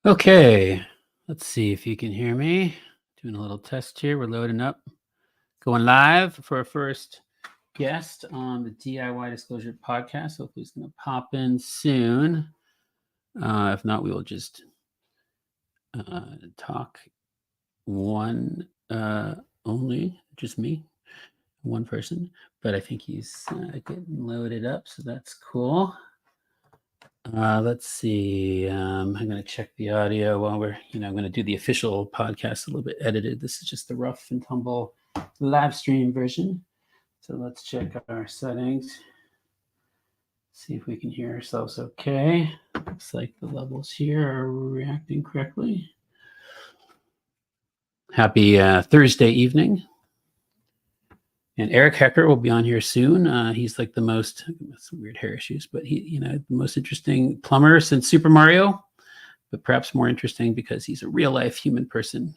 Okay, let's see if you can hear me. Doing a little test here. We're loading up. Going live for our first guest on the DIY Disclosure podcast. Hopefully, it's going to pop in soon. If not, we will just talk one only, just me, one person. But I think he's getting loaded up, so that's cool. Let's see. I'm going to check the audio while we're, I'm going to do the official podcast a little bit edited. This is just the rough and tumble live stream version. So let's check our settings. See if we can hear ourselves okay. Looks like the levels here are reacting correctly. Happy Thursday evening. And Eric Hecker will be on here soon. He's like the most, some weird hair issues, but the most interesting plumber since Super Mario, but perhaps more interesting because he's a real life human person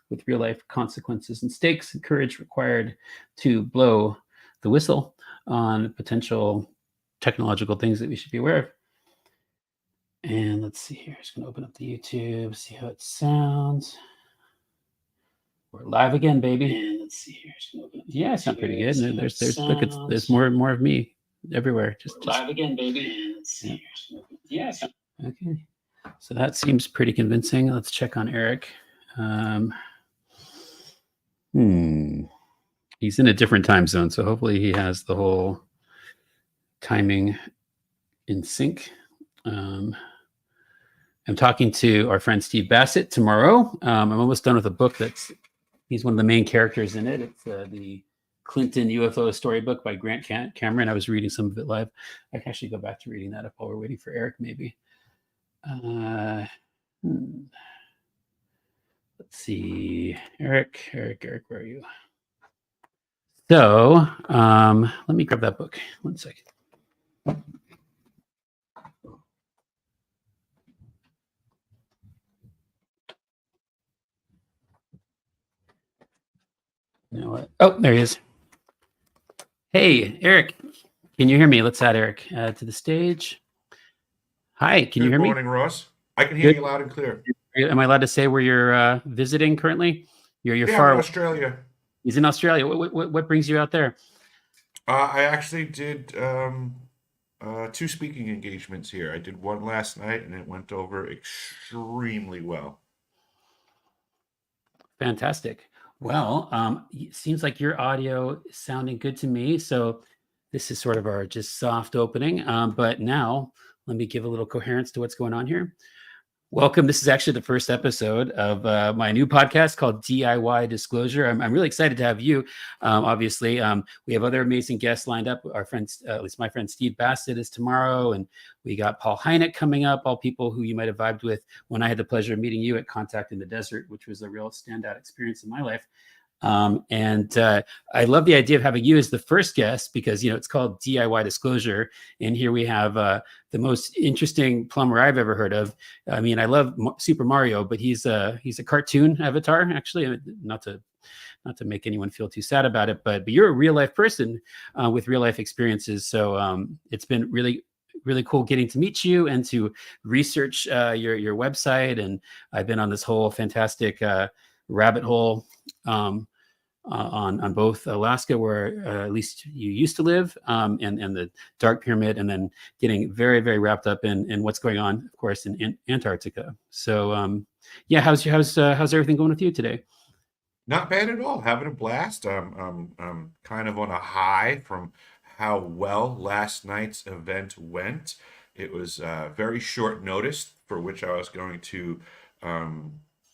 with real life consequences and stakes and courage required to blow the whistle on potential technological things that we should be aware of. And let's see here. I'm just going to open up the YouTube, see how it sounds. We're live again, baby. And let's see here. Yeah, it sounds pretty good. There's more of me everywhere. Just live again, baby. Let's see here. Yeah. Okay. So that seems pretty convincing. Let's check on Eric. He's in a different time zone, so hopefully he has the whole timing in sync. I'm talking to our friend Steve Bassett tomorrow. I'm almost done with a book he's one of the main characters in it. It's the Clinton UFO storybook by Grant Cameron. I was reading some of it live. I can actually go back to reading that while we're waiting for Eric, maybe. Let's see. Eric, where are you? So let me grab that book. 1 second. You know what? Oh, there he is. Hey, Eric, can you hear me? Let's add Eric to the stage. Hi, can you hear me? Good morning, Ross. I can hear you loud and clear. Am I allowed to say where you're visiting currently? You're far in away. Australia. He's in Australia. What brings you out there? I actually did 2 speaking engagements here. I did one last night, and it went over extremely well. Fantastic. Well, it seems like your audio is sounding good to me. So this is sort of our just soft opening. But now let me give a little coherence to what's going on here. Welcome. This is actually the first episode of my new podcast called DIY Disclosure. I'm really excited to have you. Obviously, we have other amazing guests lined up. Our friends, at least my friend Steve Bassett is tomorrow, and we got Paul Hynek coming up, all people who you might have vibed with when I had the pleasure of meeting you at Contact in the Desert, which was a real standout experience in my life. I love the idea of having you as the first guest because, it's called DIY Disclosure. And here we have the most interesting plumber I've ever heard of. I mean, I love Super Mario, but he's a cartoon avatar, actually, not to make anyone feel too sad about it, but you're a real life person with real life experiences. So it's been really cool getting to meet you and to research your website. And I've been on this whole fantastic rabbit hole on both Alaska, where at least you used to live, and the Dark Pyramid, and then getting very, very wrapped up in what's going on, of course, in Antarctica. So, yeah, how's everything going with you today? Not bad at all. Having a blast. I'm kind of on a high from how well last night's event went. It was very short notice for which I was going to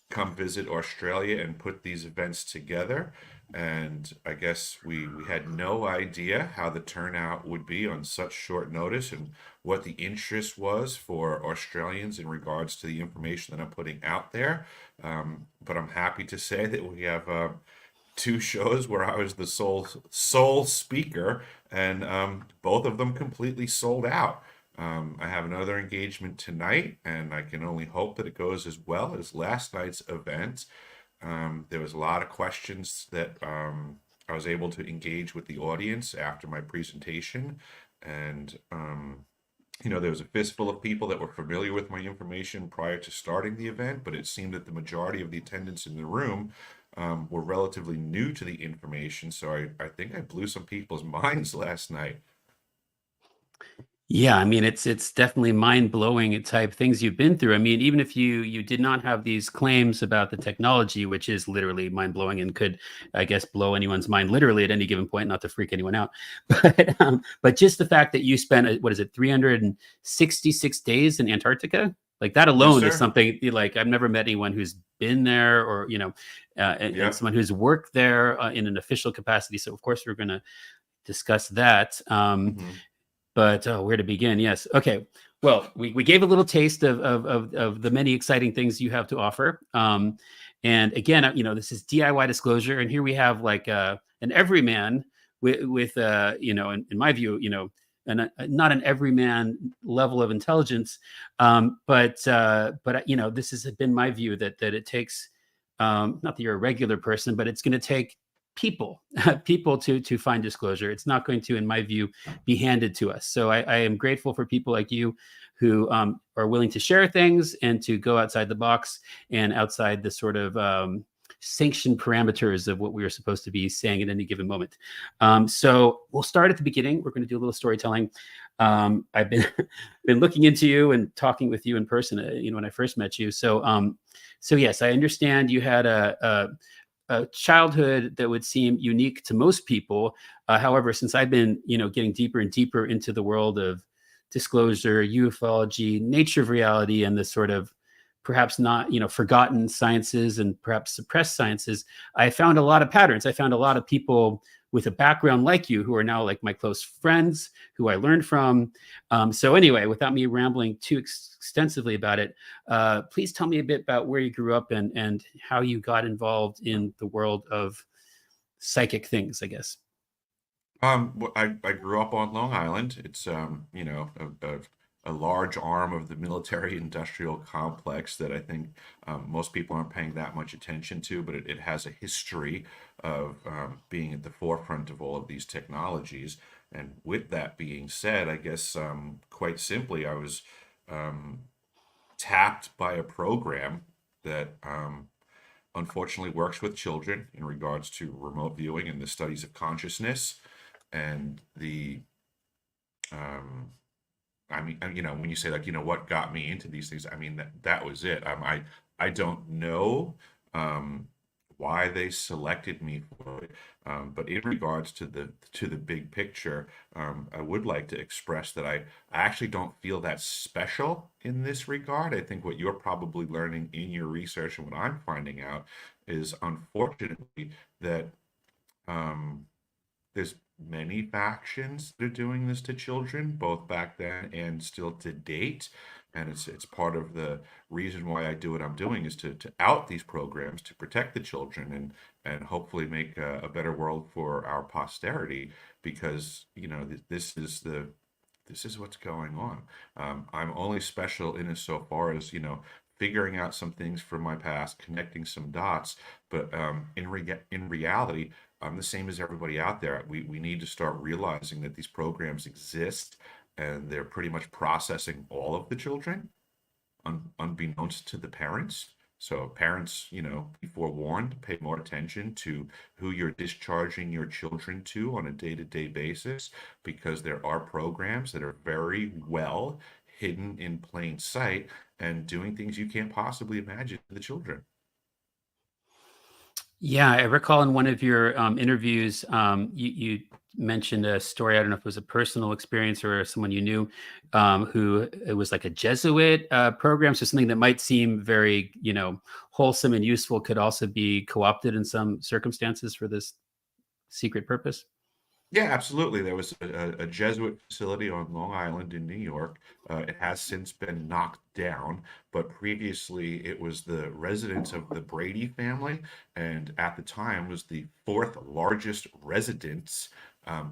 come visit Australia and put these events together. And I guess we had no idea how the turnout would be on such short notice and what the interest was for Australians in regards to the information that I'm putting out there. But I'm happy to say that we have 2 shows where I was the sole speaker, and both of them completely sold out. I have another engagement tonight, and I can only hope that it goes as well as last night's event. There was a lot of questions that I was able to engage with the audience after my presentation, and There was a fistful of people that were familiar with my information prior to starting the event, but it seemed that the majority of the attendants in the room were relatively new to the information. So I think I blew some people's minds last night. Yeah, I mean it's definitely mind-blowing type things you've been through. I mean, even if you did not have these claims about the technology, which is literally mind-blowing and could, I guess, blow anyone's mind literally at any given point, not to freak anyone out. But just the fact that you spent what is it, 366 days in Antarctica? Like that Yes, alone is sir. something like I've never met anyone who's been there or, and Yep. someone who's worked there in an official capacity. So of course we're going to discuss that. Hmm. But where to begin? Yes. Okay. Well, we gave a little taste of the many exciting things you have to offer. And again, this is DIY disclosure, and here we have like an everyman with in my view, not an everyman level of intelligence, but this has been my view that it takes not that you're a regular person, but it's going to take people people to find disclosure. It's not going to, in my view, be handed to us. So I am grateful for people like you who are willing to share things and to go outside the box and outside the sort of sanctioned parameters of what we are supposed to be saying at any given moment. So we'll start at the beginning. We're going to do a little storytelling. I've been been looking into you and talking with you in person. When I first met you. So yes, I understand you had a childhood that would seem unique to most people. However, since I've been, getting deeper and deeper into the world of disclosure, ufology, nature of reality, and the sort of perhaps not, forgotten sciences and perhaps suppressed sciences, I found a lot of patterns. I found a lot of people with a background like you who are now like my close friends who I learned from. So anyway, without me rambling too extensively about it, please tell me a bit about where you grew up and how you got involved in the world of psychic things, I guess. I grew up on Long Island. It's a large arm of the military industrial complex that I think most people aren't paying that much attention to, but it has a history of being at the forefront of all of these technologies. And with that being said, I guess quite simply, I was um, tapped by a program that unfortunately works with children in regards to remote viewing and the studies of consciousness and the um I mean, when you say like, what got me into these things, I mean that was it. I don't know um why they selected me for it. But in regards to the big picture, I would like to express that I actually don't feel that special in this regard. I think what you're probably learning in your research and what I'm finding out is unfortunately that um there's many factions that are doing this to children, both back then and still to date. And it's part of the reason why I do what I'm doing is to out these programs to protect the children and hopefully make a better world for our posterity because this is what's going on. I'm only special in as so far as figuring out some things from my past, connecting some dots. But in reality, I'm the same as everybody out there. We need to start realizing that these programs exist and they're pretty much processing all of the children unbeknownst to the parents. So parents, be forewarned, pay more attention to who you're discharging your children to on a day-to-day basis, because there are programs that are very well hidden in plain sight and doing things you can't possibly imagine to the children. Yeah, I recall in one of your interviews, you mentioned a story. I don't know if it was a personal experience or someone you knew, who it was like a Jesuit program. So something that might seem very, wholesome and useful could also be co-opted in some circumstances for this secret purpose. Yeah, absolutely. There was a Jesuit facility on Long Island in New York. It has since been knocked down, but previously it was the residence of the Brady family, and at the time was the fourth largest residence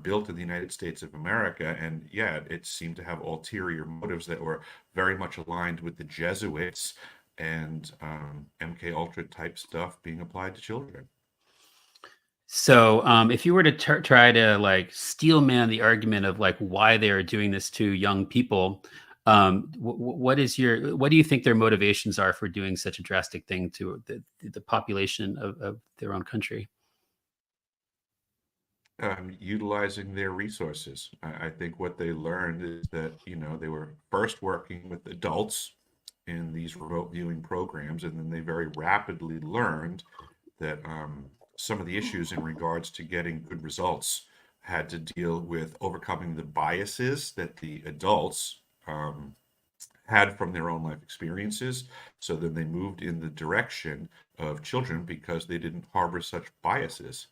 built in the United States of America. And yeah, it seemed to have ulterior motives that were very much aligned with the Jesuits and MK Ultra type stuff being applied to children. So, if you were to try to like steel man the argument of like why they are doing this to young people, what do you think their motivations are for doing such a drastic thing to the population of their own country? Utilizing their resources. I think what they learned is that, they were first working with adults in these remote viewing programs, and then they very rapidly learned that some of the issues in regards to getting good results had to deal with overcoming the biases that the adults had from their own life experiences. So then they moved in the direction of children because they didn't harbor such biases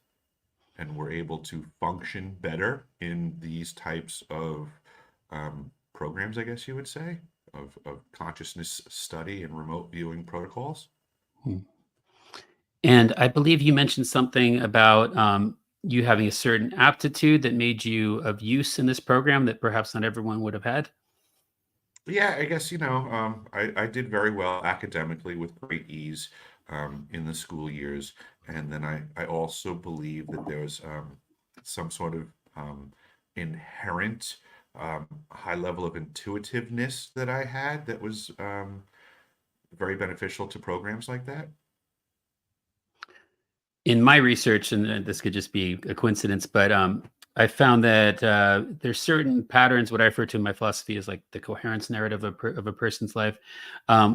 and were able to function better in these types of programs, I guess you would say, of consciousness study and remote viewing protocols. Hmm. And I believe you mentioned something about you having a certain aptitude that made you of use in this program that perhaps not everyone would have had. Yeah, I guess, I did very well academically with great ease in the school years. And then I also believe that there was some sort of inherent high level of intuitiveness that I had that was very beneficial to programs like that. In my research, and this could just be a coincidence, but I found that there's certain patterns, what I refer to in my philosophy is like the coherence narrative of a person's life,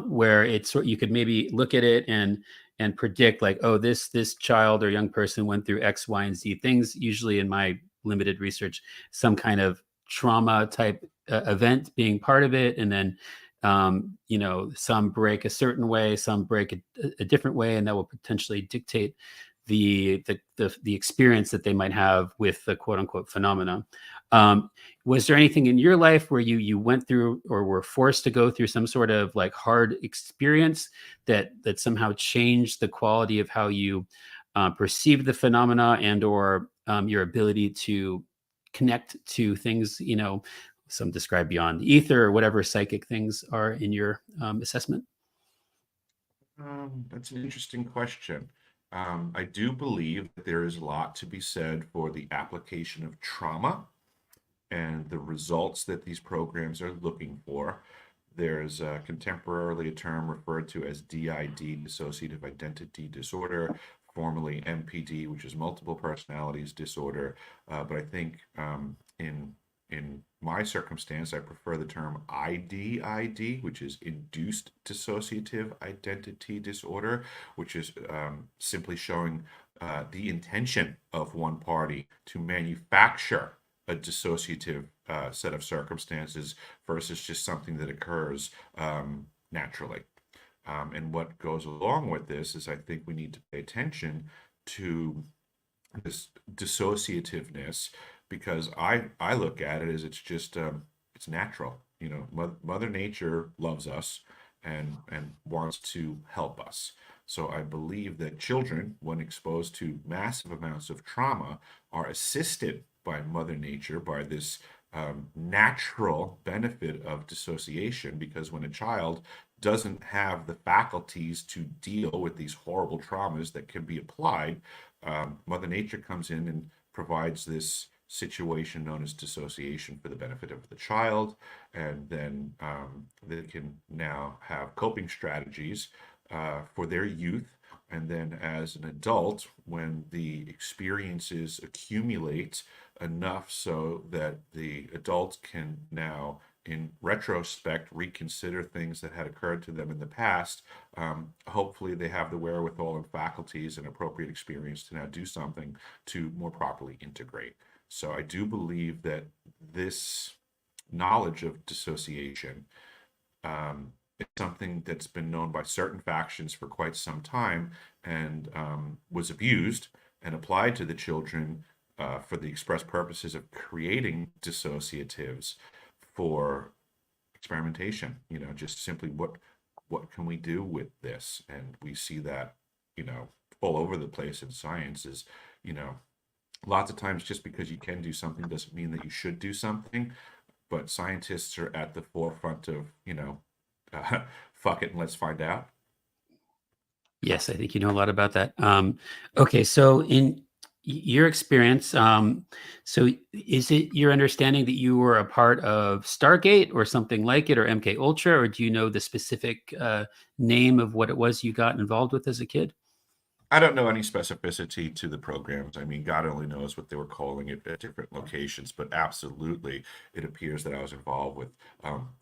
where it's you could maybe look at it and predict like, oh, this child or young person went through X, Y, and Z things. Usually, in my limited research, some kind of trauma type event being part of it, and then some break a certain way, some break a different way, and that will potentially dictate the experience that they might have with the quote unquote phenomena. Um, was there anything in your life where you went through or were forced to go through some sort of like hard experience that somehow changed the quality of how you perceive the phenomena and or your ability to connect to things, some describe beyond the ether or whatever psychic things are in your assessment? That's an interesting question. I do believe that there is a lot to be said for the application of trauma and the results that these programs are looking for. There's contemporarily a term referred to as DID, dissociative identity disorder, formerly MPD, which is multiple personalities disorder. But I think in my circumstance, I prefer the term IDID, which is induced dissociative identity disorder, which is simply showing the intention of one party to manufacture a dissociative set of circumstances versus just something that occurs naturally. And what goes along with this is I think we need to pay attention to this dissociativeness because I look at it as it's just it's natural. Mother Nature loves us and wants to help us. So I believe that children, when exposed to massive amounts of trauma, are assisted by Mother Nature by this natural benefit of dissociation because when a child doesn't have the faculties to deal with these horrible traumas that can be applied, Mother Nature comes in and provides this situation known as dissociation for the benefit of the child, and then they can now have coping strategies for their youth. And then as an adult, when the experiences accumulate enough so that the adult can now, in retrospect, reconsider things that had occurred to them in the past, hopefully they have the wherewithal and faculties and appropriate experience to now do something to more properly integrate. So I do believe that this knowledge of dissociation is something that's been known by certain factions for quite some time and was abused and applied to the children for the express purposes of creating dissociatives for experimentation. Just simply what can we do with this? And we see that, all over the place in science is, you know, lots of times just because you can do something doesn't mean that you should do something. But scientists are at the forefront of, uh, fuck it and let's find out. Yes, I think you know a lot about that. Okay, so in Your experience. So is it your understanding that you were a part of Stargate or something like it, or MK Ultra, or do you know the specific name of what it was you got involved with as a kid? I don't know any specificity to the programs. I mean, God only knows what they were calling it at different locations, but absolutely, it appears that I was involved with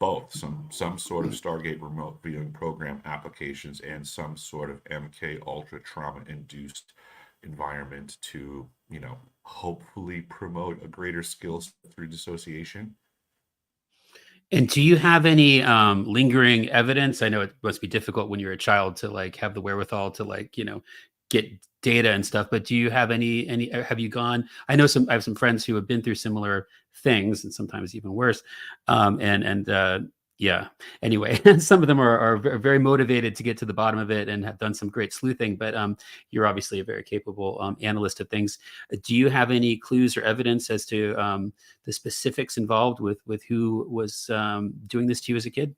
both some sort of Stargate remote viewing program applications and some sort of MK Ultra trauma induced environment to, hopefully promote a greater skill set through dissociation. And do you have any lingering evidence? I know it must be difficult when you're a child to like have the wherewithal to like, get data and stuff, but do you have any have you gone? I have some friends who have been through similar things and sometimes even worse. And yeah, anyway, some of them are very motivated to get to the bottom of it and have done some great sleuthing, but you're obviously a very capable analyst of things. Do you have any clues or evidence as to the specifics involved with who was doing this to you as a kid?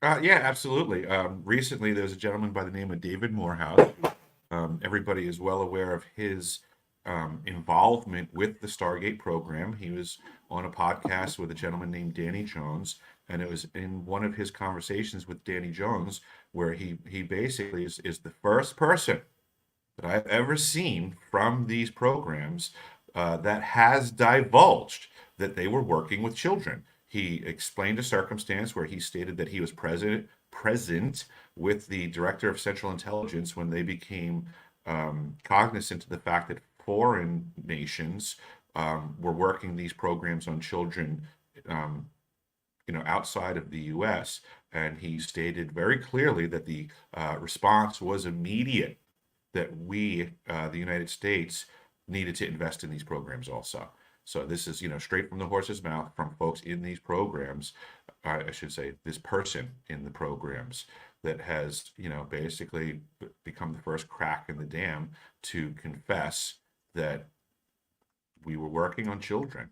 Yeah, absolutely. Recently, there was a gentleman by the name of David Morehouse. Everybody is well aware of his involvement with the Stargate program. He was on a podcast with a gentleman named Danny Jones, and it was in one of his conversations with Danny Jones where he basically is the first person that I've ever seen from these programs that has divulged that they were working with children. He explained a circumstance where he stated that he was present with the director of Central Intelligence when they became cognizant of the fact that foreign nations were working these programs on children, outside of the U.S. And he stated very clearly that the response was immediate, that we, the United States, needed to invest in these programs also. So this is, straight from the horse's mouth from folks in these programs. I should say, this person in the programs that has, basically become the first crack in the dam to confess that we were working on children.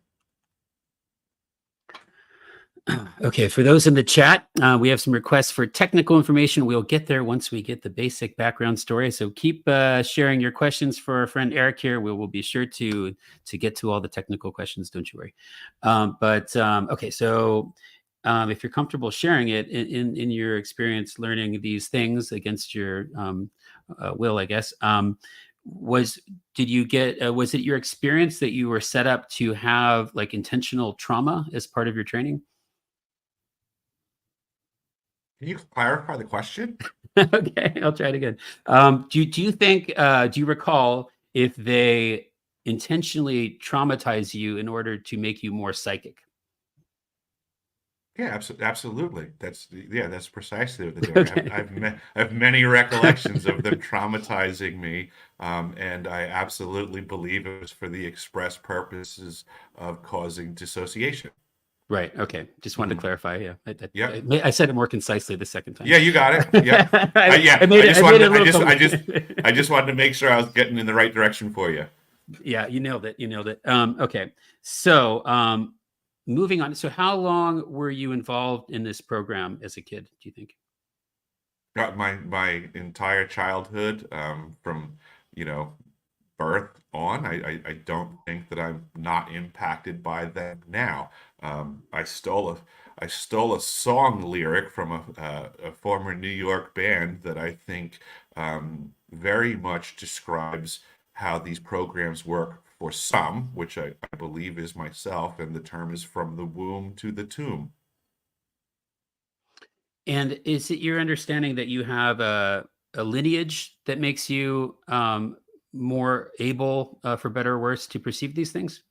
Okay, for those in the chat, we have some requests for technical information. We'll get there once we get the basic background story. So keep sharing your questions for our friend Eric here. We will be sure to get to all the technical questions. Don't you worry. Okay, so if you're comfortable sharing it in your experience learning these things against your will, I guess. Was it your experience that you were set up to have like intentional trauma as part of your training? Can you clarify the question? Okay, I'll try it again. Do you think, do you recall if they intentionally traumatize you in order to make you more psychic? Yeah, absolutely. That's precisely what they do. Okay. I have many recollections of them traumatizing me, and I absolutely believe it was for the express purposes of causing dissociation. Right. Okay. Just wanted to clarify. Yeah. Yep. I said it more concisely the second time. Yeah, you got it. Yep. Yeah. I made it a little I just wanted to make sure I was getting in the right direction for you. Yeah, you nailed it. You nailed it. Okay. So, moving on. So how long were you involved in this program as a kid, do you think? Got my entire childhood, from, you know, birth on. I don't think that I'm not impacted by them now. I stole a song lyric from a former New York band that I think very much describes how these programs work for some, which I believe is myself, and the term is from the womb to the tomb. And is it your understanding that you have a lineage that makes you more able, for better or worse, to perceive these things?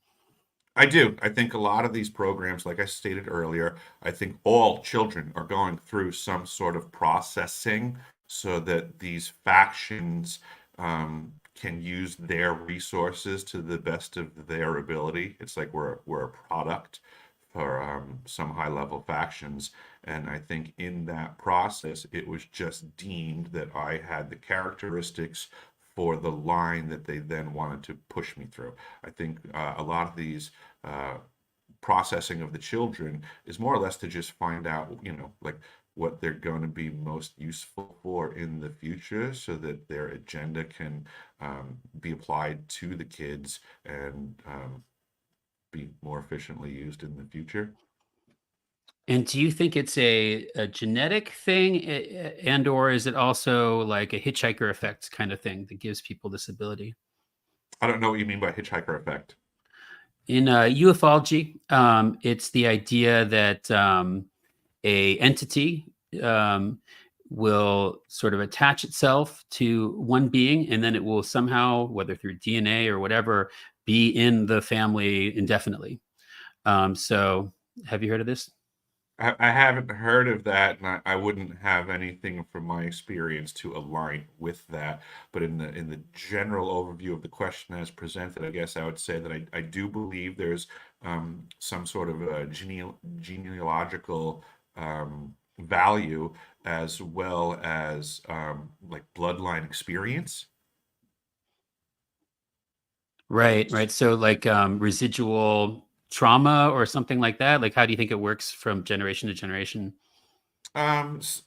I do. I think a lot of these programs, like I stated earlier, I think all children are going through some sort of processing so that these factions can use their resources to the best of their ability. It's like we're a product for some high level factions. And I think in that process, it was just deemed that I had the characteristics for the line that they then wanted to push me through. I think a lot of these uh, processing of the children is more or less to just find out, like what they're going to be most useful for in the future so that their agenda can be applied to the kids and be more efficiently used in the future. And do you think it's a genetic thing, and or is it also like a hitchhiker effect kind of thing that gives people this ability? I don't know what you mean by hitchhiker effect. In ufology, it's the idea that a entity um, will sort of attach itself to one being, and then it will somehow, whether through DNA or whatever, be in the family indefinitely. So, have you heard of this? I haven't heard of that, and I wouldn't have anything from my experience to align with that. But in the general overview of the question as presented, I guess I would say that I do believe there's some sort of a genealogical value as well as like bloodline experience. Right, right. So, like residual trauma or something like that. Like, how do you think it works from generation to generation?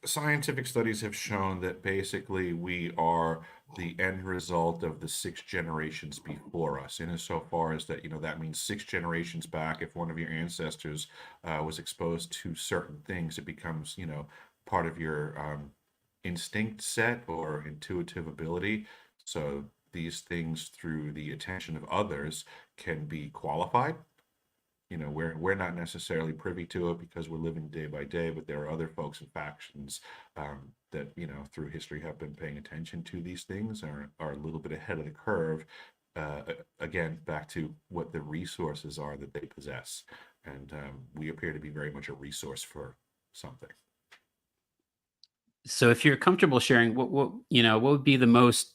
Scientific studies have shown that basically we are the end result of the six generations before us. In so far as that, that means six generations back, if one of your ancestors was exposed to certain things, it becomes, part of your instinct set or intuitive ability. So these things, through the attention of others, can be qualified. We're not necessarily privy to it because we're living day by day, but there are other folks and factions that through history have been paying attention to these things, are a little bit ahead of the curve. Again, back to what the resources are that they possess, and we appear to be very much a resource for something. So, if you're comfortable sharing, what would be the most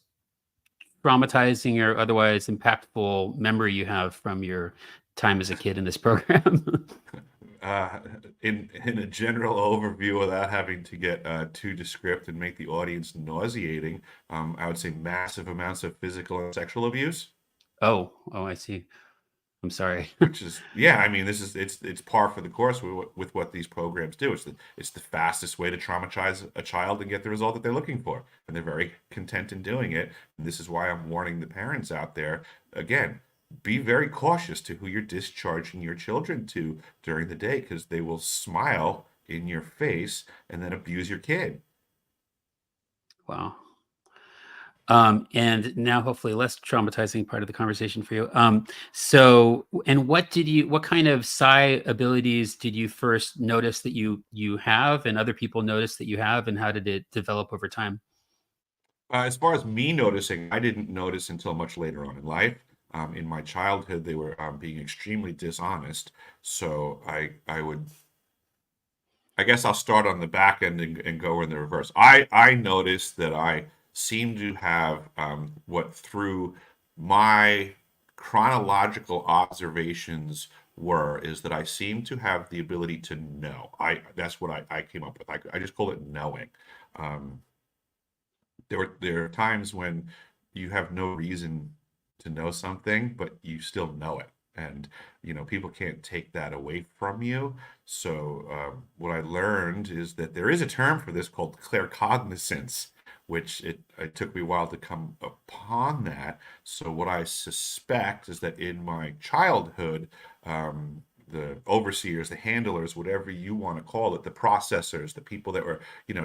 traumatizing or otherwise impactful memory you have from your time as a kid in this program? uh, in a general overview, without having to get too descriptive and make the audience nauseating, I would say massive amounts of physical and sexual abuse. Oh, I see. I'm sorry. Which is, yeah, I mean, this is it's par for the course with what these programs do. It's the fastest way to traumatize a child and get the result that they're looking for, and they're very content in doing it. And this is why I'm warning the parents out there again. Be very cautious to who you're discharging your children to during the day, because they will smile in your face and then abuse your kid. Wow. And now hopefully less traumatizing part of the conversation for you. So, and what kind of psi abilities did you first notice that you have and other people notice that you have, and how did it develop over time? As far as me noticing, I didn't notice until much later on in life. In my childhood, they were being extremely dishonest. So I guess I'll start on the back end and go in the reverse. I noticed that I seem to have what through my chronological observations were is that I seem to have the ability to know. That's what I came up with. I just call it knowing. Um, there are times when you have no reason to know something, but you still know it, and people can't take that away from you. So what I learned is that there is a term for this called claircognizance, which it took me a while to come upon that. So what I suspect is that in my childhood, the overseers, the handlers, whatever you want to call it, the processors, the people that were,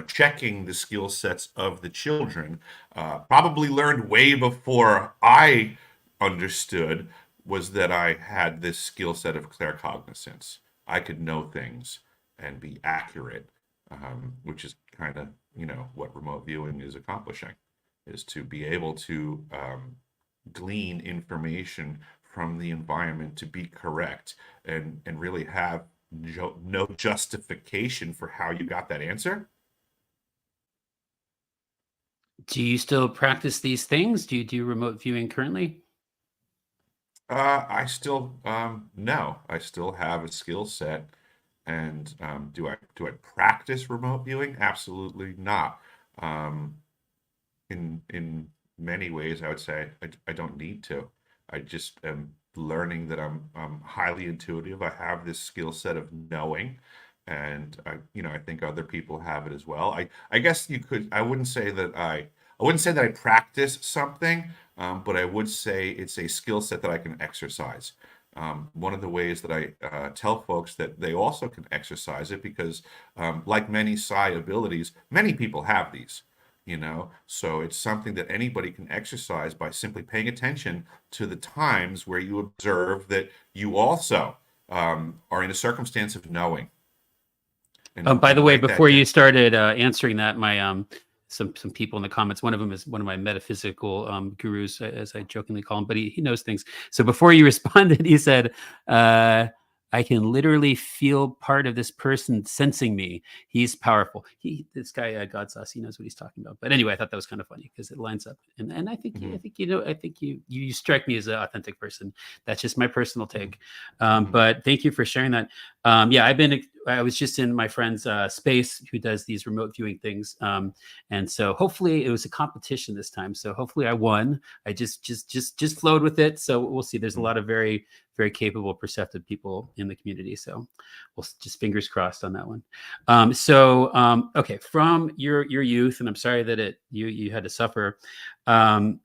checking the skill sets of the children, probably learned way before I understood, was that I had this skill set of claircognizance. I could know things and be accurate, which is kind of, what remote viewing is accomplishing, is to be able to glean information from the environment to be correct and really have no justification for how you got that answer. Do you still practice these things? Do you do remote viewing currently? I still no, I still have a skill set, and do I practice remote viewing? Absolutely not. Um, in many ways, I would say I don't need to. I just am learning that I'm highly intuitive. I have this skill set of knowing, and I think other people have it as well. I guess you could. I wouldn't say that I practice something, but I would say it's a skill set that I can exercise. One of the ways that I tell folks that they also can exercise it because, like many psi abilities, many people have these. So it's something that anybody can exercise by simply paying attention to the times where you observe that you also are in a circumstance of knowing, By the and way, write that before down. you started answering that, my some people in the comments. One of them is one of my metaphysical gurus, as I jokingly call him, but he knows things. So before you responded, he said, "I can literally feel part of this person sensing me. He's powerful. This guy, God Sauce, he knows what he's talking about." But anyway, I thought that was kind of funny because it lines up, and Mhm, I think you strike me as an authentic person. That's just my personal mhm, take. mhm, But thank you for sharing that. Yeah, I was just in my friend's space who does these remote viewing things, and so hopefully it was a competition this time. So hopefully I won. I just flowed with it. So we'll see. There's a mhm. lot of very capable, perceptive people in the community. So we'll just fingers crossed on that one. Okay, from your youth, and I'm sorry that you had to suffer. Um,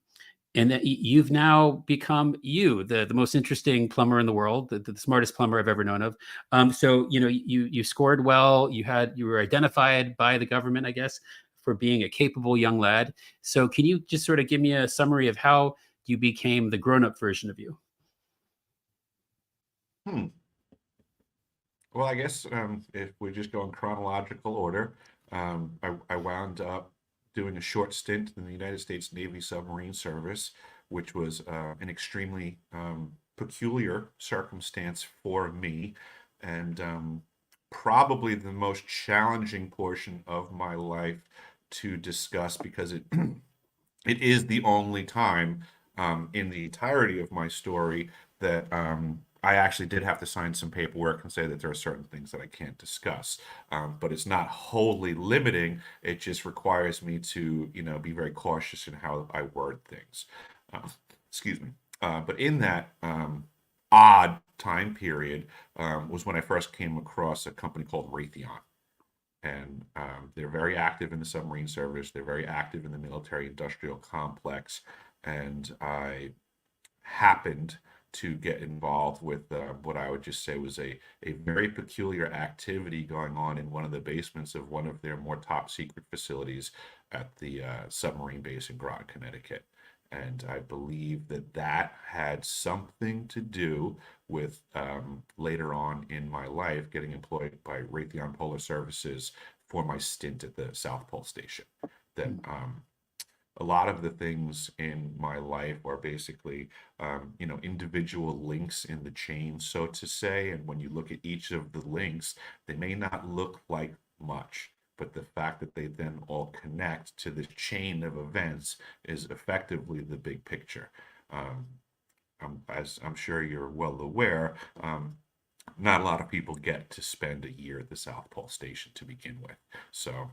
and that you've now become the most interesting plumber in the world, the smartest plumber I've ever known of. So you scored well. You were identified by the government, I guess, for being a capable young lad. So can you just sort of give me a summary of how you became the grown-up version of you? Hmm. Well, I guess if we just go in chronological order, I wound up doing a short stint in the United States Navy submarine service, which was an extremely peculiar circumstance for me, and probably the most challenging portion of my life to discuss because it is the only time in the entirety of my story that I actually did have to sign some paperwork and say that there are certain things that I can't discuss. But it's not wholly limiting. It just requires me to, be very cautious in how I word things. Uh, excuse me. But in that odd time period was when I first came across a company called Raytheon, and they're very active in the submarine service. They're very active in the military industrial complex, and I happened to get involved with what I would just say was a very peculiar activity going on in one of the basements of one of their more top secret facilities at the submarine base in Groton, Connecticut. And I believe that that had something to do with later on in my life getting employed by Raytheon Polar Services for my stint at the South Pole Station. That a lot of the things in my life are basically, individual links in the chain, so to say. And when you look at each of the links, they may not look like much, but the fact that they then all connect to this chain of events is effectively the big picture. Um, as I'm sure you're well aware, not a lot of people get to spend a year at the South Pole Station to begin with. So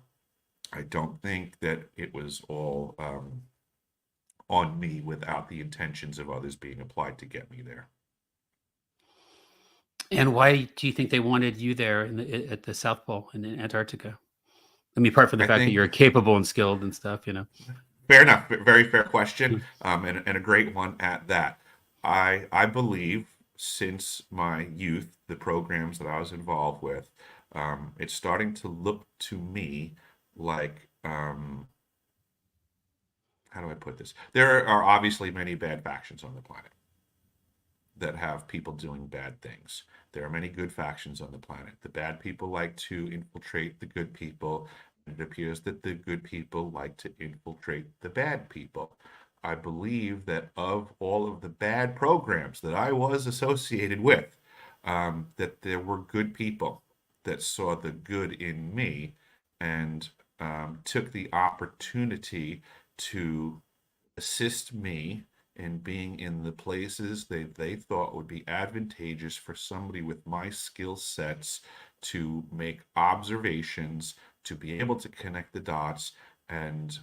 I don't think that it was all on me without the intentions of others being applied to get me there. And why do you think they wanted you there at the South Pole in Antarctica? I mean, apart from the I fact that think you're capable and skilled and stuff. fair enough, very fair question, and a great one at that. I believe since my youth, the programs that I was involved with, it's starting to look to me like how do I put this? There are obviously many bad factions on the planet that have people doing bad things. There are many good factions on the planet. The bad people like to infiltrate the good people. It appears that the good people like to infiltrate the bad people. I believe that of all of the bad programs that I was associated with, that there were good people that saw the good in me and took the opportunity to assist me in being in the places they thought would be advantageous for somebody with my skill sets to make observations, to be able to connect the dots, and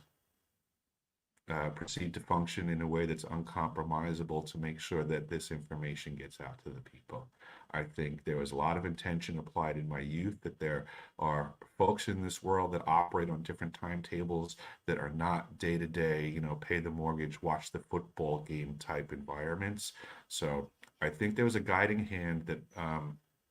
proceed to function in a way that's uncompromisable to make sure that this information gets out to the people. I think there was a lot of intention applied in my youth that there are folks in this world that operate on different timetables that are not day to day, pay the mortgage, watch the football game type environments. So I think there was a guiding hand that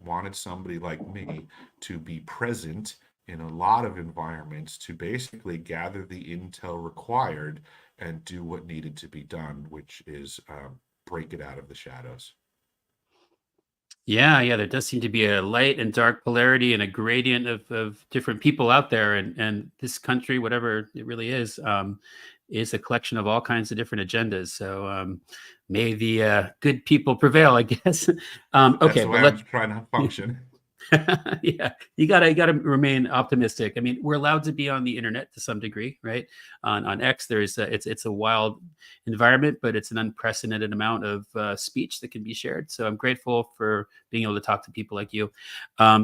wanted somebody like me to be present in a lot of environments to basically gather the intel required and do what needed to be done, which is break it out of the shadows. Yeah, there does seem to be a light and dark polarity and a gradient of different people out there. And this country, whatever it really is a collection of all kinds of different agendas. So may the good people prevail, I guess. That's Okay, the way but I'm trying to function. yeah, you gotta remain optimistic. I mean, we're allowed to be on the internet to some degree, right? On X, it's a wild environment, but it's an unprecedented amount of speech that can be shared. So I'm grateful for being able to talk to people like you.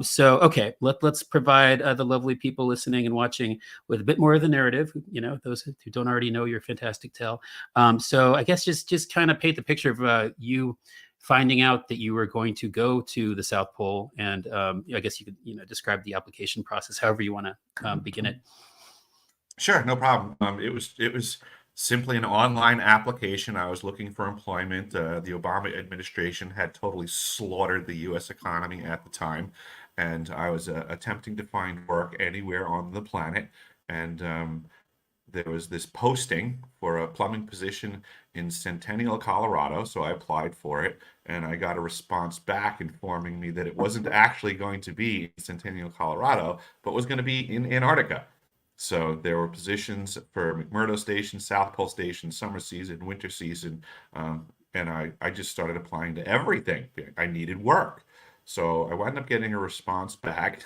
So okay, let's provide the lovely people listening and watching with a bit more of the narrative. Those who don't already know your fantastic tale. So I guess just kind of paint the picture of you finding out that you were going to go to the South Pole, and I guess you could describe the application process however you want to begin it. Sure, no problem. It was simply an online application. I was looking for employment. The Obama administration had totally slaughtered the U.S. economy at the time, and I was attempting to find work anywhere on the planet. And there was this posting for a plumbing position in Centennial, Colorado. So I applied for it, and I got a response back informing me that it wasn't actually going to be in Centennial, Colorado, but was going to be in Antarctica. So there were positions for McMurdo Station, South Pole Station, summer season, winter season, and I just started applying to everything. I needed work. So I wound up getting a response back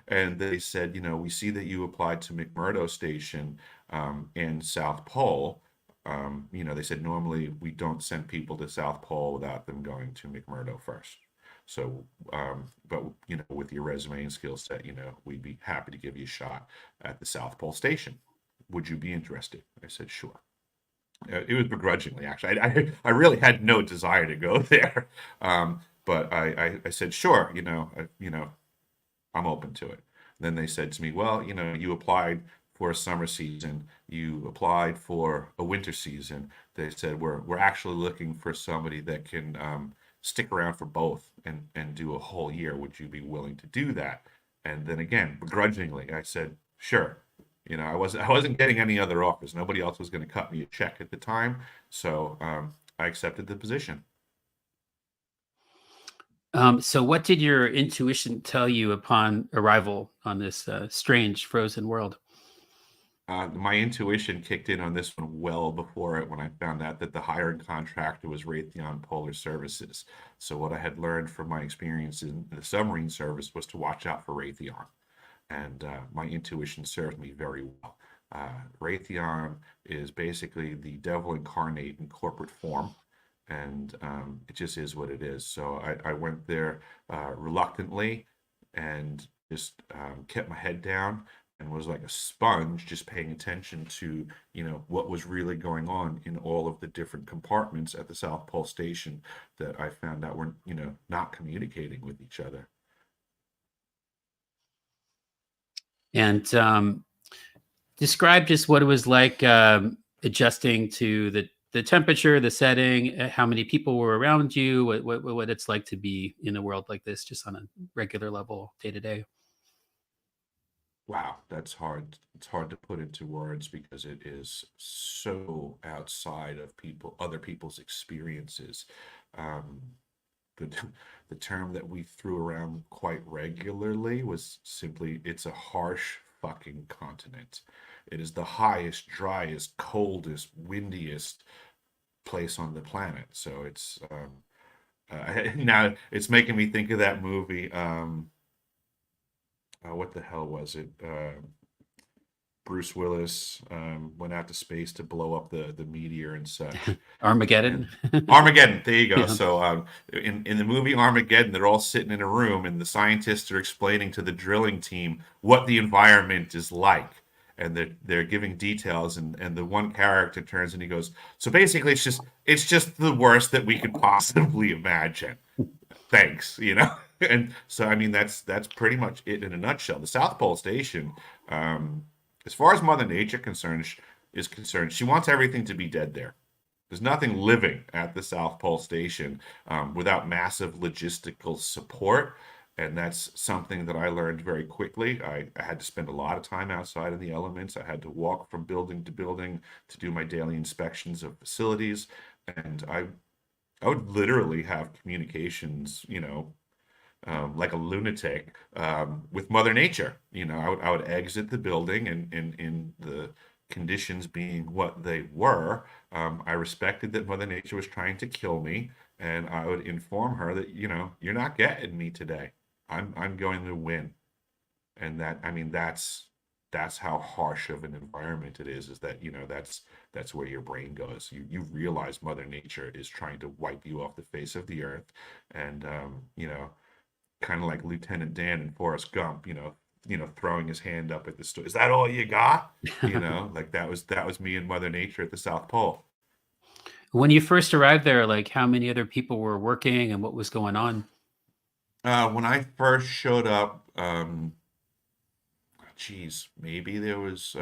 and they said, we see that you applied to McMurdo Station in South Pole. They said normally we don't send people to South Pole without them going to McMurdo first. So, but with your resume and skill set, we'd be happy to give you a shot at the South Pole Station. Would you be interested? I said, sure. It was begrudgingly, actually. I really had no desire to go there, but I said, sure. I'm open to it. Then they said to me, well, you applied for a summer season, you applied for a winter season. They said, we're actually looking for somebody that can stick around for both and do a whole year. Would you be willing to do that? And then again, begrudgingly, I said, sure. I wasn't getting any other offers. Nobody else was going to cut me a check at the time. So I accepted the position. So what did your intuition tell you upon arrival on this strange frozen world? My intuition kicked in on this one well before it when I found out that the hiring contractor was Raytheon Polar Services. So what I had learned from my experience in the submarine service was to watch out for Raytheon. And my intuition served me very well. Raytheon is basically the devil incarnate in corporate form, and it just is what it is. So I went there reluctantly and just kept my head down and was like a sponge, just paying attention to what was really going on in all of the different compartments at the South Pole Station that I found out were not communicating with each other. And describe just what it was like adjusting to the temperature, the setting, how many people were around you, what it's like to be in a world like this, just on a regular level, day to day. Wow, that's hard. It's hard to put into words because it is so outside of other people's experiences. Um, the the term that we threw around quite regularly was simply, it's a harsh fucking continent. It is the highest, driest, coldest, windiest place on the planet. So it's now it's making me think of that movie. What the hell was it? Bruce Willis went out to space to blow up the meteor and such. Armageddon. Armageddon, there you go. Yeah. So in the movie Armageddon, they're all sitting in a room, and the scientists are explaining to the drilling team what the environment is like. and they're giving details, and the one character turns and he goes, so basically it's just the worst that we could possibly imagine. Thanks, you know. And so I mean that's pretty much it in a nutshell. The South Pole Station, as far as Mother Nature is concerned, she wants everything to be dead there. There's nothing living at the South Pole Station without massive logistical support. And that's something that I learned very quickly. I had to spend a lot of time outside in the elements. I had to walk from building to building to do my daily inspections of facilities. And I would literally have communications, like a lunatic with Mother Nature. I would exit the building, and in the conditions being what they were, I respected that Mother Nature was trying to kill me, and I would inform her that, you're not getting me today. I'm going to win. And that, I mean, that's how harsh of an environment it is that, that's where your brain goes. You realize Mother Nature is trying to wipe you off the face of the earth. And kind of like Lieutenant Dan in Forrest Gump, throwing his hand up at the store. Is that all you got? Like that was me and Mother Nature at the South Pole. When you first arrived there, like how many other people were working and what was going on? When I first showed up, geez, maybe there was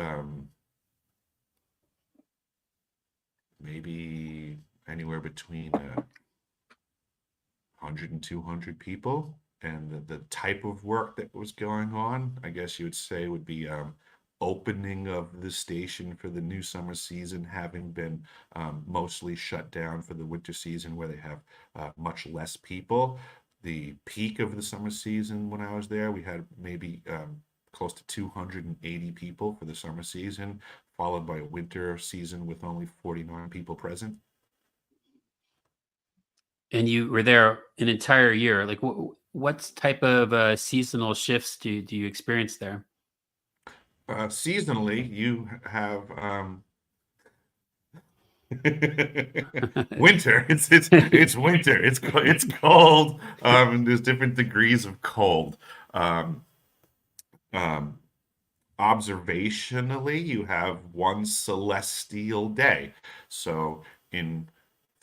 maybe anywhere between 100 and 200 people. And the type of work that was going on, I guess you would say, would be opening of the station for the new summer season, having been mostly shut down for the winter season where they have much less people. The peak of the summer season when I was there, we had maybe close to 280 people for the summer season, followed by a winter season with only 49 people present. And you were there an entire year. Like what type of seasonal shifts do you experience there? Seasonally, you have winter. It's winter. It's cold. And there's different degrees of cold. Um, um, Observationally, you have one celestial day. So in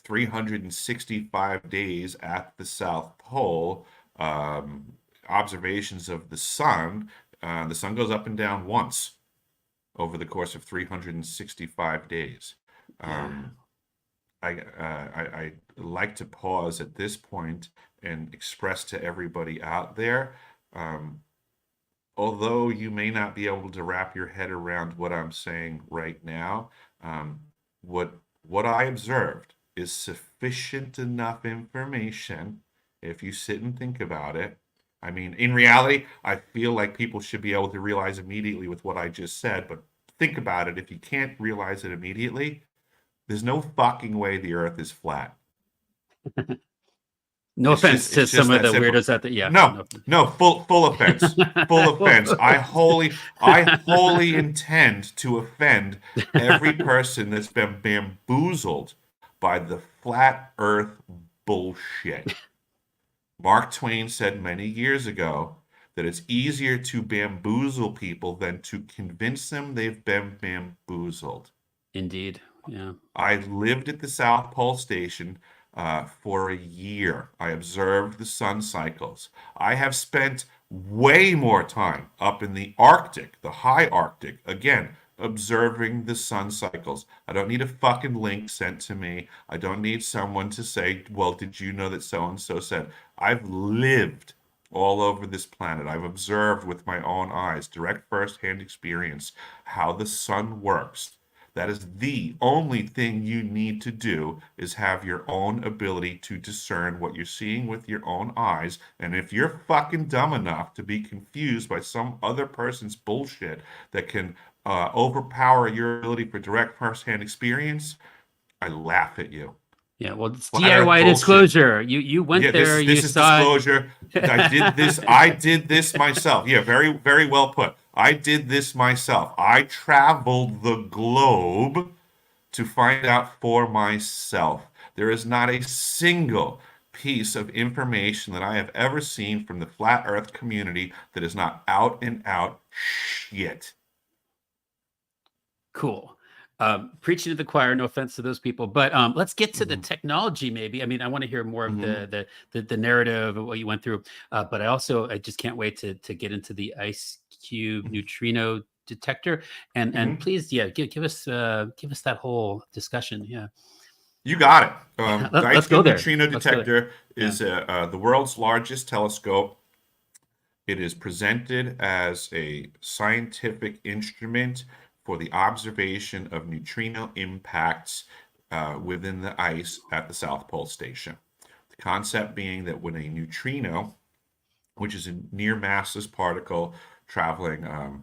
365 days at the South Pole, um, observations of the sun goes up and down once over the course of 365 days. Yeah. I like to pause at this point and express to everybody out there, um, although you may not be able to wrap your head around what I'm saying right now, um, what what I observed is sufficient enough information if you sit and think about it. I mean, in reality, I feel like people should be able to realize immediately with what I just said, but think about it. If you can't realize it immediately, there's no fucking way the earth is flat. No It's offense just to it's just some of that the simple. weirdos out there. Yeah. No, No. no, full offense. Full offense. I wholly intend to offend every person that's been bamboozled by the flat earth bullshit. Mark Twain said many years ago that it's easier to bamboozle people than to convince them they've been bamboozled. Indeed. Yeah. I lived at the South Pole Station for a year. I observed the sun cycles. I have spent way more time up in the Arctic, the high Arctic, again, observing the sun cycles. I don't need a fucking link sent to me. I don't need someone to say, well, did you know that so and so said? I've lived all over this planet. I've observed with my own eyes, direct first-hand experience, how the sun works. That is the only thing you need to do is have your own ability to discern what you're seeing with your own eyes. And if you're fucking dumb enough to be confused by some other person's bullshit that can overpower your ability for direct first-hand experience, I laugh at you. Yeah. Well, it's Flat Earth DIY bullshit. disclosure. You went Yeah, this there, is you this is saw disclosure. it. I did this myself. Yeah, very, very well put. I did this myself. I traveled the globe to find out for myself. There is not a single piece of information that I have ever seen from the flat earth community that is not out and out shit. Cool. Preaching to the choir, no offense to those people, but let's get to the technology. Maybe. I mean, I want to hear more of the narrative of what you went through, but I just can't wait to get into the ice cube neutrino detector, and please, yeah, give us that whole discussion. Yeah, You got it. The let's Ice go Cube there. Neutrino Let's go there. Detector Yeah. is the world's largest telescope. It is presented as a scientific instrument for the observation of neutrino impacts within the ice at the South Pole Station. The concept being that when a neutrino, which is a near massless particle traveling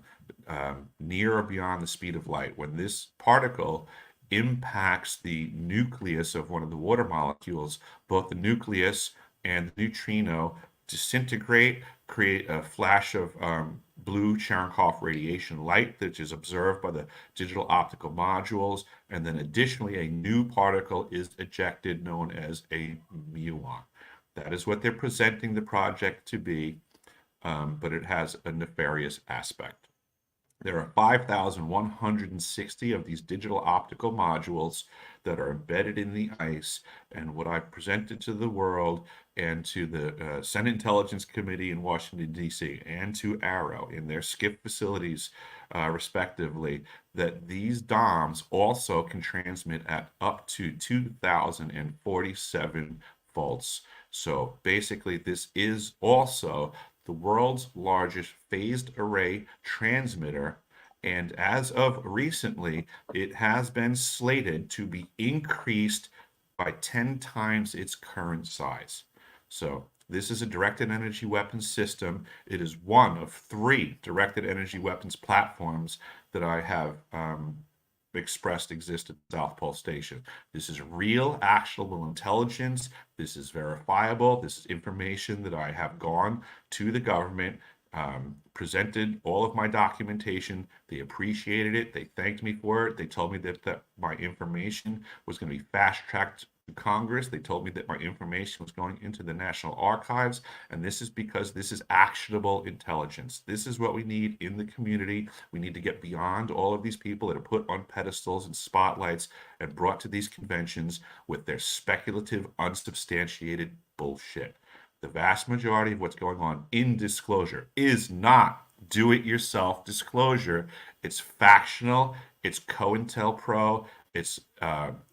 near or beyond the speed of light, when this particle impacts the nucleus of one of the water molecules, both the nucleus and the neutrino disintegrate, create a flash of blue Cherenkov radiation light that is observed by the digital optical modules, and then additionally a new particle is ejected known as a muon. That is what they're presenting the project to be, but it has a nefarious aspect. There are 5,160 of these digital optical modules that are embedded in the ice. And what I presented to the world and to the Senate Intelligence Committee in Washington, D.C., and to Arrow in their SCIF facilities, respectively, that these DOMs also can transmit at up to 2,047 volts. So basically, this is also the world's largest phased array transmitter, and as of recently, it has been slated to be increased by 10 times its current size. So this is a directed energy weapons system. It is one of 3 directed energy weapons platforms that I have expressed exist at the South Pole Station. This is real, actionable intelligence. This is verifiable. This is information that I have gone to the government, presented all of my documentation. They appreciated it. They thanked me for it. They told me that my information was going to be fast-tracked to Congress. They told me that my information was going into the National Archives, and this is because this is actionable intelligence. This is what we need in the community. We need to get beyond all of these people that are put on pedestals and spotlights and brought to these conventions with their speculative, unsubstantiated bullshit. The vast majority of what's going on in disclosure is not do-it-yourself disclosure. It's factional, it's COINTELPRO, it's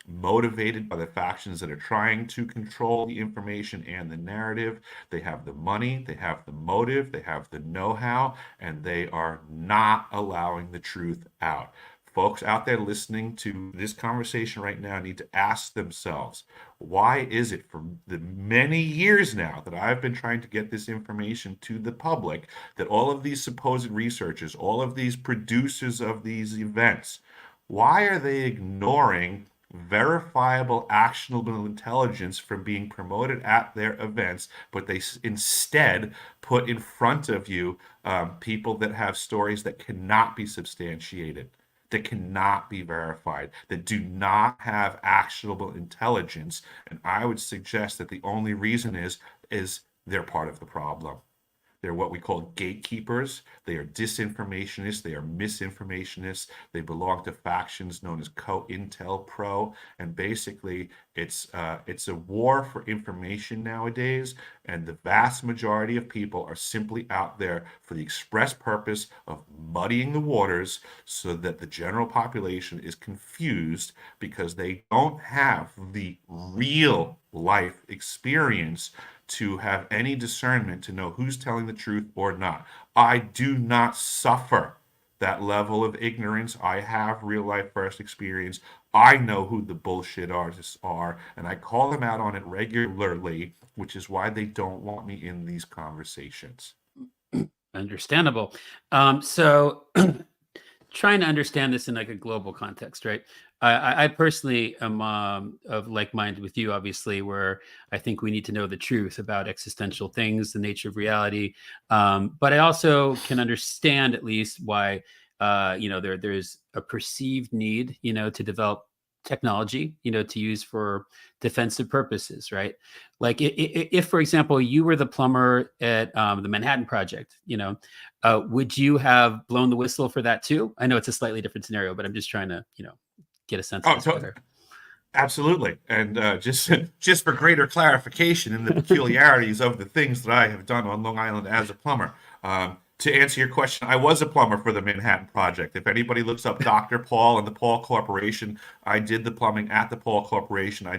motivated by the factions that are trying to control the information and the narrative. They have the money, they have the motive, they have the know-how, and they are not allowing the truth out. Folks out there listening to this conversation right now need to ask themselves, why is it for the many years now that I've been trying to get this information to the public that all of these supposed researchers, all of these producers of these events, why are they ignoring verifiable, actionable intelligence from being promoted at their events, but they instead put in front of you people that have stories that cannot be substantiated, that cannot be verified, that do not have actionable intelligence? And I would suggest that the only reason is they're part of the problem. They're what we call gatekeepers. They are disinformationists. They are misinformationists. They belong to factions known as COINTELPRO. And basically, it's a war for information nowadays. And the vast majority of people are simply out there for the express purpose of muddying the waters so that the general population is confused because they don't have the real life experience to have any discernment to know who's telling the truth or not. I do not suffer that level of ignorance. I have real life first experience. I know who the bullshit artists are, and I call them out on it regularly, which is why they don't want me in these conversations. Understandable. So trying to understand this in like a global context, right? I personally am of like mind with you, obviously, where I think we need to know the truth about existential things, the nature of reality. But I also can understand at least why, there's a perceived need, to develop technology, to use for defensive purposes, right? Like if for example, you were the plumber at the Manhattan Project, would you have blown the whistle for that too? I know it's a slightly different scenario, but I'm just trying to, get a sense of Oh, this better. absolutely. And just for greater clarification in the peculiarities of the things that I have done on Long Island as a plumber, to answer your question, I was a plumber for the Manhattan Project. If anybody looks up Dr. Paul and the Paul Corporation, I did the plumbing at the Paul Corporation. I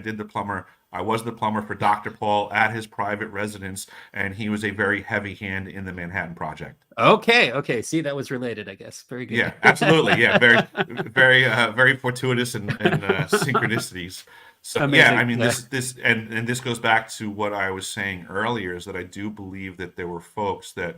was the plumber for Dr. Paul at his private residence, and he was a very heavy hand in the Manhattan Project. Okay. See, that was related, I guess. Very good. Yeah, absolutely. Yeah, very fortuitous and synchronicities. So yeah, I Amazing. mean Yeah. this this goes back to what I was saying earlier is that I do believe that there were folks that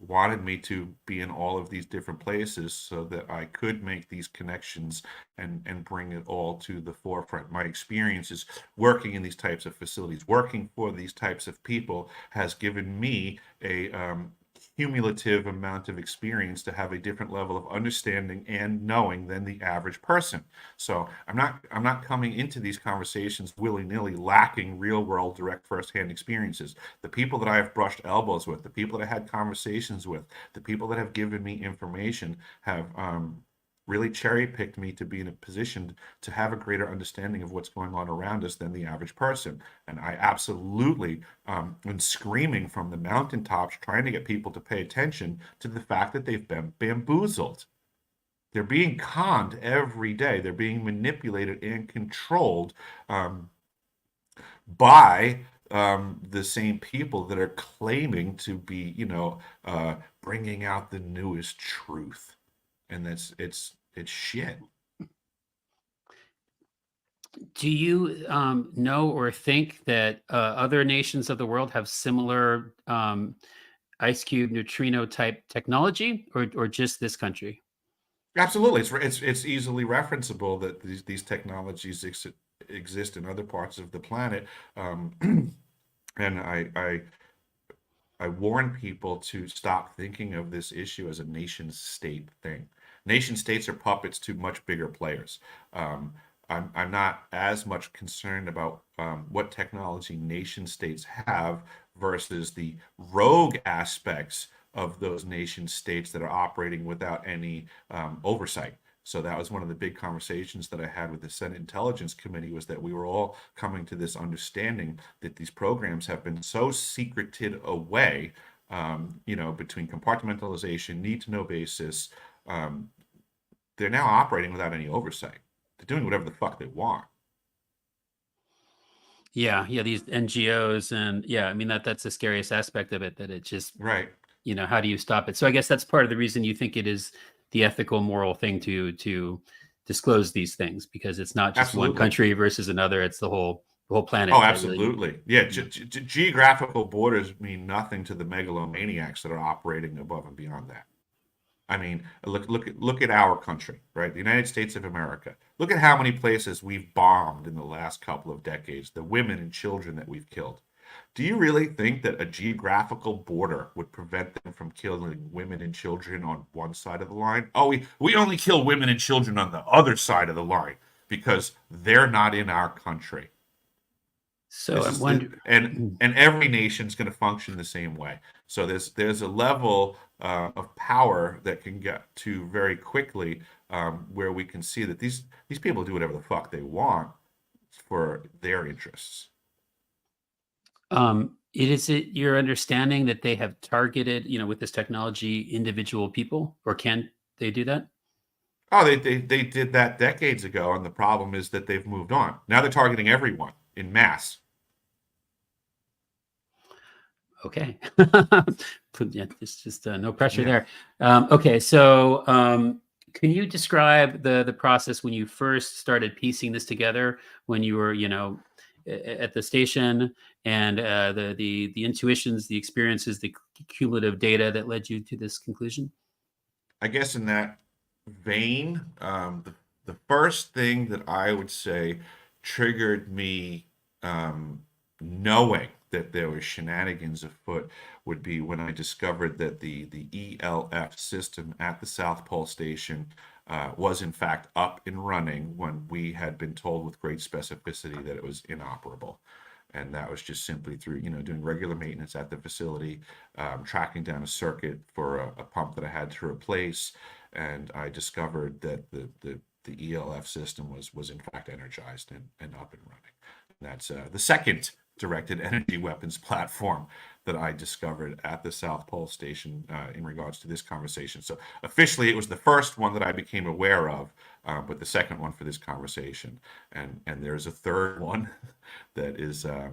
wanted me to be in all of these different places so that I could make these connections and bring it all to the forefront. My experiences working in these types of facilities, working for these types of people, has given me a cumulative amount of experience to have a different level of understanding and knowing than the average person. So I'm not coming into these conversations willy-nilly lacking real world direct firsthand experiences. The people that I have brushed elbows with, the people that I had conversations with, the people that have given me information have really cherry picked me to be in a position to have a greater understanding of what's going on around us than the average person. And I absolutely am screaming from the mountaintops, trying to get people to pay attention to the fact that they've been bamboozled. They're being conned every day. They're being manipulated and controlled by the same people that are claiming to be, bringing out the newest truth. And it's shit. Do you know or think that other nations of the world have similar ice cube neutrino type technology, or just this country? Absolutely, it's easily referenceable that these technologies exist in other parts of the planet, and I warn people to stop thinking of this issue as a nation state thing. Nation states are puppets to much bigger players. I'm not as much concerned about what technology nation states have versus the rogue aspects of those nation states that are operating without any oversight. So that was one of the big conversations that I had with the Senate Intelligence Committee, was that we were all coming to this understanding that these programs have been so secreted away, between compartmentalization, need to know basis. Um, they're now operating without any oversight. They're doing whatever the fuck they want. Yeah, these NGOs, and yeah, I mean that's the scariest aspect of it, that it just, Right. how do you stop it? So I guess that's part of the reason you think it is the ethical, moral thing to disclose these things, because it's not just one Absolutely. country versus another; it's the whole Oh, planet that really. absolutely. Yeah, geographical borders mean nothing to the megalomaniacs that are operating above and beyond that. I mean, look at our country, right? The United States of America. Look at how many places we've bombed in the last couple of decades, the women and children that we've killed. Do you really think that a geographical border would prevent them from killing women and children on one side of the line? Oh, we only kill women and children on the other side of the line because they're not in our country. So This I'm is the wondering. and every nation's going to function the same way. So there's a level of power that can get to very quickly, where we can see that these people do whatever the fuck they want for their interests. It your understanding that they have targeted, with this technology, individual people, or can they do that? Oh, they did that decades ago, and the problem is that they've moved on. Now they're targeting everyone in mass. Okay. Yeah, it's just no pressure Yeah. there. Okay, so can you describe the process when you first started piecing this together, when you were, at the station, and the intuitions, the experiences, the cumulative data that led you to this conclusion? I guess in that vein, the first thing that I would say triggered me knowing that there was shenanigans afoot would be when I discovered that the ELF system at the South Pole Station was in fact up and running when we had been told with great specificity that it was inoperable. And that was just simply through, doing regular maintenance at the facility, tracking down a circuit for a pump that I had to replace, and I discovered that the ELF system was in fact energized and up and running. And that's the second directed energy weapons platform that I discovered at the South Pole Station in regards to this conversation. So officially, it was the first one that I became aware of, but the second one for this conversation. And there's a third one that is uh,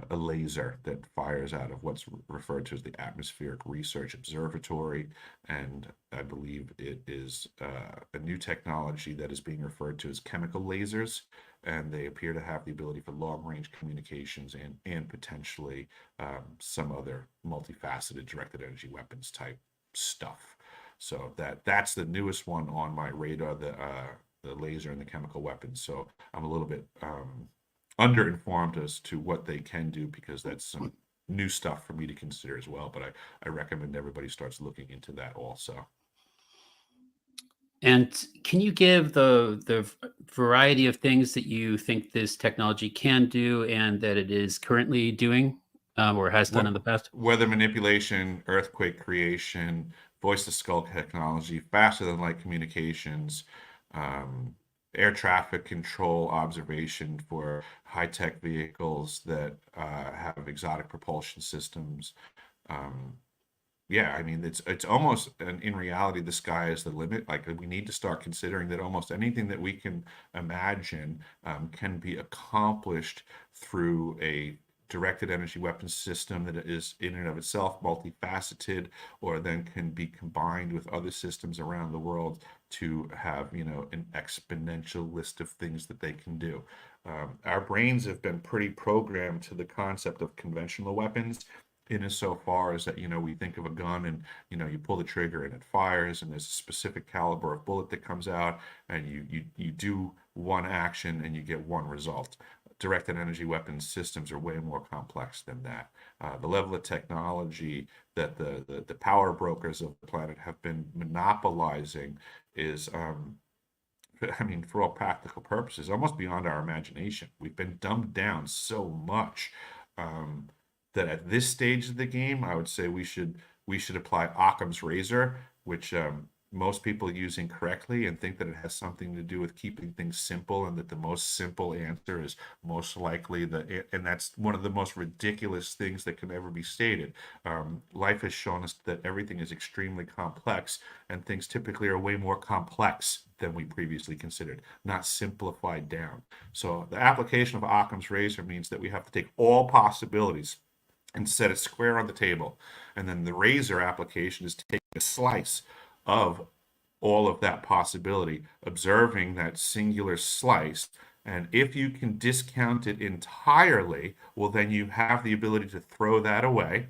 a laser that fires out of what's referred to as the Atmospheric Research Observatory. And I believe it is a new technology that is being referred to as chemical lasers. And they appear to have the ability for long range communications and potentially some other multifaceted directed energy weapons type stuff. So that's the newest one on my radar, the laser and the chemical weapons. So I'm a little bit underinformed as to what they can do, because that's some new stuff for me to consider as well. But I recommend everybody starts looking into that also. And can you give the variety of things that you think this technology can do and that it is currently doing, or has done in the past? Weather manipulation, earthquake creation, voice to skull technology, faster than light communications, um, air traffic control observation for high-tech vehicles that have exotic propulsion systems. Um, yeah, I mean, it's almost in reality, the sky is the limit. Like, we need to start considering that almost anything that we can imagine can be accomplished through a directed energy weapons system that is in and of itself multifaceted, or then can be combined with other systems around the world to have, an exponential list of things that they can do. Our brains have been pretty programmed to the concept of conventional weapons, in as so far as that, we think of a gun and, you pull the trigger and it fires, and there's a specific caliber of bullet that comes out, and you do one action and you get one result. Directed energy weapons systems are way more complex than that. The level of technology that the power brokers of the planet have been monopolizing is, I mean, for all practical purposes, almost beyond our imagination. We've been dumbed down so much that at this stage of the game, I would say we should apply Occam's razor, which most people use incorrectly and think that it has something to do with keeping things simple, and that the most simple answer is most likely and that's one of the most ridiculous things that can ever be stated. Life has shown us that everything is extremely complex, and things typically are way more complex than we previously considered, not simplified down. So the application of Occam's razor means that we have to take all possibilities and set it square on the table. And then the razor application is taking a slice of all of that possibility, observing that singular slice. And if you can discount it entirely, well, then you have the ability to throw that away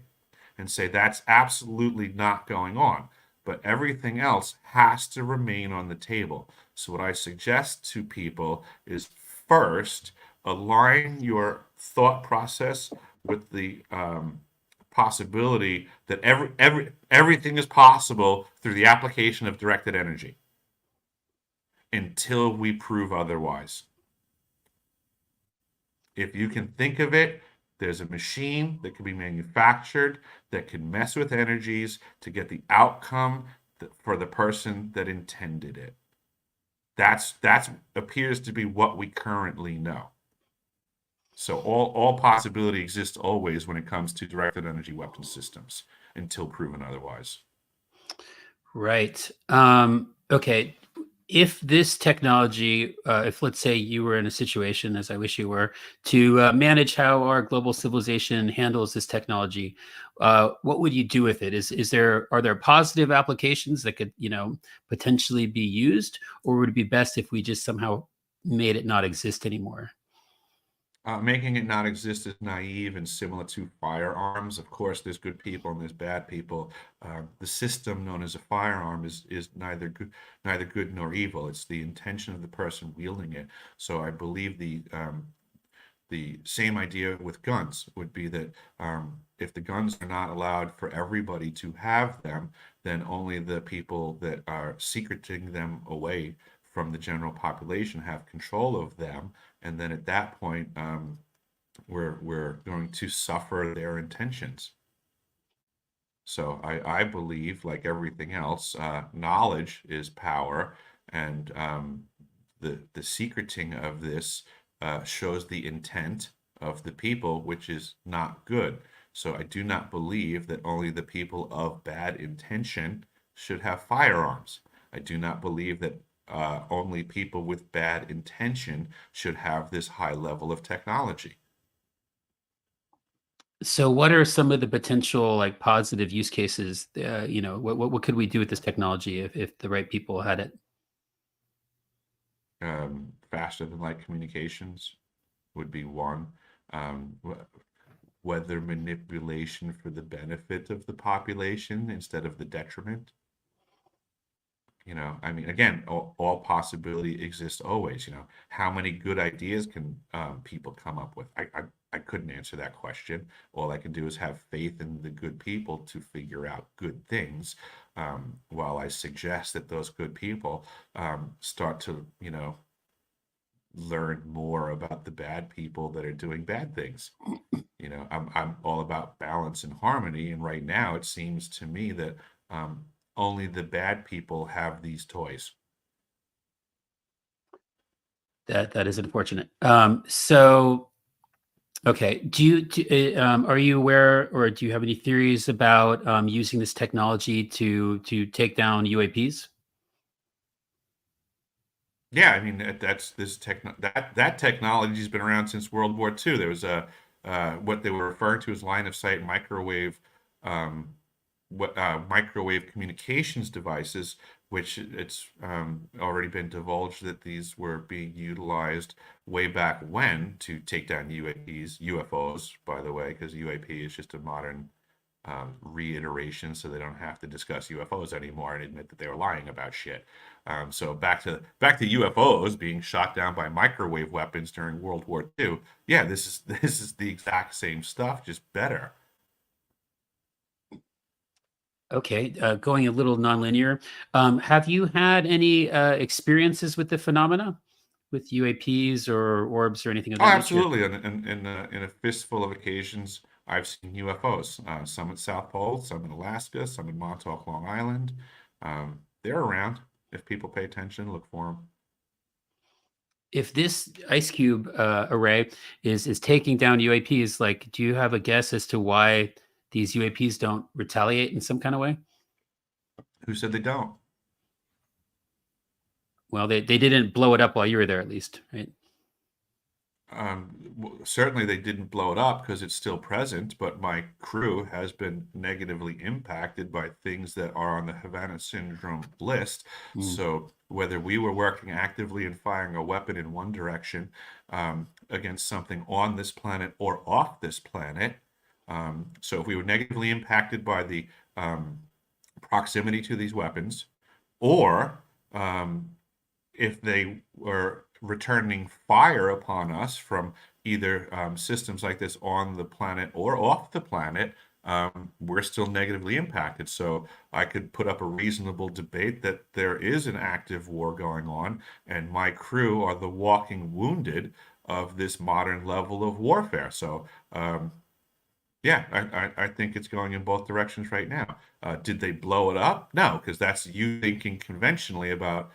and say that's absolutely not going on. But everything else has to remain on the table. So what I suggest to people is, first, align your thought process with the possibility that everything is possible through the application of directed energy until we prove otherwise. If you can think of it, there's a machine that can be manufactured that can mess with energies to get the outcome for the person that intended it. That's appears to be what we currently know. So all possibility exists always when it comes to directed energy weapon systems until proven otherwise. Right. Okay. If this technology, if let's say you were in a situation, as I wish you were, to manage how our global civilization handles this technology, what would you do with it? Are there positive applications that could, potentially be used, or would it be best if we just somehow made it not exist anymore? Making it not exist is naive and similar to firearms. Of course, there's good people and there's bad people. The system known as a firearm is neither good nor evil. It's the intention of the person wielding it. So I believe the same idea with guns would be that if the guns are not allowed for everybody to have them, then only the people that are secreting them away from the general population have control of them. And then at that point, we're going to suffer their intentions. So I believe, like everything else, knowledge is power, and the secreting of this shows the intent of the people, which is not good. So I do not believe that only the people of bad intention should have firearms. I do not believe that only people with bad intention should have this high level of technology. So, what are some of the potential like positive use cases? What could we do with this technology if the right people had it? Faster than light communications would be one. Weather manipulation for the benefit of the population instead of the detriment. I mean, again, all possibility exists always. How many good ideas can people come up with? I couldn't answer that question. All I can do is have faith in the good people to figure out good things, while I suggest that those good people start to, learn more about the bad people that are doing bad things. I'm all about balance and harmony, and right now it seems to me that only the bad people have these toys. That is unfortunate. So, okay, are you aware, or do you have any theories about using this technology to take down UAPs? Yeah, I mean that's that technology's been around since World War II. There was a what they were referring to as line of sight microwave um, microwave communications devices, which it's already been divulged that these were being utilized way back when to take down UAPs, UFOs, by the way, because UAP is just a modern reiteration, so they don't have to discuss UFOs anymore and admit that they were lying about shit. So back to UFOs being shot down by microwave weapons during World War II. Yeah, this is the exact same stuff, just better. Okay, going a little nonlinear. Have you had any experiences with the phenomena, with UAPs or orbs or anything of Oh, that nature? absolutely. In a fistful of occasions, I've seen UFOs. Some at South Pole, some in Alaska, some in Montauk, Long Island. They're around. If people pay attention, look for them. If this ice cube array is taking down UAPs, like, do you have a guess as to why these UAPs don't retaliate in some kind of way? Who said they don't? Well, they didn't blow it up while you were there, at least, right? Certainly they didn't blow it up because it's still present, but my crew has been negatively impacted by things that are on the Havana Syndrome list. Mm. So whether we were working actively and firing a weapon in one direction against something on this planet or off this planet, so if we were negatively impacted by the proximity to these weapons, or if they were returning fire upon us from either systems like this on the planet or off the planet, we're still negatively impacted. So I could put up a reasonable debate that there is an active war going on, and my crew are the walking wounded of this modern level of warfare. So yeah, I think it's going in both directions right now. Did they blow it up? No, because that's you thinking conventionally about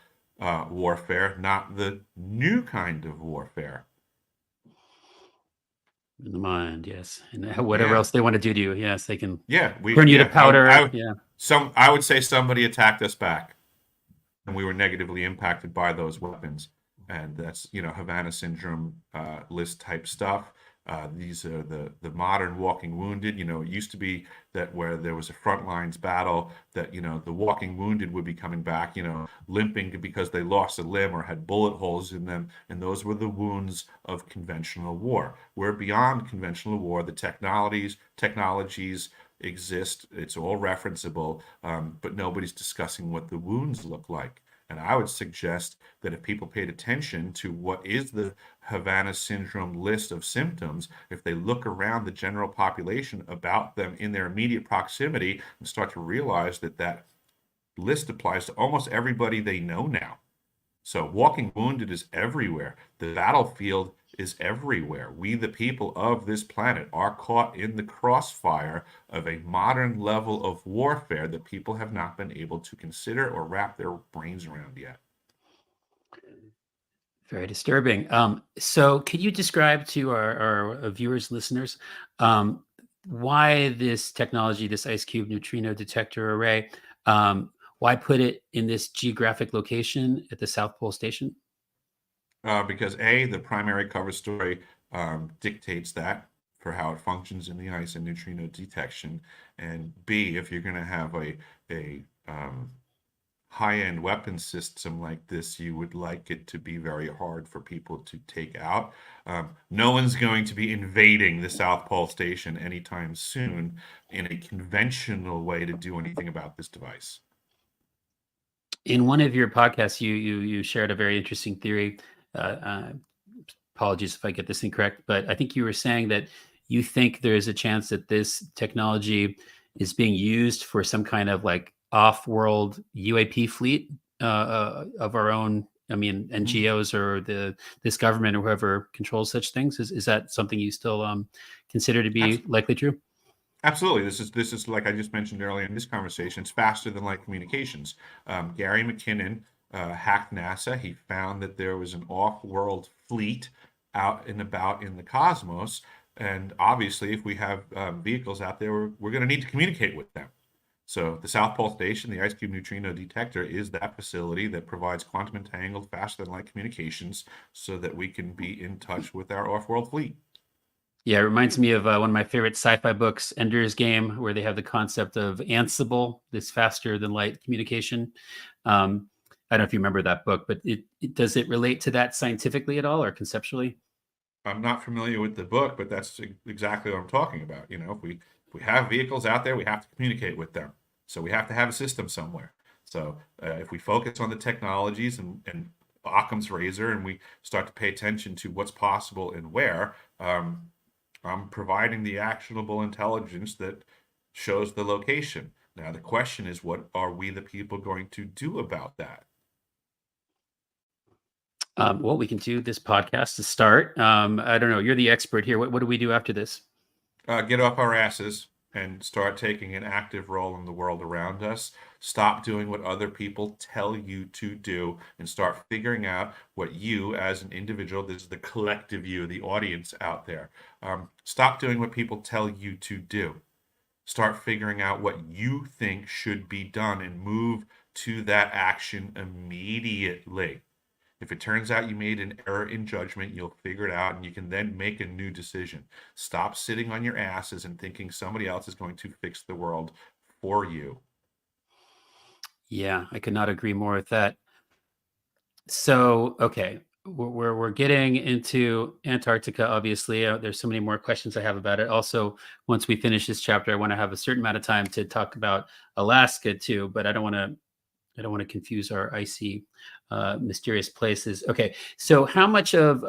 warfare, not the new kind of warfare. In the mind, yes, and whatever Yeah, else they want to do to you, yes, they can yeah, burn you to yeah. powder. Yeah. I would say somebody attacked us back, and we were negatively impacted by those weapons. And that's, Havana Syndrome list type stuff. These are the modern walking wounded. It used to be that where there was a front lines battle, that, the walking wounded would be coming back, limping because they lost a limb or had bullet holes in them. And those were the wounds of conventional war. We're beyond conventional war. The technologies exist. It's all referenceable, but nobody's discussing what the wounds look like. And I would suggest that if people paid attention to what is the Havana syndrome list of symptoms, if they look around the general population about them in their immediate proximity and start to realize that that list applies to almost everybody they know now. So walking wounded is everywhere. The battlefield is everywhere. We, the people of this planet, are caught in the crossfire of a modern level of warfare that people have not been able to consider or wrap their brains around yet. Very disturbing. So could you describe to our viewers, listeners, why this technology, this ice cube neutrino detector array, why put it in this geographic location at the South Pole Station? Because A, the primary cover story dictates that for how it functions in the ice and neutrino detection, and B, if you're going to have a high-end weapon system like this, you would like it to be very hard for people to take out. No one's going to be invading the South Pole Station anytime soon in a conventional way to do anything about this device. In one of your podcasts, you shared a very interesting theory. Uh, uh, Apologies if I get this incorrect, but I think you were saying that you think there is a chance that this technology is being used for some kind of like off-world UAP fleet of our own. I mean, Mhm. NGOs or this government or whoever controls such things. Is that something you still consider to be likely true? Absolutely. This is like I just mentioned earlier in this conversation. It's faster than light communications. Gary McKinnon hacked NASA. He found that there was an off-world fleet out and about in the cosmos, and obviously, if we have vehicles out there, we're going to need to communicate with them. So the South Pole Station, the Ice Cube Neutrino Detector, is that facility that provides quantum entangled, faster than light communications, so that we can be in touch with our off-world fleet. Yeah, it reminds me of one of my favorite sci-fi books, Ender's Game, where they have the concept of Ansible, this faster than light communication. I don't know if you remember that book, but does it relate to that scientifically at all or conceptually? I'm not familiar with the book, but that's exactly what I'm talking about. You know, if we have vehicles out there, we have to communicate with them. So we have to have a system somewhere. So if we focus on the technologies and Occam's razor, and we start to pay attention to what's possible and where, I'm providing the actionable intelligence that shows the location. Now the question is, what are we, the people, going to do about that? Well, we can do this podcast to start. I don't know. You're the expert here. What do we do after this? Get off our asses and start taking an active role in the world around us. Stop doing what other people tell you to do and start figuring out what you, as an individual, this is the collective you, the audience out there, stop doing what people tell you to do. Start figuring out what you think should be done and move to that action immediately. If it turns out you made an error in judgment, you'll figure it out and you can then make a new decision. Stop sitting on your asses and thinking somebody else is going to fix the world for you. Yeah, I could not agree more with that. So, okay, we're getting into Antarctica. Obviously, there's so many more questions I have about it. Also, once we finish this chapter, I want to have a certain amount of time to talk about Alaska too. But I don't want to confuse our icy, mysterious places. Okay, so how much of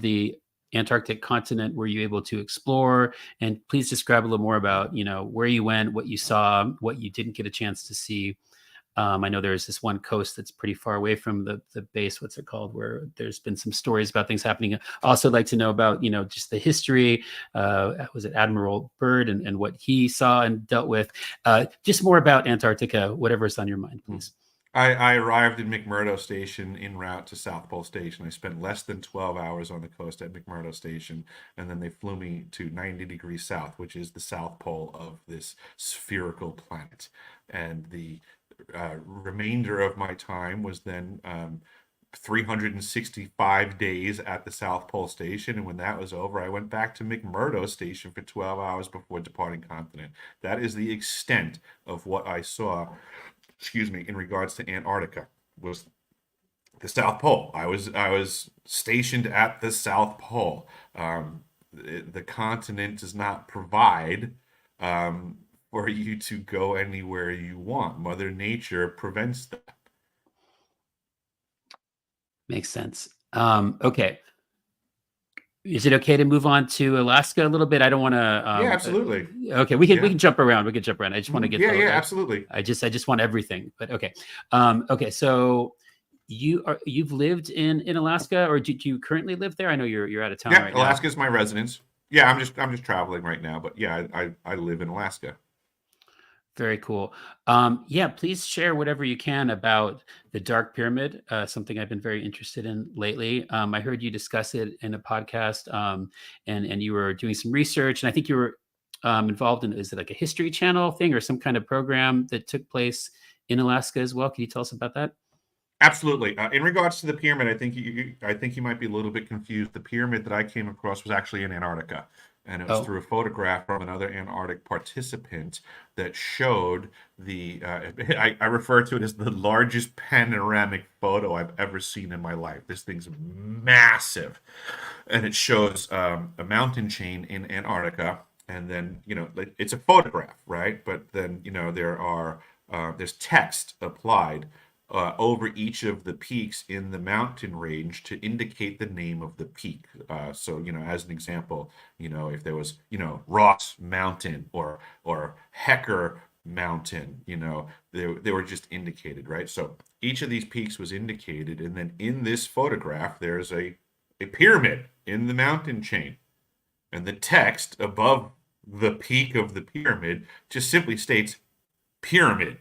the Antarctic continent were you able to explore? And please describe a little more about where you went, what you saw, what you didn't get a chance to see. I know there's this one coast that's pretty far away from the base. What's it called? Where there's been some stories about things happening. Also, like to know about just the history. Was it Admiral Byrd and what he saw and dealt with? Just more about Antarctica, whatever's on your mind, please. I arrived in McMurdo Station en route to South Pole Station. I spent less than 12 hours on the coast at McMurdo Station, and then they flew me to 90 degrees south, which is the South Pole of this spherical planet. And the remainder of my time was then 365 days at the South Pole Station. And when that was over, I went back to McMurdo Station for 12 hours before departing continent. That is the extent of what I saw, excuse me, in regards to Antarctica, was the South Pole. I was stationed at the South Pole. The continent does not provide for you to go anywhere you want. Mother Nature prevents that. Makes sense. Okay. Is it okay to move on to Alaska a little bit? I don't want to. Yeah, absolutely. Okay, we Yeah. can jump around. We can jump around. I just want to get Yeah, the. yeah, absolutely. I just want everything. But okay. Okay. So you've lived in Alaska, or do you currently live there? I know you're out of town Yeah, right now. Alaska's my residence. Yeah, I'm just traveling right now, but yeah, I live in Alaska. Very cool. Yeah, please share whatever you can about the Dark Pyramid, something I've been very interested in lately. I heard you discuss it in a podcast, and you were doing some research, and I think you were involved in, is it like a History Channel thing or some kind of program that took place in Alaska as well? Can you tell us about that? Absolutely. In regards to the pyramid, I think you might be a little bit confused. The pyramid that I came across was actually in Antarctica, and it was Oh, through a photograph from another Antarctic participant that showed the. I refer to it as the largest panoramic photo I've ever seen in my life. This thing's massive, and it shows a mountain chain in Antarctica, and then it's a photograph, right? But then there's text applied over each of the peaks in the mountain range to indicate the name of the peak. So, as an example, if there was, Ross Mountain or Hecker Mountain, they were just indicated, right? So each of these peaks was indicated, and then in this photograph, there's a pyramid in the mountain chain, and the text above the peak of the pyramid just simply states pyramid,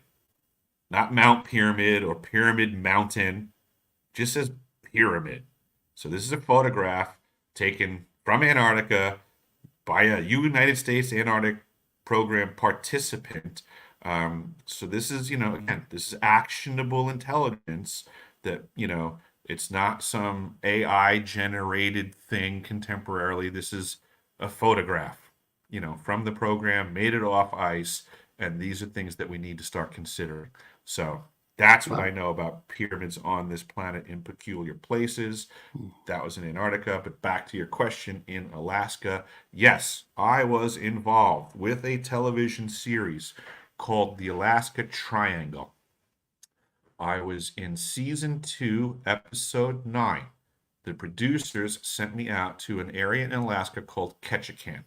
not Mount Pyramid or Pyramid Mountain, just says pyramid. So this is a photograph taken from Antarctica by a United States Antarctic Program participant. So this is, again, this is actionable intelligence that, it's not some AI generated thing contemporarily. This is a photograph, from the program, made it off ice, and these are things that we need to start considering. So that's what I wow. know about pyramids on this planet in peculiar places. That was in Antarctica. But back to your question, in Alaska, yes, I was involved with a television series called The Alaska Triangle. I was in season 2, episode 9. The producers sent me out to an area in Alaska called Ketchikan.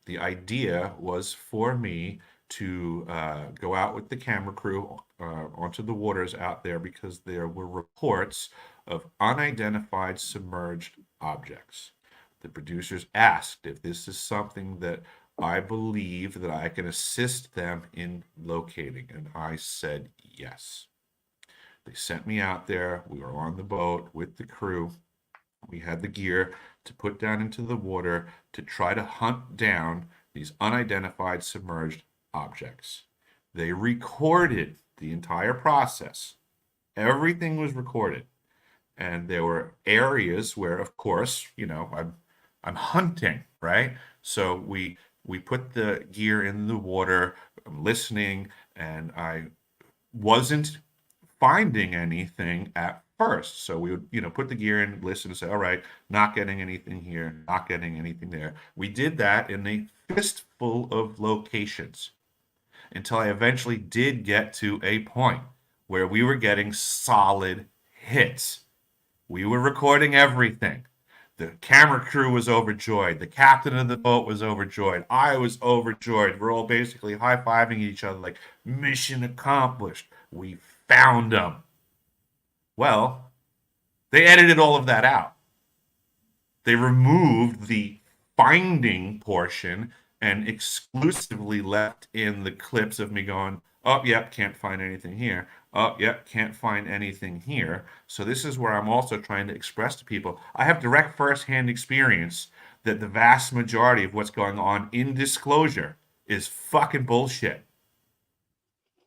The idea was for me to go out with the camera crew onto the waters out there because there were reports of unidentified submerged objects. The producers asked if this is something that I believe that I can assist them in locating, and I said yes. They sent me out there. We were on the boat with the crew. We had the gear to put down into the water to try to hunt down these unidentified submerged objects. They recorded the entire process. Everything was recorded. And there were areas where, of course, I'm hunting, right? So we put the gear in the water, I'm listening, and I wasn't finding anything at first. So we would, put the gear in, listen, and say, all right, not getting anything here, not getting anything there. We did that in a fistful of locations until I eventually did get to a point where we were getting solid hits. We were recording everything. The camera crew was overjoyed. The captain of the boat was overjoyed. I was overjoyed. We're all basically high fiving each other like, mission accomplished. We found them. Well, they edited all of that out. They removed the finding portion and exclusively left in the clips of me going, oh, yep, can't find anything here. Oh, yep, can't find anything here. So this is where I'm also trying to express to people I have direct firsthand experience that the vast majority of what's going on in disclosure is fucking bullshit.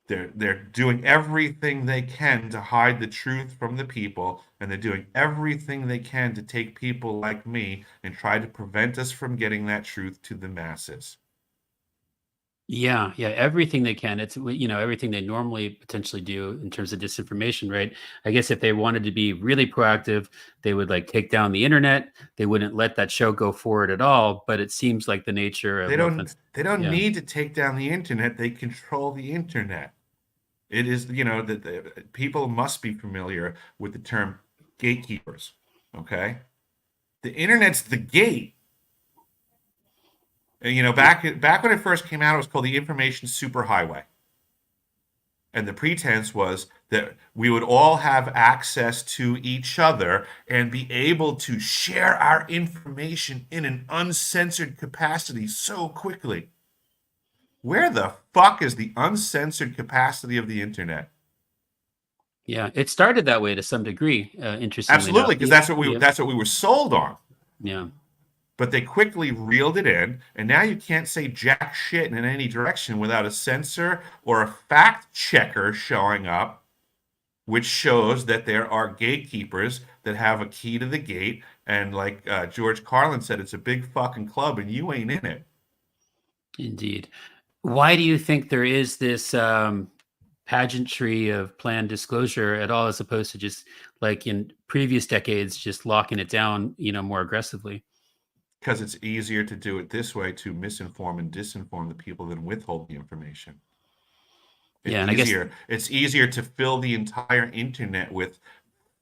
They're doing everything they can to hide the truth from the people, and they're doing everything they can to take people like me and try to prevent us from getting that truth to the masses. Yeah, yeah, everything they can. It's everything they normally potentially do in terms of disinformation, right? I guess if they wanted to be really proactive, they would like take down the internet. They wouldn't let that show go forward at all. But it seems like the nature of They no don't offense. they don't Yeah. need to take down the internet. They control the internet. It is, that people must be familiar with the term gatekeepers. Okay, the internet's the gate. And, you know, back when it first came out, it was called the information superhighway. And the pretense was that we would all have access to each other and be able to share our information in an uncensored capacity so quickly. Where the fuck is the uncensored capacity of the internet? Yeah, it started that way to some degree. Interestingly enough. Absolutely, because that's what we were sold on. Yeah. But they quickly reeled it in, and now you can't say jack shit in any direction without a censor or a fact checker showing up, which shows that there are gatekeepers that have a key to the gate. And like George Carlin said, it's a big fucking club, and you ain't in it. Indeed. Why do you think there is this pageantry of planned disclosure at all, as opposed to just like in previous decades, just locking it down, more aggressively? Because it's easier to do it this way to misinform and disinform the people than withhold the information. Yeah, and I guess It's easier to fill the entire internet with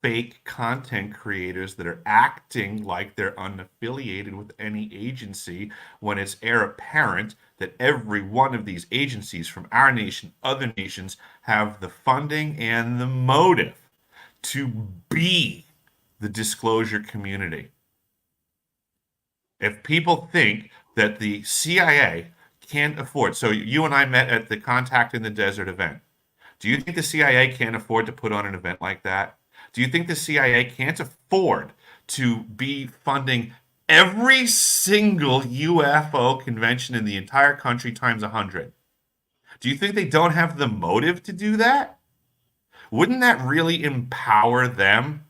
fake content creators that are acting like they're unaffiliated with any agency when it's heir apparent that every one of these agencies from our nation, other nations, have the funding and the motive to be the disclosure community. If people think that the CIA can't afford, so you and I met at the Contact in the Desert event. Do you think the CIA can't afford to put on an event like that? Do you think the CIA can't afford to be funding every single UFO convention in the entire country times 100? Do you think they don't have the motive to do that? Wouldn't that really empower them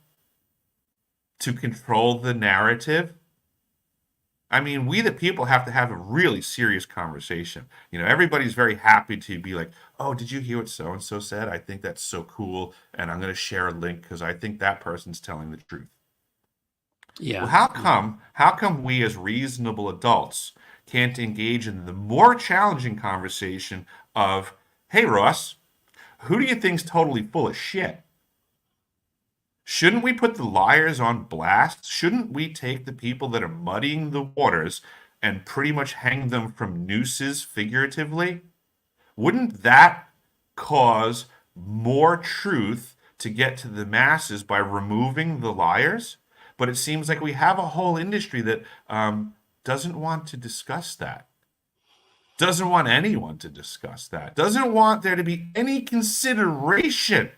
to control the narrative? I mean, we the people have to have a really serious conversation. You know, everybody's very happy to be like, oh, did you hear what so and so said? I think that's so cool. And I'm going to share a link because I think that person's telling the truth. Yeah. Well, how come we as reasonable adults can't engage in the more challenging conversation of, hey, Ross, who do you think's totally full of shit? Shouldn't we put the liars on blast? Shouldn't we take the people that are muddying the waters and pretty much hang them from nooses figuratively? Wouldn't that cause more truth to get to the masses by removing the liars? But it seems like we have a whole industry that doesn't want to discuss that. Doesn't want anyone to discuss that. Doesn't want there to be any consideration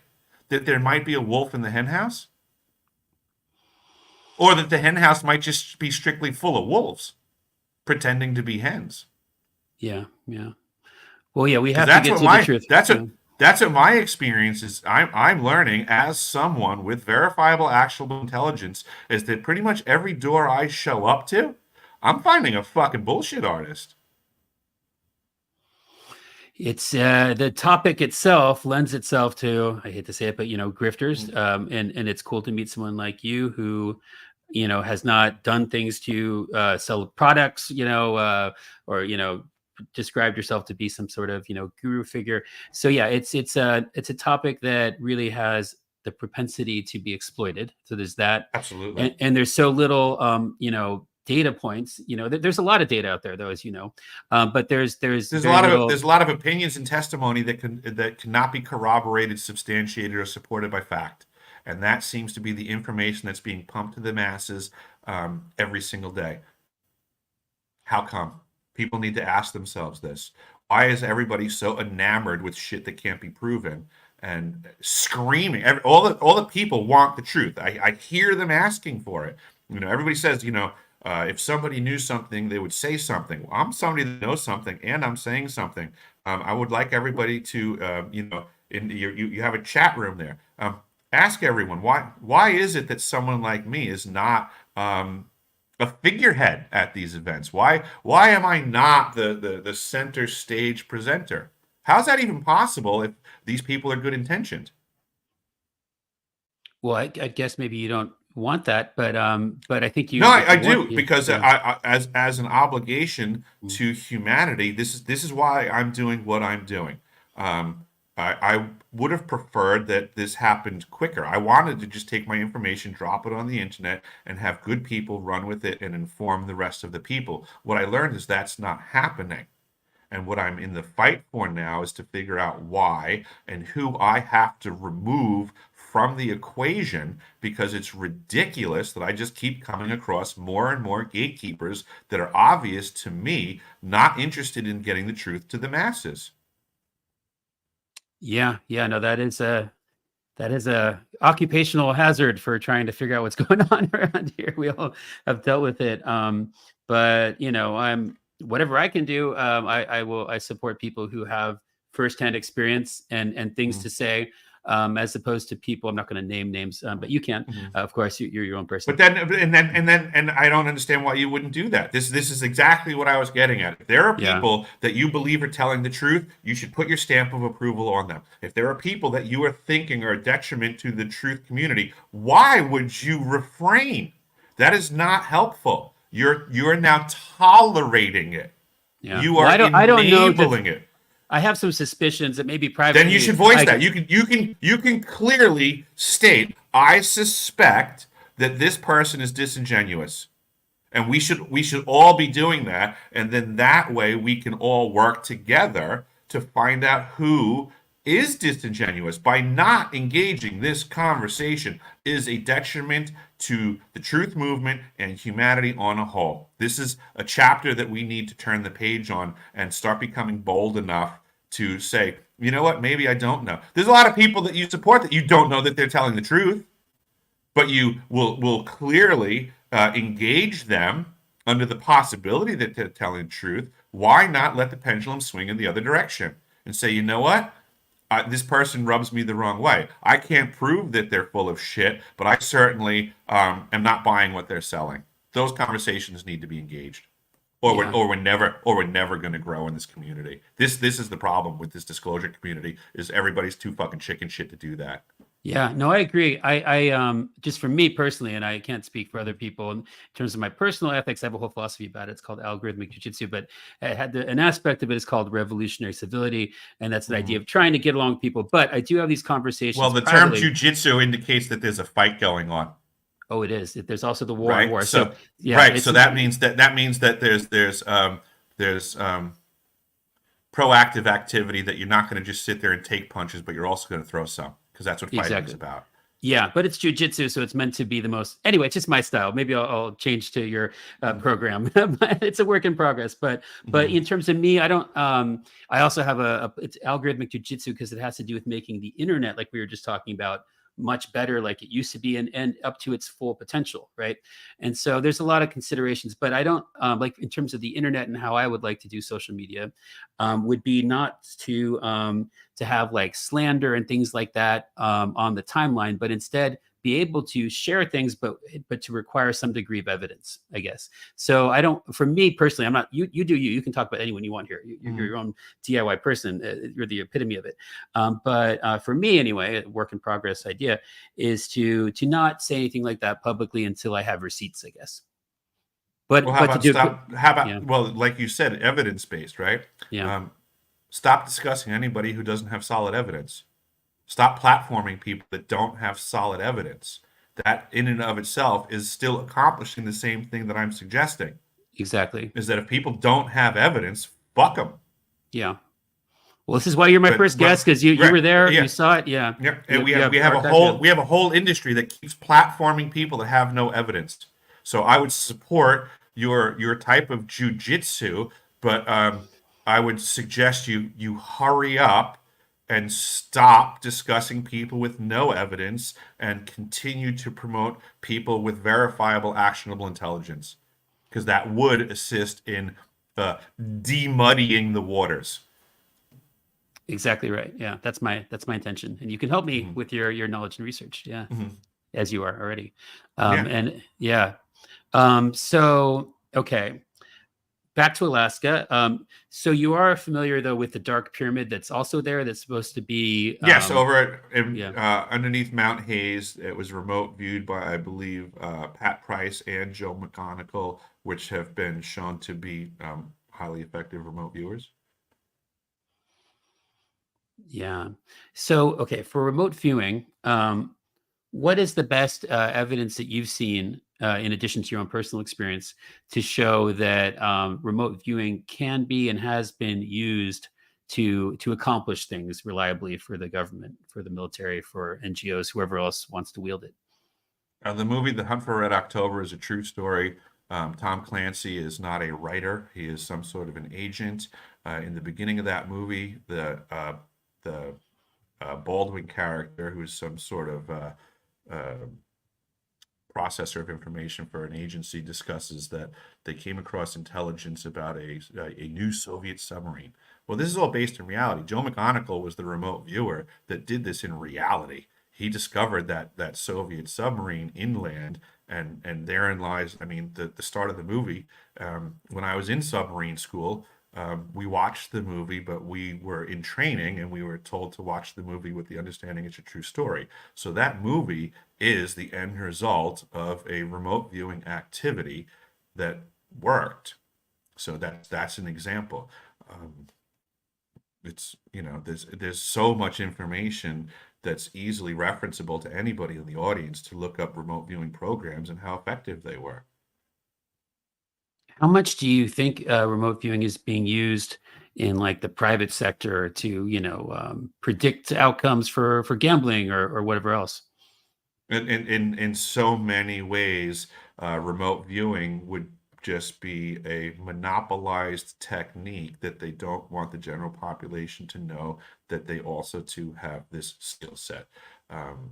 that there might be a wolf in the henhouse, or that the henhouse might just be strictly full of wolves pretending to be hens. Yeah. Well, yeah, we have Because to get to the truth. that's what my experience is. I'm learning as someone with verifiable, actionable intelligence is that pretty much every door I show up to, I'm finding a fucking bullshit artist. It's the topic itself lends itself to, I hate to say it, but grifters. And it's cool to meet someone like you who, has not done things to sell products, or described yourself to be some sort of guru figure. So yeah, it's a topic that really has the propensity to be exploited. So there's that. Absolutely. And there's so little data points. There's a lot of data out there, though, as you know, but there's a lot of opinions and testimony that cannot be corroborated, substantiated, or supported by fact, and that seems to be the information that's being pumped to the masses every single day. How come? People need to ask themselves this: why is everybody so enamored with shit that can't be proven and screaming? All the people want the truth. I hear them asking for it. Everybody says, if somebody knew something, they would say something. Well, I'm somebody that knows something, and I'm saying something. I would like everybody to, you have a chat room there. Ask everyone why is it that someone like me is not a figurehead at these events? Why am I not the center stage presenter? How's that even possible if these people are good intentioned? Well, I guess maybe you don't want that, but I think you. No, I do want, because yeah. as an obligation to humanity, this is why I'm doing what I'm doing. I would have preferred that this happened quicker. I wanted to just take my information, drop it on the internet, and have good people run with it and inform the rest of the people. What I learned is that's not happening. And what I'm in the fight for now is to figure out why and who I have to remove from the equation, because it's ridiculous that I just keep coming across more and more gatekeepers that are obvious to me not interested in getting the truth to the masses. Yeah, yeah, no, that is a occupational hazard for trying to figure out what's going on around here. We all have dealt with it. But I'm whatever I can do. I support people who have firsthand experience and things Mhm. to say, as opposed to people. I'm not going to name names, but you can. Mhm. Of course, you're your own person. But then, and I don't understand why you wouldn't do that. This is exactly what I was getting at. If there are Yeah, people that you believe are telling the truth, you should put your stamp of approval on them. If there are people that you are thinking are a detriment to the truth community, why would you refrain? That is not helpful. You're now tolerating it. yeah. You Well, are I don't know that. enabling it. I have some suspicions that maybe Then you privately should voice I that. could. You can clearly state, I suspect that this person is disingenuous. And we should all be doing that, and then that way we can all work together to find out who is disingenuous. By not engaging this conversation is a detriment to the truth movement and humanity on a whole. This is a chapter that we need to turn the page on and start becoming bold enough to say, you know what, maybe I don't know. There's a lot of people that you support that you don't know that they're telling the truth, but you will clearly engage them under the possibility that they're telling the truth. Why not let the pendulum swing in the other direction and say, you know what? This person rubs me the wrong way. I can't prove that they're full of shit, but I certainly am not buying what they're selling. Those conversations need to be engaged, Yeah. we're never going to grow in this community. This is the problem with this disclosure community, is everybody's too fucking chicken shit to do that. Yeah, no, I agree. I just for me personally, and I can't speak for other people in terms of my personal ethics. I have a whole philosophy about it. It's called algorithmic jujitsu, but it had an aspect of it is called revolutionary civility, and that's the idea Mhm. of trying to get along with people. But I do have these Well, conversations the term privately. jujitsu indicates that there's a fight going on, Oh, it is. There's also the war on right? war. So So, yeah, right. it's So that means that there's proactive activity, that you're not going to just sit there and take punches, but you're also going to throw some, because that's what fighting is exactly. about. Yeah, but it's jujitsu, so it's meant to be the most. Anyway, it's just my style. Maybe I'll change to your Mhm. program. But it's a work in progress. But Mhm. in terms of me, I don't. I also have it's algorithmic jujitsu because it has to do with making the internet, like we were just talking about, much better, like it used to be, and up to its full potential, right? And so there's a lot of considerations. But I don't like in terms of the internet and how I would like to do social media, would be not to have like slander and things like that on the timeline, but instead be able to share things, but to require some degree of evidence, I guess. So I don't. For me personally, I'm not. You do you. You can talk about anyone you want here. You're Mhm. your own DIY person. You're the epitome of it. But for me anyway, a work in progress idea is to not say anything like that publicly until I have receipts, I guess. Well, But to do it, how yeah, about, well, like you said, evidence based, right? yeah, Um, Stop discussing anybody who doesn't have solid evidence. Stop platforming people that don't have solid evidence. That in and of itself is still accomplishing the same thing that I'm suggesting. exactly, Is that if people don't have evidence, fuck them. yeah. Well, this is why you're my first But guest because you right, were there, you yeah, saw it, yeah. yeah, and You we you have have we have a archives, yeah. whole industry that keeps platforming people that have no evidence. So I would support your type of jujitsu, but I would suggest you hurry up and stop discussing people with no evidence and continue to promote people with verifiable, actionable intelligence, because that would assist in demuddying the waters. Exactly right. Yeah, that's my intention, and you can help me Mhm. with your knowledge and research. Yeah, Mhm. as you are already. Yeah. And yeah. So okay, back to Alaska. So you are familiar though with the Dark Pyramid that's also there. That's supposed to be. Yes, over Yeah, underneath Mount Hayes. It was remote viewed by, I believe, Pat Price and Joe McGonigal, which have been shown to be highly effective remote viewers. Yeah. So, okay, for remote viewing, what is the best evidence that you've seen, in addition to your own personal experience, to show that remote viewing can be and has been used to accomplish things reliably for the government, for the military, for NGOs, whoever else wants to wield it? The movie The Hunt for Red October is a true story. Tom Clancy is not a writer; he is some sort of an agent. In the beginning of that movie, the Baldwin character, who is some sort of uh, processor of information for an agency, discusses that they came across intelligence about a new Soviet submarine. Well, this is all based in reality. Joe McGonigal was the remote viewer that did this in reality. He discovered that Soviet submarine inland, and therein lies, I mean, the start of the movie. When I was in submarine school, we watched the movie, but we were in training and we were told to watch the movie with the understanding it's a true story. So that movie is the end result of a remote viewing activity that worked. So that's an example. Um, it's there's so much information that's easily referenceable to anybody in the audience to look up remote viewing programs and how effective they were. How much do you think remote viewing is being used in like the private sector to, predict outcomes for gambling or whatever else? In so many ways, remote viewing would just be a monopolized technique that they don't want the general population to know that they also too have this skill set. Um,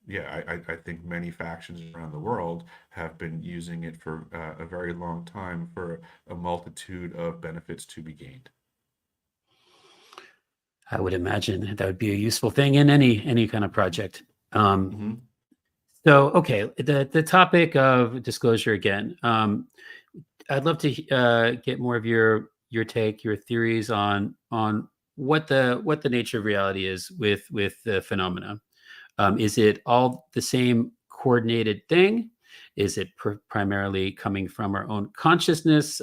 yeah, I think many factions around the world have been using it for a very long time for a multitude of benefits to be gained. I would imagine that would be a useful thing in any kind of project. Um, Hmm. so, okay, the topic of disclosure again. I'd love to get more of your take, your theories on what the nature of reality is with the phenomena. Is it all the same coordinated thing? Is it primarily coming from our own consciousness?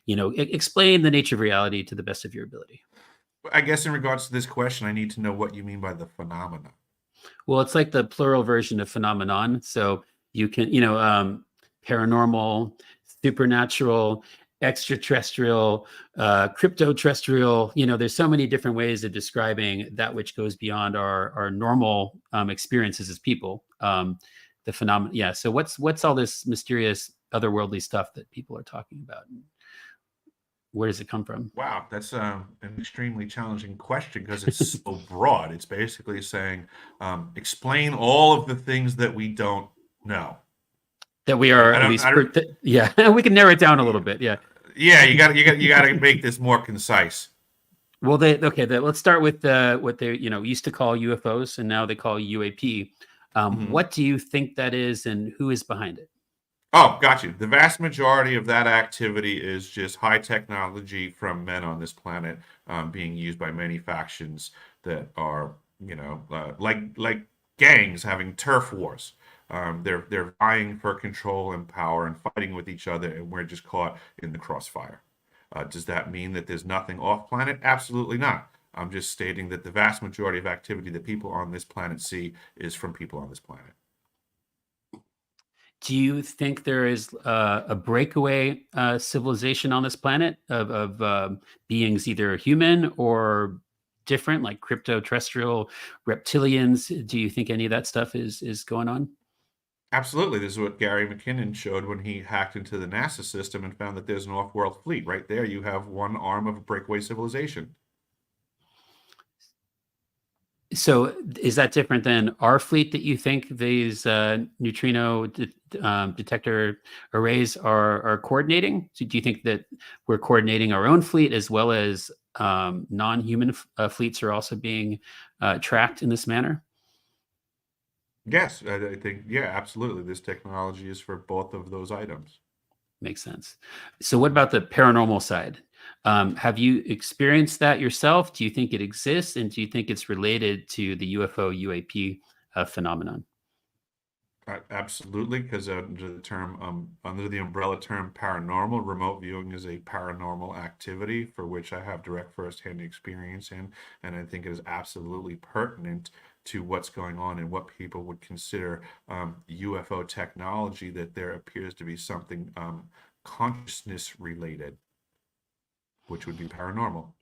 Explain the nature of reality to the best of your ability. I guess in regards to this question, I need to know what you mean by the phenomena. Well, it's like the plural version of phenomenon. So you can, paranormal, supernatural, extraterrestrial, crypto-terrestrial. There's so many different ways of describing that which goes beyond our normal experiences as people. The phenomenon, yeah. So what's all this mysterious otherworldly stuff that people are talking about? Where does it come from? Wow, that's an extremely challenging question because it's so broad. It's basically saying, explain all of the things that we don't know. That we I, are I at don't, least, I don't, yeah, we can narrow it down a little bit. Yeah. yeah, you got to make this more concise. Well, let's start with what they used to call UFOs, and now they call UAP. Mhm. What do you think that is, and who is behind it? Oh, got you. The vast majority of that activity is just high technology from men on this planet being used by many factions that are, like gangs having turf wars. They're vying for control and power and fighting with each other, and we're just caught in the crossfire. Does that mean that there's nothing off planet? Absolutely not. I'm just stating that the vast majority of activity that people on this planet see is from people on this planet. Do you think there is a breakaway civilization on this planet of beings either human or different, like crypto-terrestrial reptilians? Do you think any of that stuff is going on? Absolutely. This is what Gary McKinnon showed when he hacked into the NASA system and found that there's an off-world fleet. Right there, you have one arm of a breakaway civilization. So is that different than our fleet that you think these neutrino detector arrays are coordinating? So do you think that we're coordinating our own fleet as well as non-human fleets are also being tracked in this manner? Yes, I think, yeah, absolutely. This technology is for both of those items. Makes sense. So what about the paranormal side? Have you experienced that yourself? Do you think it exists? And do you think it's related to the UFO UAP phenomenon? Absolutely, because under the umbrella term paranormal, remote viewing is a paranormal activity for which I have direct firsthand experience in, and I think it is absolutely pertinent to what's going on and what people would consider UFO technology, that there appears to be something consciousness related, which would be paranormal.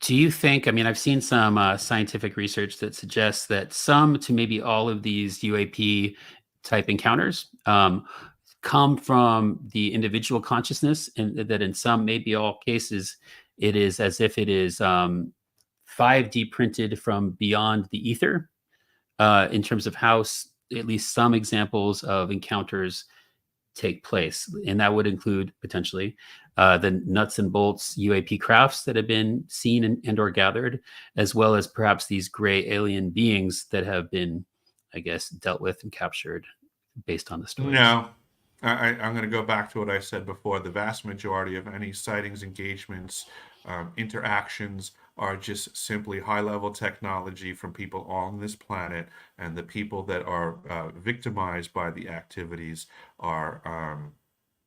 Do you think, I mean, I've seen some scientific research that suggests that some to maybe all of these UAP type encounters come from the individual consciousness, and that in some, maybe all cases, it is as if it is 5D printed from beyond the ether, in terms of how at least some examples of encounters take place. And that would include potentially the nuts and bolts UAP crafts that have been seen and or gathered, as well as perhaps these gray alien beings that have been, I guess, dealt with and captured based on the stories. No, I'm going to go back to what I said before. The vast majority of any sightings, engagements, interactions are just simply high-level technology from people on this planet, and the people that are victimized by the activities are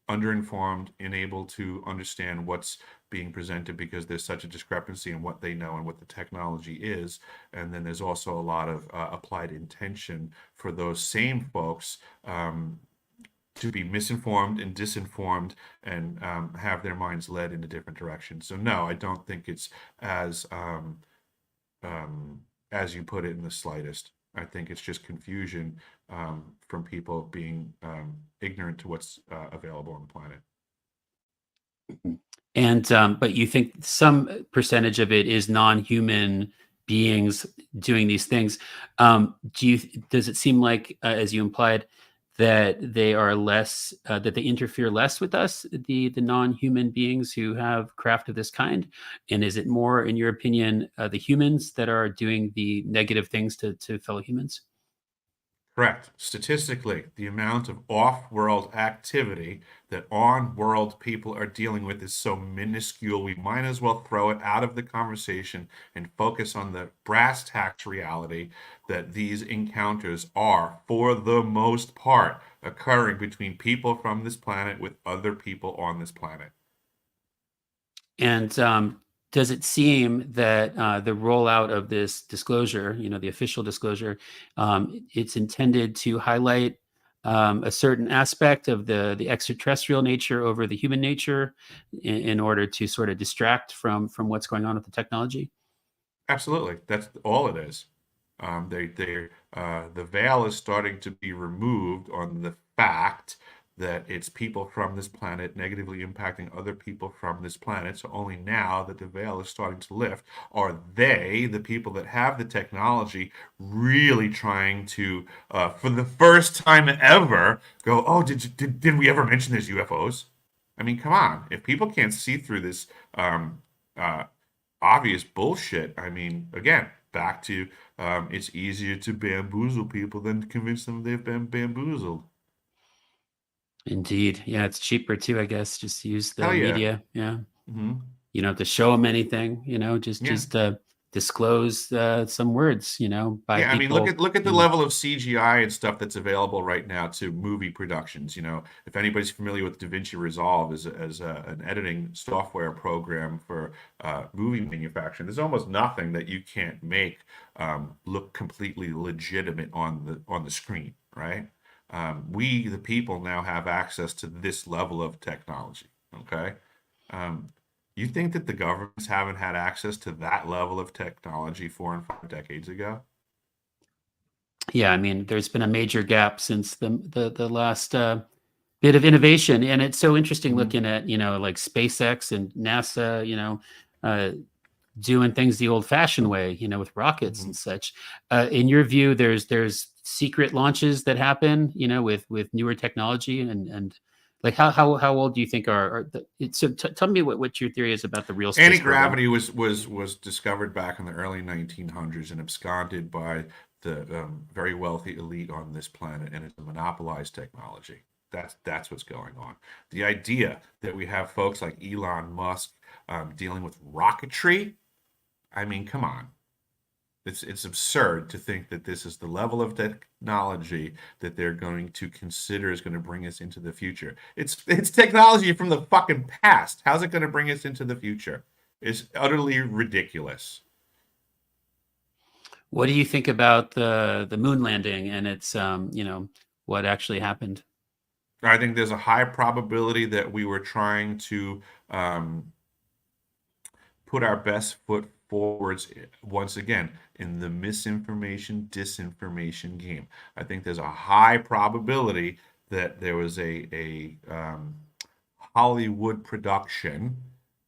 underinformed, unable to understand what's being presented because there's such a discrepancy in what they know and what the technology is. And then there's also a lot of applied intention for those same folks to be misinformed and disinformed and have their minds led in a different direction. So no, I don't think it's as you put it in the slightest. I think it's just confusion from people being ignorant to what's available on the planet. And but you think some percentage of it is non-human beings doing these things. Does it seem like, as you implied, that they are less that they interfere less with us, the non-human beings who have craft of this kind? And is it more, in your opinion, the humans that are doing the negative things to fellow humans? Correct. Statistically, the amount of off-world activity that on-world people are dealing with is so minuscule, we might as well throw it out of the conversation and focus on the brass tacks reality that these encounters are, for the most part, occurring between people from this planet with other people on this planet. And does it seem that the rollout of this disclosure, the official disclosure, it's intended to highlight a certain aspect of the extraterrestrial nature over the human nature, in order to sort of distract from what's going on with the technology? Absolutely. That's all it is. The veil is starting to be removed on the fact that it's people from this planet negatively impacting other people from this planet. So only now that the veil is starting to lift are they, the people that have the technology, really trying to, for the first time ever, go, oh, did we ever mention there's UFOs? I mean, come on. If people can't see through this uh, obvious bullshit. I mean, again, back to it's easier to bamboozle people than to convince them they've been bamboozled. Indeed. Yeah, it's cheaper too, I guess. Just use the Hell yeah. media. Yeah. Hmm. You don't have to show them anything, just Yeah. disclose some words, by Yeah, I mean, look people. at look at the And level of CGI and stuff that's available right now to movie productions. If anybody's familiar with DaVinci Resolve an editing software program for movie manufacturing, there's almost nothing that you can't make look completely legitimate on the screen, right? We, the people, now have access to this level of technology. Okay. Um, you think that the governments haven't had access to that level of technology 4 and 5 decades ago? yeah, I mean, there's been a major gap since the last bit of innovation, and it's so interesting Mhm. looking at like SpaceX and NASA, uh, doing things the old-fashioned way, with rockets Mhm. and such. In your view, there's secret launches that happen, with newer technology, and like how old do you think are so tell me what your theory is about the real space program? Anti-gravity was discovered back in the early 1900s and absconded by the very wealthy elite on this planet, and it's a monopolized technology. That's what's going on. The idea that we have folks like Elon Musk dealing with rocketry, I mean, come on. It's absurd to think that this is the level of technology that they're going to consider is going to bring us into the future. It's technology from the fucking past. How's it going to bring us into the future? It's utterly ridiculous. What do you think about the moon landing and its what actually happened? I think there's a high probability that we were trying to put our best foot forwards once again in the misinformation, disinformation game. I think there's a high probability that there was a Hollywood production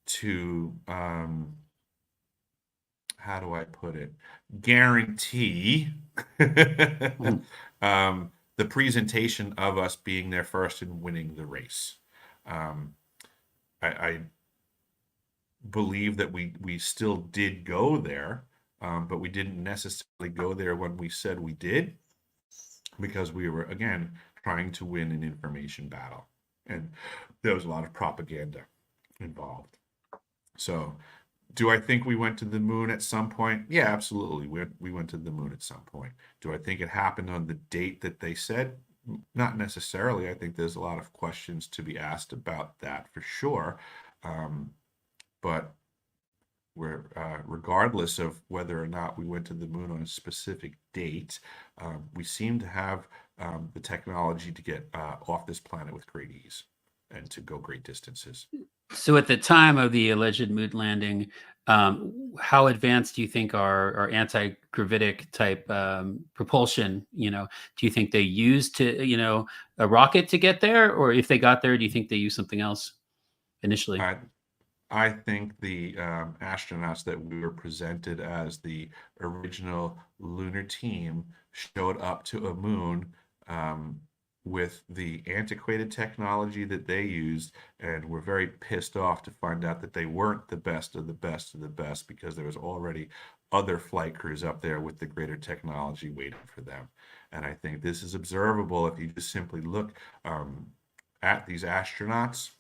to how do I put it? Guarantee the presentation of us being there first and winning the race. I believe that we still did go there, but we didn't necessarily go there when we said we did, because we were again trying to win an information battle, and there was a lot of propaganda involved. So, do I think we went to the moon at some point? Yeah, absolutely. We went to the moon at some point. Do I think it happened on the date that they said? Not necessarily. I think there's a lot of questions to be asked about that for sure. But we're regardless of whether or not we went to the moon on a specific date, we seem to have the technology to get off this planet with great ease and to go great distances. So at the time of the alleged moon landing, how advanced do you think our anti-gravitic type propulsion? Do you think they used a rocket to get there, or if they got there, do you think they used something else initially? I think the astronauts that we were presented as the original lunar team showed up to a moon with the antiquated technology that they used, and were very pissed off to find out that they weren't the best of the best of the best, because there was already other flight crews up there with the greater technology waiting for them. And I think this is observable if you just simply look at these astronauts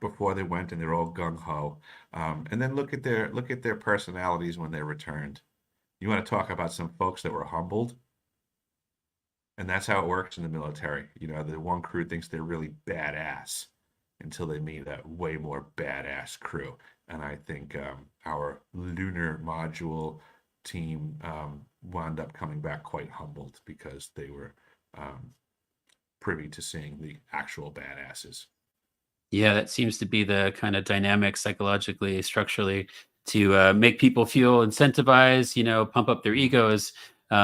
before they went, and they're all gung-ho, and then look at their personalities when they returned. You want to talk about some folks that were humbled? And that's how it works in the military. The one crew thinks they're really badass until they meet a way more badass crew. And I think our lunar module team wound up coming back quite humbled, because they were privy to seeing the actual badasses. Yeah, that seems to be the kind of dynamic psychologically, structurally, to make people feel incentivized, pump up their egos,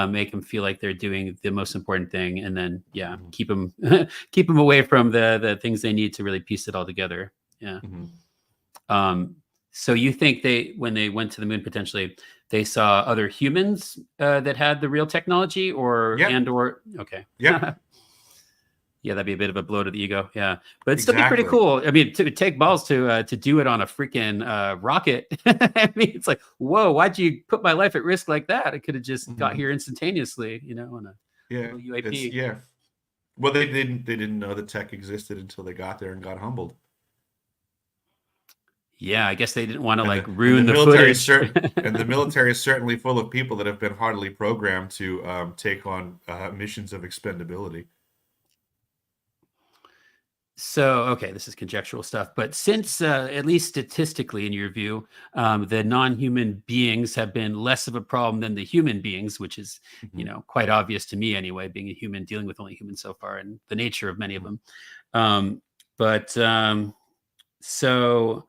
make them feel like they're doing the most important thing, and then keep them keep them away from the things they need to really piece it all together. Yeah. So you think when they went to the moon, potentially they saw other humans that had the real technology, or okay. Yeah. Yeah, that'd be a bit of a blow to the ego. Yeah, but it'd still be pretty cool. I mean, to take balls to do it on a freaking rocket. I mean, it's like, whoa, why'd you put my life at risk like that? I could have just got here instantaneously, on a little UAP. Yeah. Well, they didn't know the tech existed until they got there and got humbled. Yeah, I guess they didn't want to ruin the footage. And the military is certainly full of people that have been hardly programmed to take on missions of expendability. So, okay, this is conjectural stuff, but since, at least statistically, in your view, the non-human beings have been less of a problem than the human beings, which is, quite obvious to me anyway, being a human, dealing with only humans so far, and the nature of many of them. So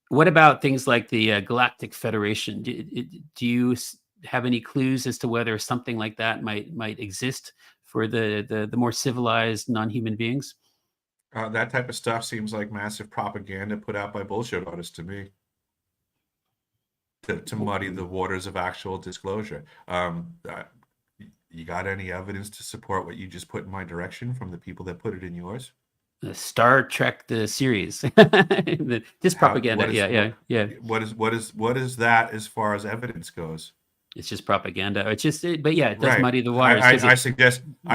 what about things like the Galactic Federation? Do you have any clues as to whether something like that might exist for the more civilized non-human beings? That type of stuff seems like massive propaganda put out by bullshit artists to me, to muddy the waters of actual disclosure. You got any evidence to support what you just put in my direction from the people that put it in yours? Star Trek, the series. This propaganda. Yeah. What is that as far as evidence goes? It's just propaganda. It's just, but yeah, it does Right. muddy the waters. I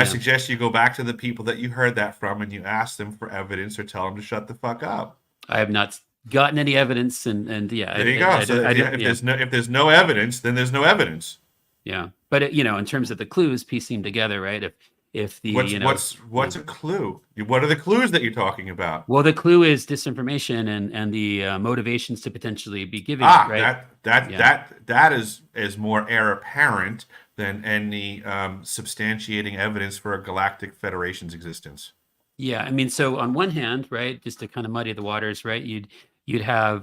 suggest you go back to the people that you heard that from, and you ask them for evidence, or tell them to shut the fuck up. I have not gotten any evidence, and yeah. There you go. So if there's no evidence, then there's no evidence. Yeah. But in terms of the clues, piecing together, right? If the, What's a clue? What are the clues that you're talking about? well, the clue is disinformation and the motivations to potentially be giving it, Ah, right? Yeah. that is more heir apparent than any substantiating evidence for a galactic federation's existence. Yeah, I mean, so on one hand, right, just to kind of muddy the waters, right, you'd have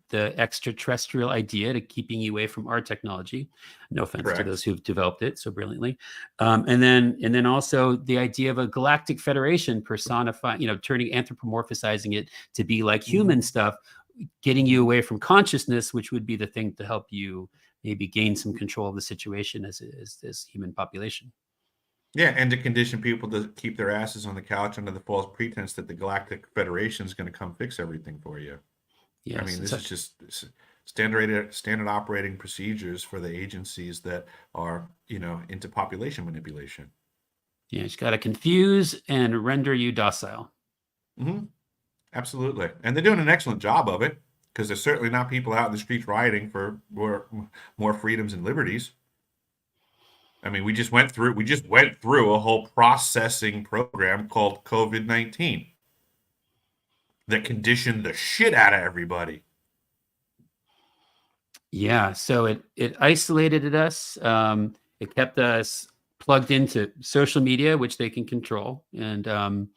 the extraterrestrial idea to keeping you away from our technology. No offense to those Correct. who've developed it so brilliantly, and then also the idea of a galactic federation personifying, turning anthropomorphizing it to be like human Hmm. stuff, getting you Hmm. away from consciousness, which would be the thing to help you maybe gain some control of the situation as human population. Yeah, and to condition people to keep their asses on the couch under the false pretense that the Galactic Federation is going to come fix everything for you. I Yes, mean, it's this is just standard operating procedures for the agencies that are, into population manipulation. Yeah, it's got to confuse and render you docile. Hmm. Absolutely, and they're doing an excellent job of it because there's certainly not people out in the streets rioting for more freedoms and liberties. I mean, we just went through a whole processing program called COVID-19 that conditioned the shit out of everybody. Yeah, so it isolated us. It kept us plugged into social media, which they can control. And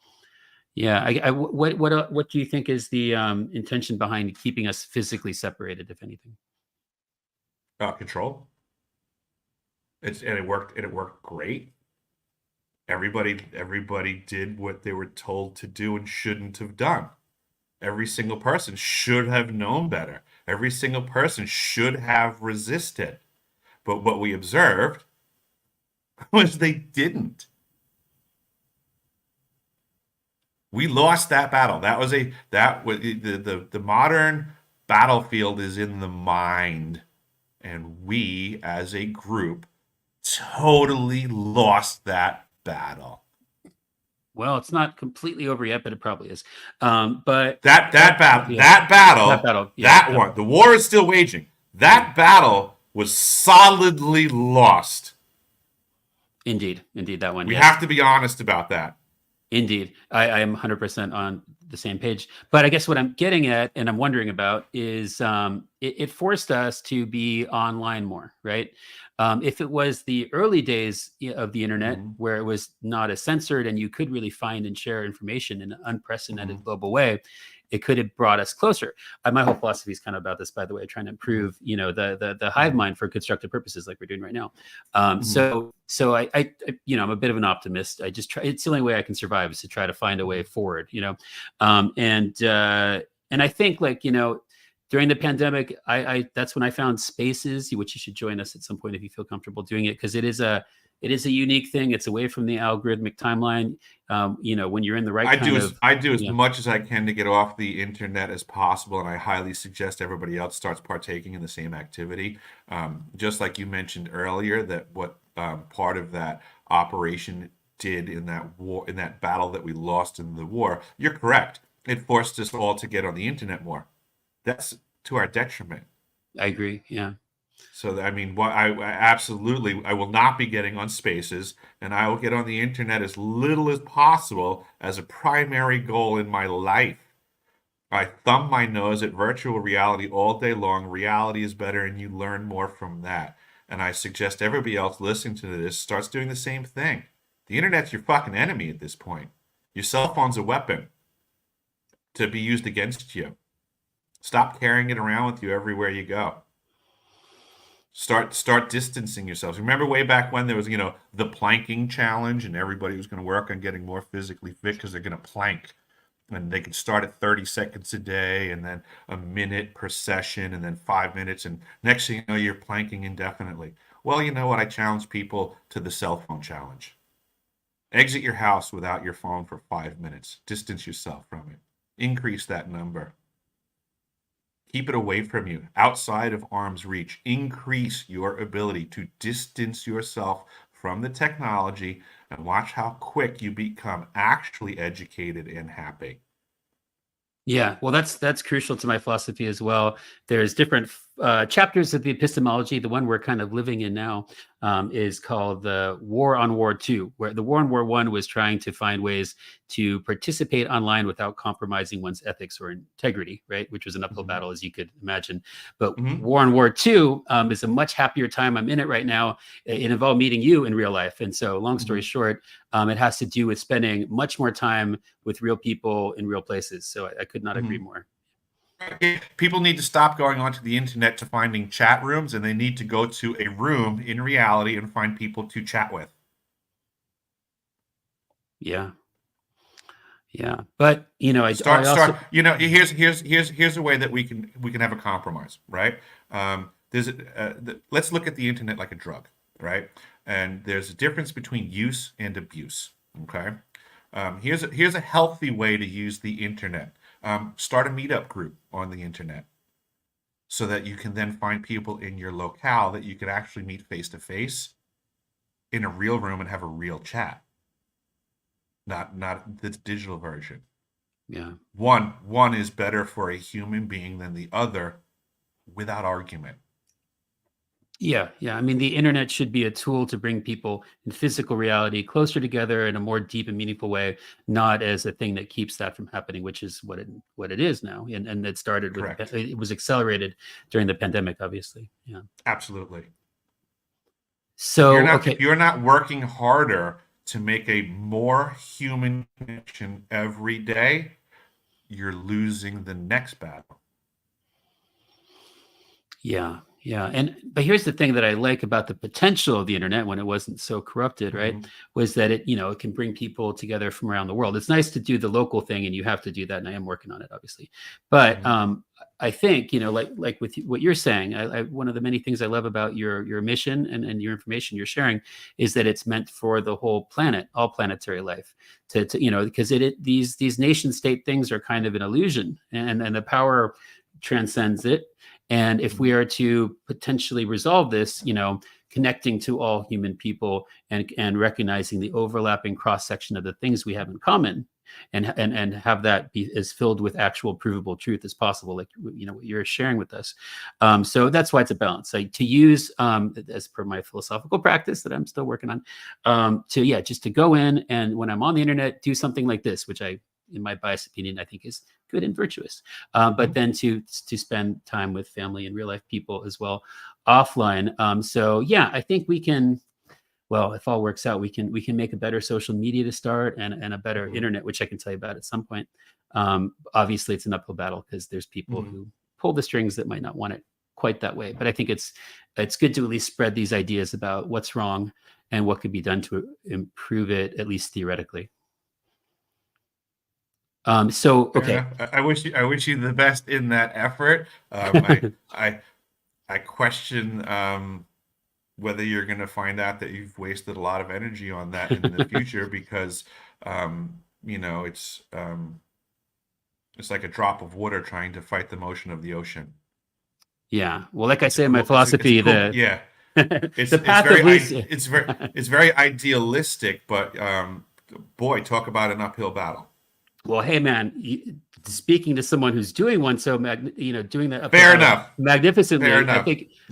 yeah, what do you think is the intention behind keeping us physically separated, if anything? Control. It worked great. Everybody did what they were told to do and shouldn't have done. Every single person should have known better. Every single person should have resisted. But what we observed was they didn't. We lost that battle. The modern battlefield is in the mind, and we as a group totally lost that battle. Well, it's not completely over yet, but it probably is. But That battle, yeah, that that battle, battle, yeah, that one. The war is still waging. yeah, That battle was solidly lost. indeed, that one, We yes. have to be honest about that. Indeed. I am 100% on the same page. But I guess what I'm getting at and I'm wondering about is it forced us to be online more, right? If it was the early days of the internet Mhm. where it was not as censored and you could really find and share information in an unprecedented Mhm. global way, it could have brought us closer. My whole philosophy is kind of about this, by the way, trying to Mhm. improve, the hive Mhm. mind for constructive purposes, like we're doing right now. Mhm. So I'm a bit of an optimist. I just try. It's the only way I can survive is to try to find a way Mhm. forward. And I think during the pandemic, I that's when I found spaces, which you should join us at some point if you feel comfortable doing it, because it is a unique thing. It's away from the algorithmic timeline. When you're in the right kind of I do as yeah. much as I can to get off the internet as possible, and I highly suggest everybody else starts partaking in the same activity. Just like you mentioned earlier, that what part of that operation did in that war, in that battle that we lost in the war, you're correct. It forced us all to get on the internet more. That's to our detriment. I agree. Yeah. So I mean, I absolutely I will not be getting on Spaces, and I will get on the internet as little as possible as a primary goal in my life. I thumb my nose at virtual reality all day long. Reality is better, and you learn more from that. And I suggest everybody else listening to this starts doing the same thing. The internet's your fucking enemy at this point. Your cell phone's a weapon to be used against you. Stop carrying it around with you everywhere you go. Start distancing yourselves. Remember way back when there was, the planking challenge and everybody was going to work on getting more physically fit because they're going to plank. And they could start at 30 seconds a day and then a minute per session and then 5 minutes. And next thing you know, you're planking indefinitely. Well, you know what? I challenge people to the cell phone challenge. Exit your house without your phone for 5 minutes. Distance yourself from it. Increase that number. Keep it away from you, outside of arm's reach. Increase your ability to distance yourself from the technology and watch how quick you become actually educated and happy. Yeah, well, that's crucial to my philosophy as well. There's different chapters of the epistemology. The one we're kind of living in now is called the War on War II, where the War on War I was trying to find ways to participate online without compromising one's ethics or integrity, right? Which was an uphill battle, as you could imagine. But War on War II is a much happier time. I'm in it right now. It involved meeting you in real life. And so long story short, it has to do with spending much more time with real people in real places. So I could not agree more. People need to stop going onto the internet to finding chat rooms, and they need to go to a room in reality and find people to chat with. Yeah. But I start. also, Here's a way that we can have a compromise, right? Let's look at the internet like a drug, right? And there's a difference between use and abuse. Okay. Here's a healthy way to use the internet. Start a meetup group on the internet so that you can then find people in your locale that you can actually meet face to face in a real room and have a real chat. Not the digital version. Yeah. One is better for a human being than the other without argument. Yeah. I mean, the internet should be a tool to bring people in physical reality closer together in a more deep and meaningful way, not as a thing that keeps that from happening, which is what it is now. And it started with, it was accelerated during the pandemic, obviously. Yeah. Absolutely. So if you're not working harder to make a more human connection every day, you're losing the next battle. Yeah. But here's the thing that I like about the potential of the internet when it wasn't so corrupted, right? Was that it can bring people together from around the world. It's nice to do the local thing, and you have to do that. And I am working on it, obviously. But I think, like with what you're saying, one of the many things I love about your mission and your information you're sharing is that it's meant for the whole planet, all planetary life, to because these nation state things are kind of an illusion, and the power transcends it. And if we are to potentially resolve this, connecting to all human people and recognizing the overlapping cross section of the things we have in common, and have that be as filled with actual provable truth as possible, like what you're sharing with us. So that's why it's a balance. Like to use, as per my philosophical practice that I'm still working on, just to go in and when I'm on the internet, do something like this, which in my biased opinion, I think is good and virtuous. But then to spend time with family and real life people as well offline. I think we can. Well, if all works out, we can make a better social media to start and a better internet, which I can tell you about at some point. Obviously, it's an uphill battle because there's people who pull the strings that might not want it quite that way. But I think it's good to at least spread these ideas about what's wrong and what could be done to improve it, at least theoretically. Okay. I wish you the best in that effort. I question whether you're going to find out that you've wasted a lot of energy on that in the future because it's like a drop of water trying to fight the motion of the ocean. Yeah. Well, like I say in my philosophy, it's the path of least. It's very idealistic, but boy, talk about an uphill battle. Well, hey, man, speaking to someone who's doing one, doing that. Fair enough. Magnificently. Fair enough.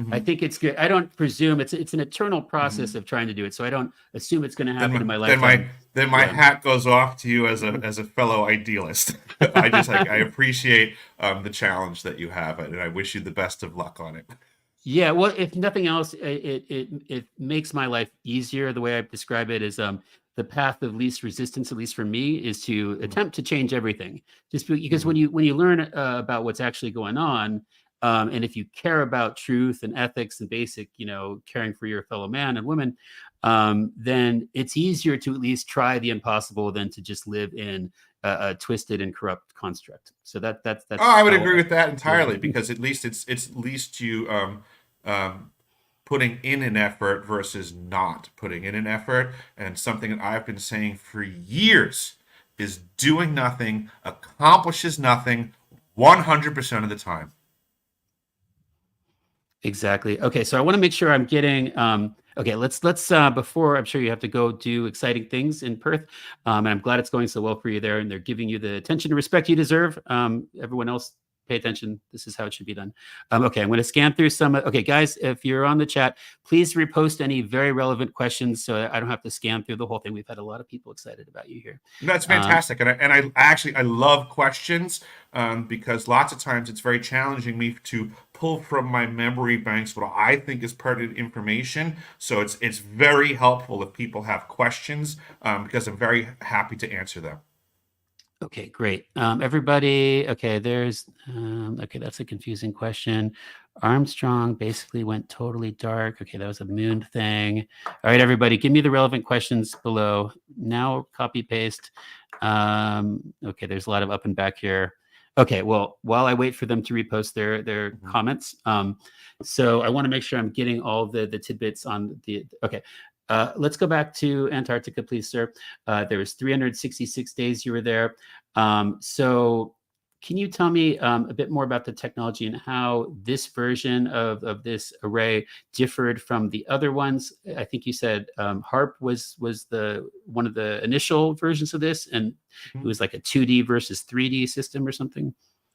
I think it's good. I don't presume it's an eternal process of trying to do it. So I don't assume it's going to happen in my lifetime. Then my hat goes off to you as a fellow idealist. I appreciate the challenge that you have, and I wish you the best of luck on it. Yeah, well, if nothing else, it makes my life easier. The way I describe it is the path of least resistance, at least for me, is to attempt to change everything. Just because when you learn about what's actually going on, and if you care about truth and ethics and basic, caring for your fellow man and woman, then it's easier to at least try the impossible than to just live in a twisted and corrupt construct. So that's. Oh, I would agree with that entirely because at least it's at least you putting in an effort versus not putting in an effort. And something that I've been saying for years is doing nothing accomplishes nothing 100% of the time. Exactly. Okay, so I want to make sure I'm getting. Okay, let's before I'm sure you have to go do exciting things in Perth, and I'm glad it's going so well for you there, and they're giving you the attention and respect you deserve. Everyone else pay attention. This is how it should be done. Okay, I'm going to scan through some. Okay, guys, if you're on the chat, please repost any very relevant questions so I don't have to scan through the whole thing. We've had a lot of people excited about you here. That's fantastic, and I actually I love questions because lots of times it's very challenging me to pull from my memory banks what I think is pertinent information. So it's very helpful if people have questions because I'm very happy to answer them. Okay, great. Everybody, okay, okay, that's a confusing question. Armstrong basically went totally dark. Okay, that was a moon thing. All right, everybody, give me the relevant questions below. Now copy paste. Okay, there's a lot of up and back here. Okay, well, while I wait for them to repost their comments, so I want to make sure I'm getting all the tidbits on the, okay. Let's go back to Antarctica, please, sir. There was 366 days you were there. So can you tell me a bit more about the technology and how this version of this array differed from the other ones? I think you said HARP was the one of the initial versions of this, and it was like a 2D versus 3D system or something.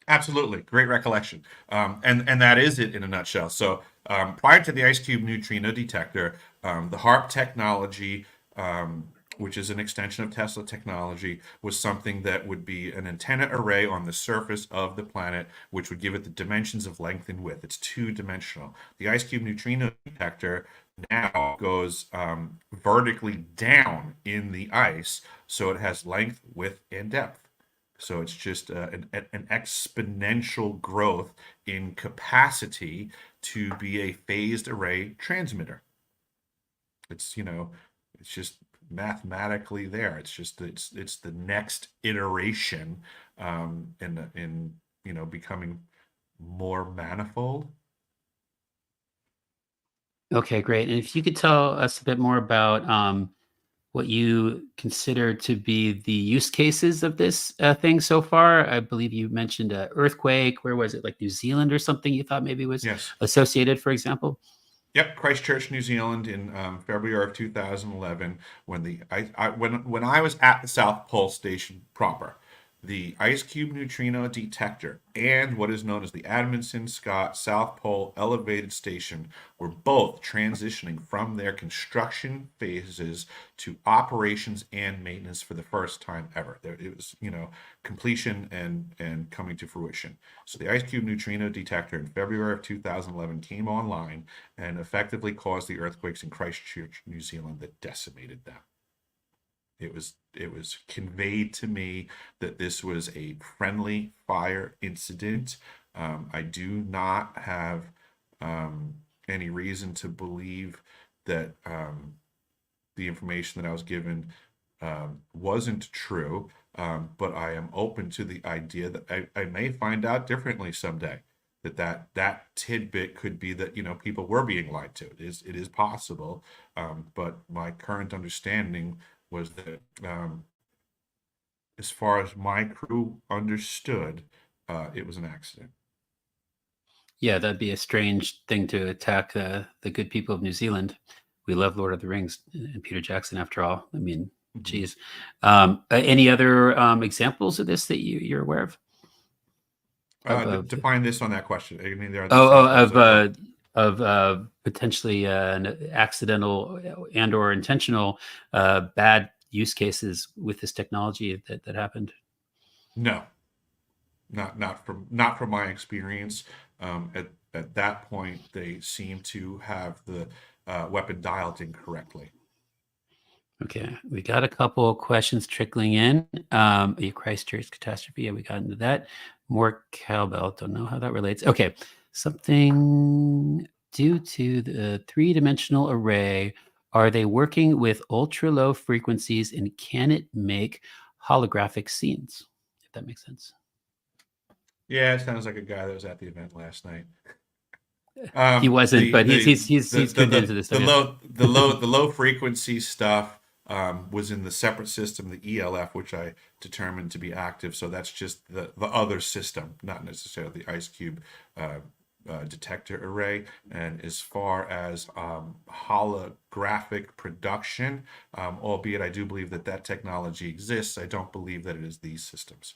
Absolutely, great recollection, and that is it in a nutshell. So prior to the ice cube neutrino detector, the HARP technology, which is an extension of Tesla technology, was something that would be an antenna array on the surface of the planet, which would give it the dimensions of length and width. It's two-dimensional. The ice cube neutrino detector now goes vertically down in the ice, so it has length, width, and depth. So it's just an exponential growth in capacity to be a phased array transmitter. It's, it's just mathematically there. It's just it's the next iteration in becoming more manifold. Okay, great. And if you could tell us a bit more about what you consider to be the use cases of this thing so far. I believe you mentioned an earthquake. Where was it? Like New Zealand or something you thought maybe was Yes. associated, for example? Yep, Christchurch, New Zealand, in February of 2011, when when I was at the South Pole Station proper, the ice cube neutrino detector and what is known as the Amundsen Scott South Pole Elevated Station were both transitioning from their construction phases to operations and maintenance for the first time ever. It was, completion and coming to fruition. So the ice cube neutrino detector in February of 2011 came online and effectively caused the earthquakes in Christchurch, New Zealand that decimated them. It was conveyed to me that this was a friendly fire incident. I do not have any reason to believe that the information that I was given wasn't true, but I am open to the idea that I may find out differently someday. That tidbit could be that people were being lied to. It is possible, but my current understanding was that as far as my crew understood, it was an accident. Yeah, that'd be a strange thing to attack the good people of New Zealand. We love Lord of the Rings and Peter Jackson, after all. I mean, geez. Any other examples of this that you're aware of? Define this on that question. I mean, there are of potentially an accidental and or intentional bad use cases with this technology that happened. No, not from my experience. At that point, they seem to have the weapon dialed incorrectly. Okay, we got a couple of questions trickling in. Christchurch catastrophe. Yeah, we got into that. More cowbell. Don't know how that relates. Okay, something due to the three-dimensional array. Are they working with ultra low frequencies, and can it make holographic scenes? If that makes sense. Yeah, it sounds like a guy that was at the event last night. He wasn't, but he's good into this stuff. The low frequency stuff was in the separate system, the ELF, which I determined to be active. So that's just the other system, not necessarily the ice cube detector array. And as far as holographic production, albeit I do believe that technology exists, I don't believe that it is these systems.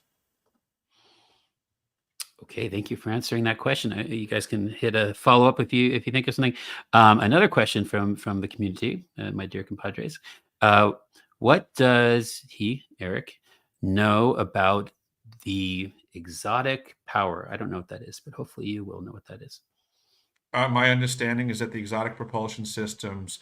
Okay, thank you for answering that question. You guys can hit a follow up if you think of something. Another question from the community, my dear compadres. Uh, what does Eric, know about the exotic power? I don't know what that is, but hopefully you will know what that is. My understanding is that the exotic propulsion systems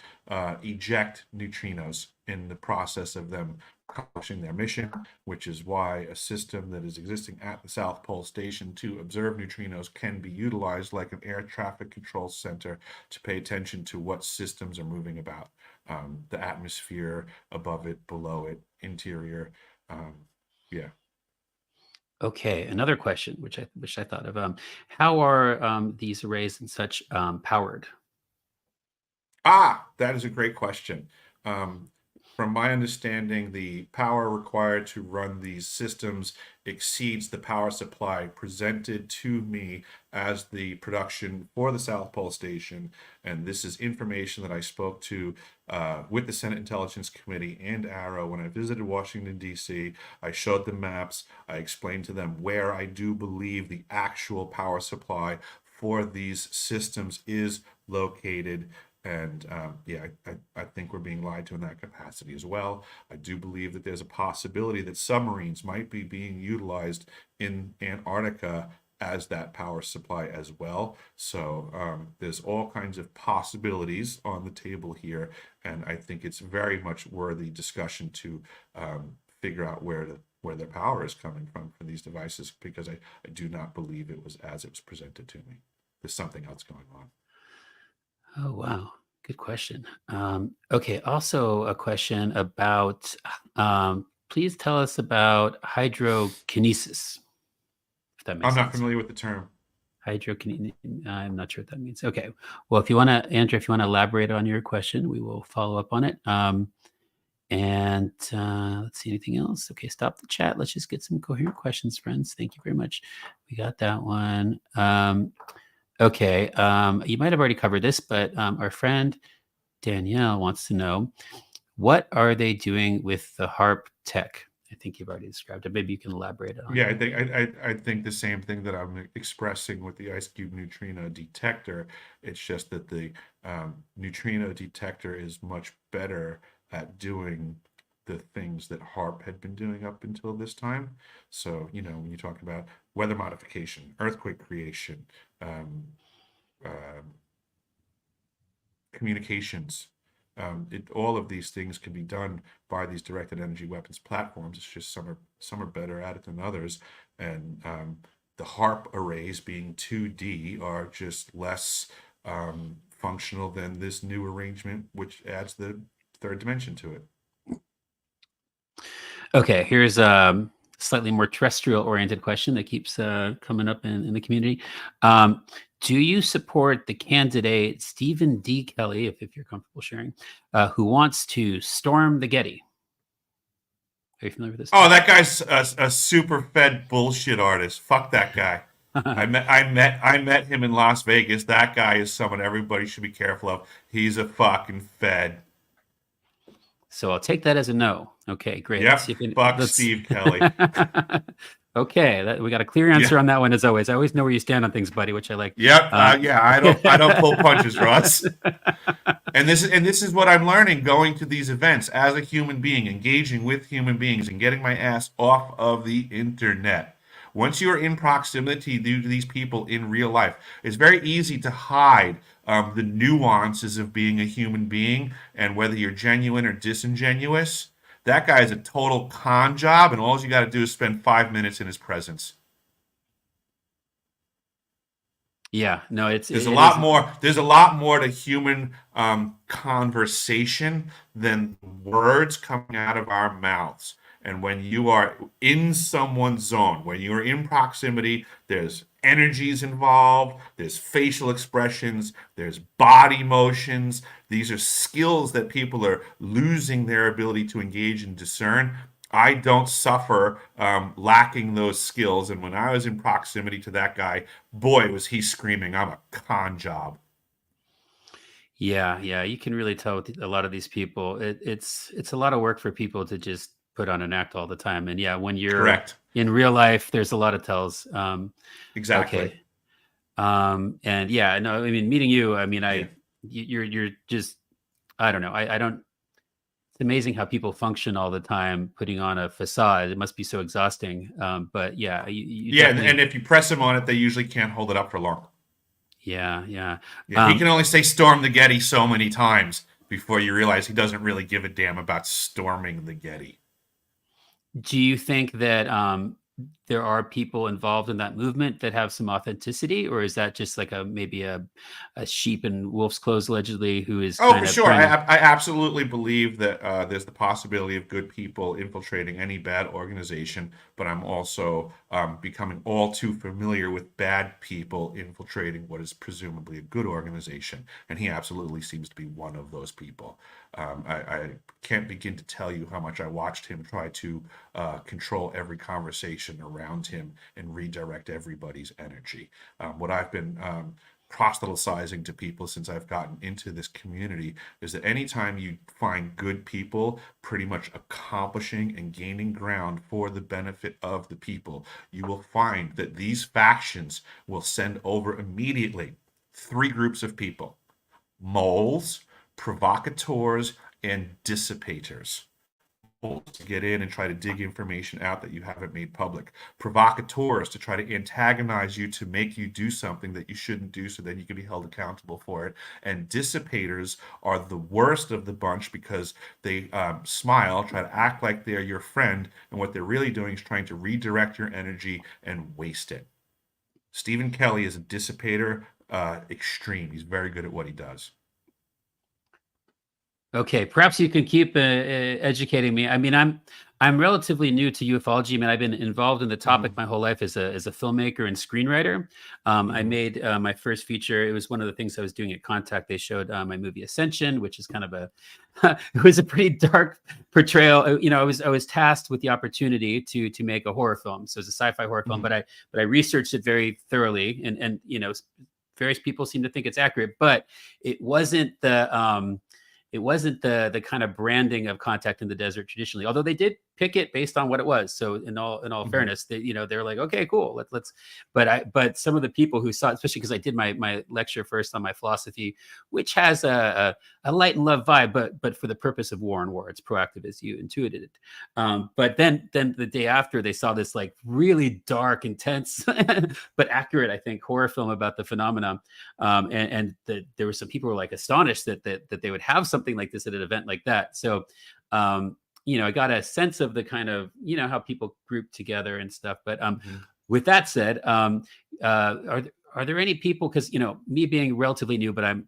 eject neutrinos in the process of them accomplishing their mission, which is why a system that is existing at the South Pole Station to observe neutrinos can be utilized like an air traffic control center to pay attention to what systems are moving about, the atmosphere, above it, below it, interior. Yeah. Okay, another question, which I thought of. How are these arrays and such powered? That is a great question. Um, from my understanding, the power required to run these systems exceeds the power supply presented to me as the production for the South Pole Station. And this is information that I spoke to with the Senate Intelligence Committee and ARROW when I visited Washington, D.C. I showed them maps. I explained to them where I do believe the actual power supply for these systems is located. And yeah, I think we're being lied to in that capacity as well. I do believe that there's a possibility that submarines might be being utilized in Antarctica as that power supply as well. So there's all kinds of possibilities on the table here, and I think it's very much worthy discussion to figure out where their power is coming from for these devices, because I do not believe it was as it was presented to me. There's something else going on. Oh, wow. Good question. Okay, also a question about please tell us about hydrokinesis, if that makes I'm not sense. familiar with the term. Hydrokinesis, I'm not sure what that means. Okay. Well, if you want to, Andrew, if you want to elaborate on your question, we will follow up on it. And let's see, anything else? Okay, stop the chat. Let's just get some coherent questions, friends. Thank you very much. We got that one. Okay, you might have already covered this, but our friend Danielle wants to know, what are they doing with the HARP tech? I think you've already described it. Maybe you can elaborate on Yeah, it. I think the same thing that I'm expressing with the ice cube neutrino detector. It's just that the neutrino detector is much better at doing the things that HARP had been doing up until this time. So, when you talk about weather modification, earthquake creation, um, um, communications. All of these things can be done by these directed energy weapons platforms. It's just some are better at it than others, and the HARP arrays being 2D are just less functional than this new arrangement, which adds the third dimension to it. Okay, here's a slightly more terrestrial oriented question that keeps coming up in the community. Do you support the candidate Stephen D. Kelly, if you're comfortable sharing, who wants to storm the Getty? Are you familiar with this? Oh, that guy's a super fed bullshit artist. Fuck that guy. I met him in Las Vegas. That guy is someone everybody should be careful of. He's a fucking fed. So I'll take that as a no. Okay, great. Let's Yep. see if Fuck let's. Steve Kelly. Okay, we got a clear answer Yeah. on that one as always. I always know where you stand on things, buddy, which I like. Yep. Yeah. I don't pull punches, Ross. And this is what I'm learning going to these events as a human being, engaging with human beings, and getting my ass off of the internet. Once you are in proximity to these people in real life, it's very easy to hide the nuances of being a human being and whether you're genuine or disingenuous. That guy is a total con job, and all you got to do is spend 5 minutes in his presence. Yeah, no, There's a it is. lot more. There's a lot more to human conversation than words coming out of our mouths. And when you are in someone's zone, when you are in proximity, there's energies involved, there's facial expressions, there's body motions. These are skills that people are losing their ability to engage and discern. I don't suffer lacking those skills. And when I was in proximity to that guy, boy, was he screaming, I'm a con job. Yeah, you can really tell with a lot of these people. It's a lot of work for people to just put on an act all the time. And yeah, when you're Correct. in real life, there's a lot of tells. Exactly. Okay. And yeah, no, I mean, meeting you, I mean, Yeah. you're just, I don't know. I don't, it's amazing how people function all the time, putting on a facade. It must be so exhausting. But yeah, you Yeah, and definitely, if you press him on it, they usually can't hold it up for long. yeah, yeah. Yeah, he Um, can only say storm the Getty so many times before you realize he doesn't really give a damn about storming the Getty. Do you think that there are people involved in that movement that have some authenticity, or is that just like maybe a sheep in wolf's clothes allegedly who is Oh, kind for of sure. trying to? I absolutely believe that there's the possibility of good people infiltrating any bad organization, but I'm also becoming all too familiar with bad people infiltrating what is presumably a good organization, and he absolutely seems to be one of those people. I can't begin to tell you how much I watched him try to control every conversation around him and redirect everybody's energy. What I've been proselytizing to people since I've gotten into this community is that anytime you find good people pretty much accomplishing and gaining ground for the benefit of the people, you will find that these factions will send over immediately three groups of people: moles, provocateurs, and dissipators. To get in and try to dig information out that you haven't made public, provocateurs to try to antagonize you to make you do something that you shouldn't do so then you can be held accountable for it, and dissipators are the worst of the bunch because they smile, try to act like they're your friend, and what they're really doing is trying to redirect your energy and waste it. Stephen Kelly is a dissipator extreme. He's very good at what he does. Okay, perhaps you can keep educating me. I mean, I'm relatively new to ufology. I mean, I've been involved in the topic Mm-hmm. my whole life as a filmmaker and screenwriter. I Mm-hmm. made my first feature. It was one of the things I was doing at Contact. They showed my movie Ascension, which is kind of a it was a pretty dark portrayal. You know, I was tasked with the opportunity to make a horror film. So it's a sci-fi horror film, Mm-hmm. but I researched it very thoroughly, and you know, various people seem to think it's accurate, but it wasn't the kind of branding of Contact in the Desert traditionally, although they did pick it based on what it was. So in all Mm-hmm. fairness, they're like, okay, cool, let's. But some of the people who saw it, especially because I did my lecture first on my philosophy, which has a light and love vibe, but for the purpose of war and war, it's proactive as you intuited it. But then the day after, they saw this like really dark, intense, but accurate, I think, horror film about the phenomenon. There were some people who were like astonished that they would have something like this at an event like that. So, I got a sense of the kind of how people group together and stuff. But Mm-hmm. with that said, are there any people? Because me being relatively new, but I'm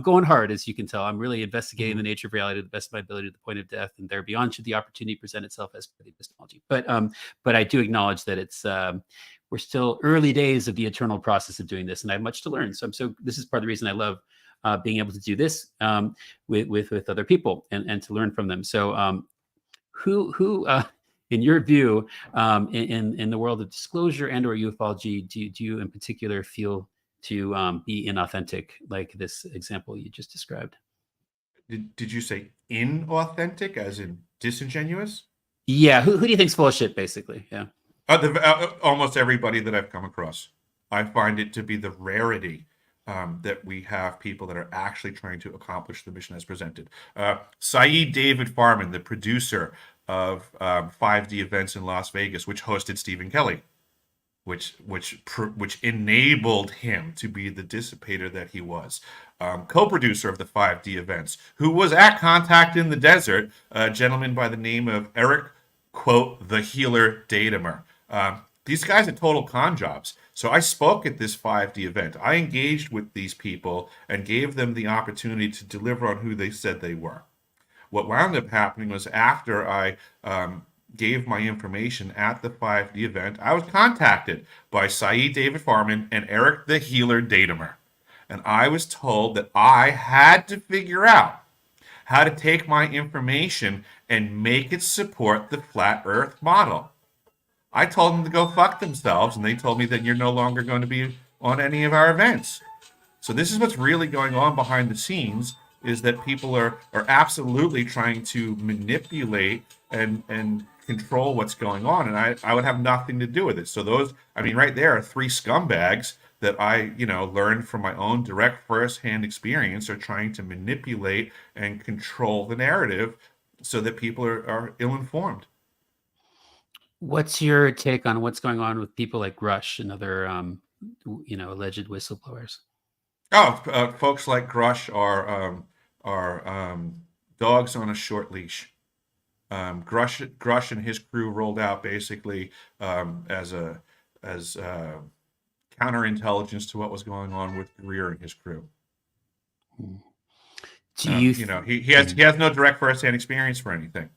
going hard, as you can tell. I'm really investigating Mm-hmm. the nature of reality to the best of my ability, to the point of death, and there beyond should the opportunity present itself as for the epistemology. But I do acknowledge that it's we're still early days of the eternal process of doing this, and I have much to learn. So this is part of the reason I love being able to do this with other people and to learn from them. So who in your view, in the world of disclosure and or ufology, do you in particular feel to be inauthentic, like this example you just described? Did you say inauthentic, as in disingenuous? Yeah, who do you think's full of shit, basically? Yeah. Almost everybody that I've come across. I find it to be the rarity that we have people that are actually trying to accomplish the mission as presented. Saeed David Farman, the producer of 5D events in Las Vegas, which hosted Stephen Kelly, which enabled him to be the dissipator that he was. Co-producer of the 5D events, who was at Contact in the Desert, a gentleman by the name of Eric, quote, the Healer Datamer. These guys are total con jobs. So I spoke at this 5D event. I engaged with these people and gave them the opportunity to deliver on who they said they were. What wound up happening was, after I gave my information at the 5D event, I was contacted by Saeed David Farman and Eric the Healer Datamer. And I was told that I had to figure out how to take my information and make it support the flat earth model. I told them to go fuck themselves, and they told me that you're no longer going to be on any of our events. So this is what's really going on behind the scenes, is that people are absolutely trying to manipulate and control what's going on, and I would have nothing to do with it. So those, I mean, right there are three scumbags that I, learned from my own direct first-hand experience, are trying to manipulate and control the narrative so that people are ill-informed. What's your take on what's going on with people like Rush and other, alleged whistleblowers? Oh, folks like Grush are dogs on a short leash. Grush and his crew rolled out basically as counterintelligence to what was going on with Greer and his crew. Hmm. Do you? He has no direct first-hand experience for anything.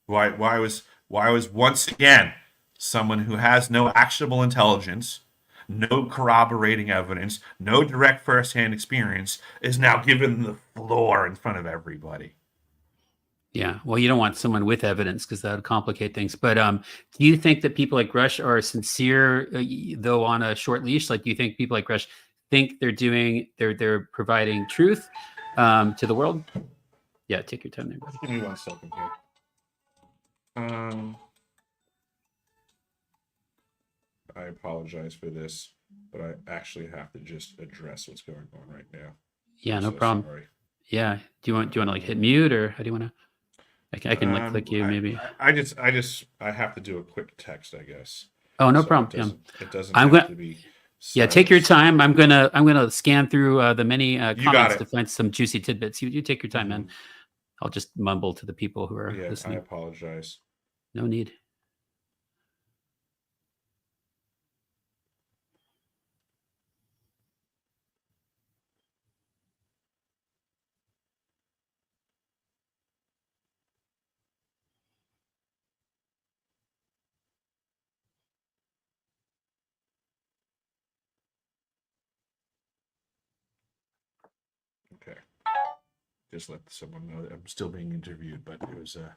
Why was once again someone who has no actionable intelligence, no corroborating evidence, no direct first-hand experience is now given the floor in front of everybody? Yeah, well, you don't want someone with evidence because that would complicate things. But do you think that people like Rush are sincere, though on a short leash? Like, do you think people like Rush think they're providing truth to the world? Yeah, take your time there, buddy. Give me 1 second here. I apologize for this, but I actually have to just address what's going on right now. Yeah, I'm no so problem. sorry. Yeah, do you want to like hit mute, or how do you want to? I can like click you maybe. I have to do a quick text, I guess. Oh, no So problem. it doesn't I'm have gonna. to be Yeah, take your silence. time. I'm gonna scan through the many You got comments to it. find some juicy tidbits. You take your time, man. Mhm. I'll just mumble to the people who are Yeah, I listening. apologize. No need. Okay. Just let someone know that I'm still being interviewed, but it was a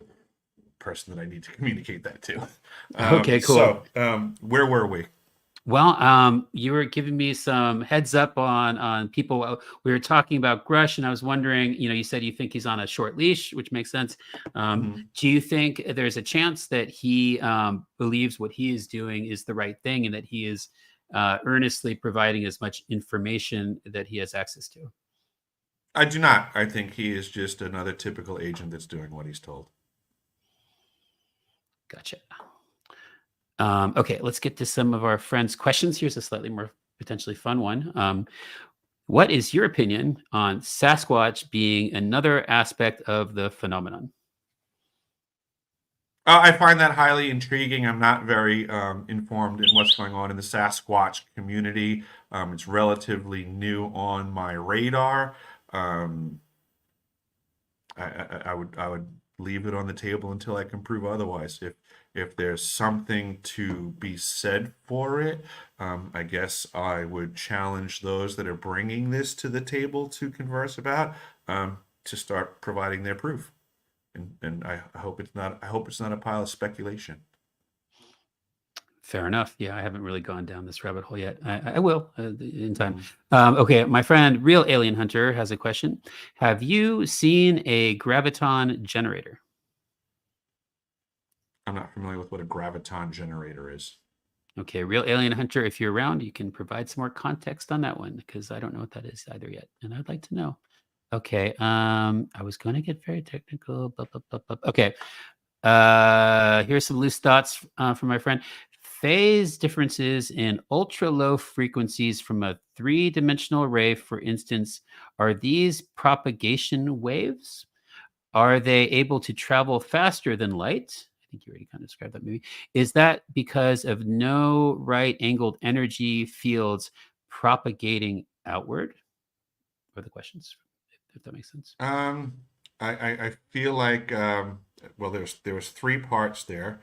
person that I need to communicate that to. Okay, cool. Where were we? Well, you were giving me some heads up on people. We were talking about Grush, and I was wondering, you said you think he's on a short leash, which makes sense. Mhm. Do you think there's a chance that he believes what he is doing is the right thing, and that he is earnestly providing as much information that he has access to? I do not. I think he is just another typical agent that's doing what he's told. Gotcha. Okay, let's get to some of our friends' questions. Here's a slightly more potentially fun one. What is your opinion on Sasquatch being another aspect of the phenomenon? I find that highly intriguing. I'm not very informed in what's going on in the Sasquatch community. It's relatively new on my radar. Um, I would leave it on the table until I can prove otherwise. If there's something to be said for it, I guess I would challenge those that are bringing this to the table to converse about, to start providing their proof. And I hope it's not. I hope it's not a pile of speculation. Fair enough. Yeah, I haven't really gone down this rabbit hole yet. I will in time. Mhm. Okay, my friend, Real Alien Hunter, has a question. Have you seen a graviton generator? I'm not familiar with what a graviton generator is. Okay, Real Alien Hunter, if you're around, you can provide some more context on that one because I don't know what that is either yet, and I'd like to know. Okay, I was going to get very technical. Okay, here's some loose thoughts from my friend. Phase differences in ultra low frequencies from a three-dimensional array, for instance, are these propagation waves? Are they able to travel faster than light? I think you already kind of described that maybe. Is that because of no right angled energy fields propagating outward? Are the questions, if that makes sense? Um, I feel like well, there was three parts there.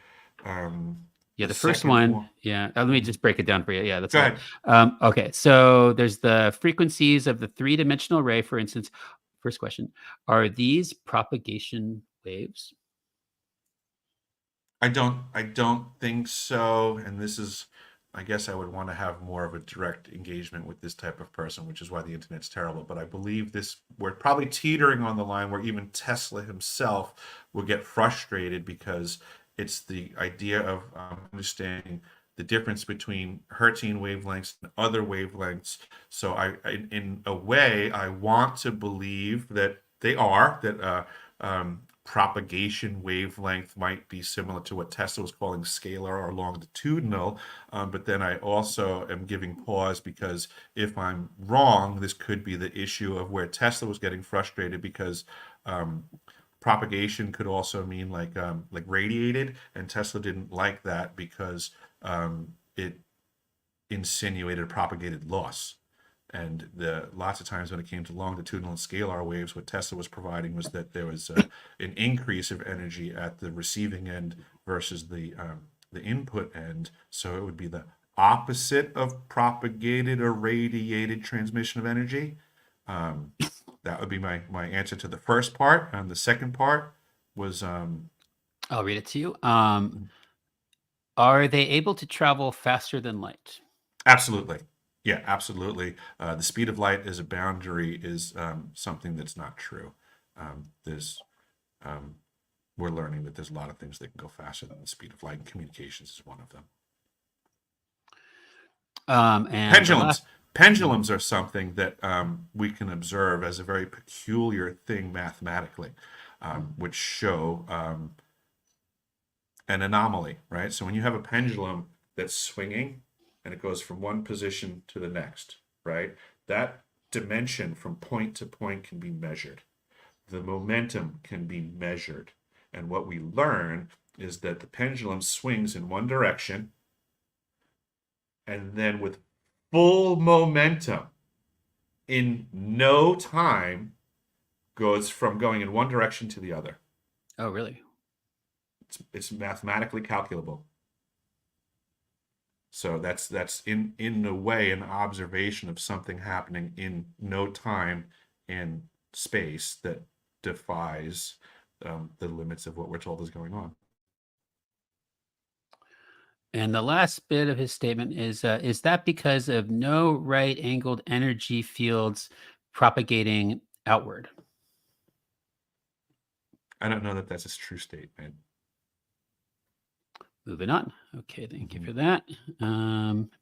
Yeah, The the first second one, one. yeah, let me Mhm. just break it down for you. Yeah, that's Go a lot. ahead. Okay, so there's the frequencies of the three-dimensional array, for instance. First question, are these propagation waves? I don't think so, and this is I guess I would want to have more of a direct engagement with this type of person, which is why the internet's terrible. But I believe we're probably teetering on the line where even Tesla himself will get frustrated because it's the idea of understanding the difference between Hertzian wavelengths and other wavelengths. So in a way, I want to believe that propagation wavelength might be similar to what Tesla was calling scalar or longitudinal. But then I also am giving pause because if I'm wrong, this could be the issue of where Tesla was getting frustrated because propagation could also mean like radiated, and Tesla didn't like that because it insinuated propagated loss. And lots of times when it came to longitudinal and scalar waves, what Tesla was providing was that there was an increase of energy at the receiving end versus the input end. So it would be the opposite of propagated or radiated transmission of energy. That would be my answer to the first part. And the second part was I'll read it to you. Are they able to travel faster than light? absolutely. Yeah, absolutely. The speed of light as a boundary is something that's not true. There's we're learning that there's a lot of things that can go faster than the speed of light, and communications is one of them. And Pendulums are something that we can observe as a very peculiar thing mathematically, which show an anomaly, right? So when you have a pendulum that's swinging and it goes from one position to the next, right? That dimension from point to point can be measured. The momentum can be measured. And what we learn is that the pendulum swings in one direction and then with full momentum in no time goes from going in one direction to the other. Oh, really? It's mathematically calculable. So that's in a way an observation of something happening in no time and space that defies the limits of what we're told is going on. And the last bit of his statement is that because of no right-angled energy fields propagating outward? I don't know that that's a true statement. Moving on. Okay, thank you for that.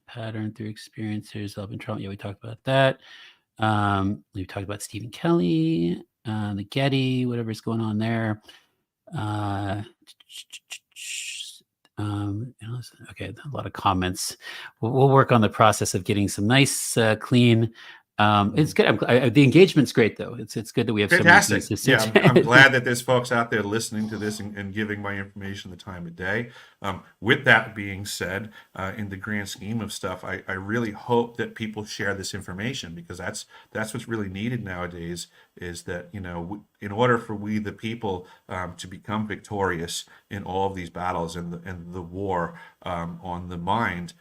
Pattern through experiences, love and trauma. Yeah, we talked about that. We talked about Stephen Kelly, the Getty, whatever's going on there. Okay, a lot of comments. We'll work on the process of getting some nice, clean. It's good. The engagement's great, though. It's good that we have fantastic. So many things Yeah, I'm glad that there's folks out there listening to this and giving my information the time of day. With that being said, in the grand scheme of stuff, I really hope that people share this information because that's what's really needed nowadays. Is that in order for we the people to become victorious in all of these battles and the war on the mind,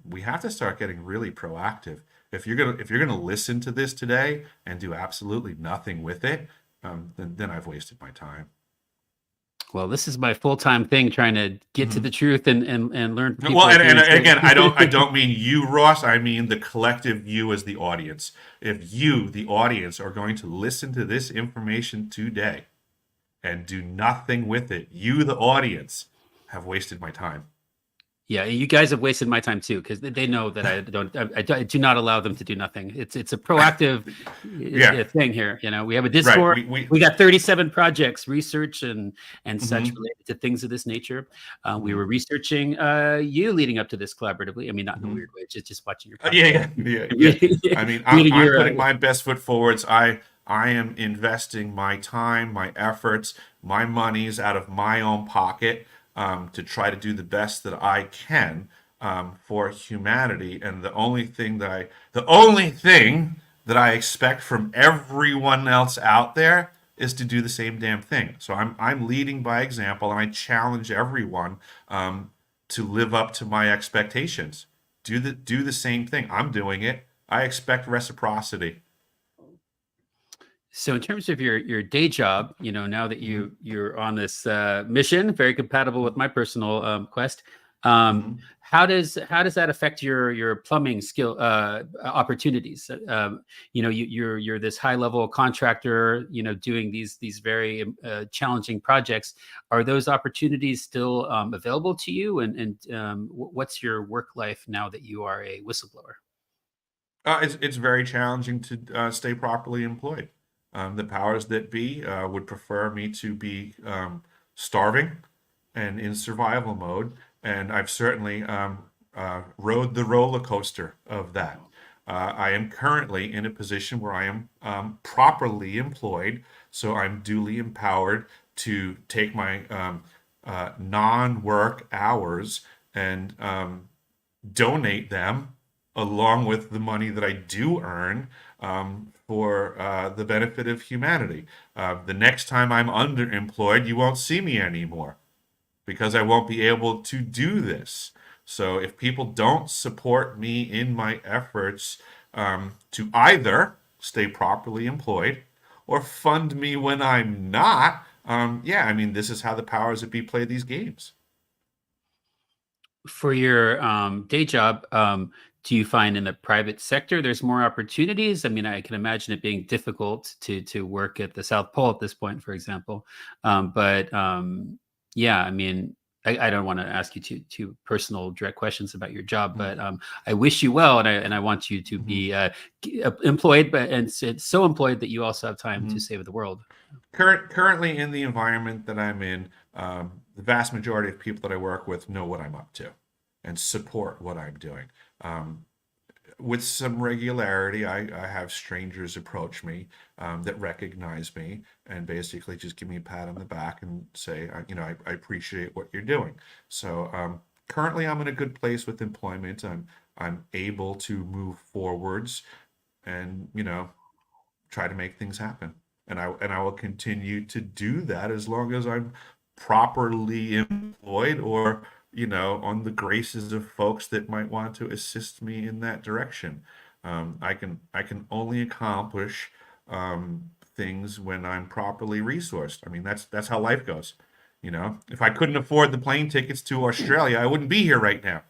we have to start getting really proactive. If you're gonna listen to this today and do absolutely nothing with it, then I've wasted my time. Well, this is my full-time thing, trying to get to the truth and learn from people. Well, and again, I don't mean you, Ross. I mean the collective you as the audience. If you, the audience, are going to listen to this information today and do nothing with it, you, the audience, have wasted my time. Yeah, you guys have wasted my time too, because they know that I do not allow them to do nothing. It's a proactive thing here. We have a Discord. Right. We got 37 projects, research and such related to things of this nature. We were researching you leading up to this collaboratively. I mean, not in a weird way, just watching your podcast. Yeah. I mean, I'm putting my best foot forwards. I am investing my time, my efforts, my monies out of my own pocket. To try to do the best that I can for humanity, and the only thing that I expect from everyone else out there is to do the same damn thing. So I'm leading by example, and I challenge everyone to live up to my expectations. Do the same thing. I'm doing it. I expect reciprocity. So in terms of your day job, now that you're on this mission, very compatible with my personal quest, Um, how does that affect your plumbing skill opportunities? You're this high level contractor, doing these very challenging projects. Are those opportunities still available to you? And what's your work life now that you are a whistleblower? It's very challenging to stay properly employed. The powers that be would prefer me to be starving and in survival mode, and I've certainly rode the roller coaster of that. I am currently in a position where I am properly employed, so I'm duly empowered to take my non-work hours and donate them along with the money that I do earn for the benefit of humanity. The next time I'm underemployed, you won't see me anymore because I won't be able to do this. So if people don't support me in my efforts to either stay properly employed or fund me when I'm not, yeah, I mean, this is how the powers that be play these games. For your day job, do you find in the private sector there's more opportunities? I mean, I can imagine it being difficult to work at the South Pole at this point, for example. But yeah, I mean, I don't want to ask you too personal, direct questions about your job, but I wish you well, and I want you to Mhm. be employed, but and it's so employed that you also have time to Mhm. save the world. Currently in the environment that I'm in, the vast majority of people that I work with know what I'm up to and support what I'm doing. Um, with some regularity, I have strangers approach me that recognize me and basically just give me a pat on the back and say, I appreciate what you're doing. So currently, I'm in a good place with employment. I'm able to move forwards and try to make things happen. And I will continue to do that as long as I'm properly employed or on the graces of folks that might want to assist me in that direction. I can only accomplish things when I'm properly resourced. I mean, that's how life goes. If I couldn't afford the plane tickets to Australia, I wouldn't be here right now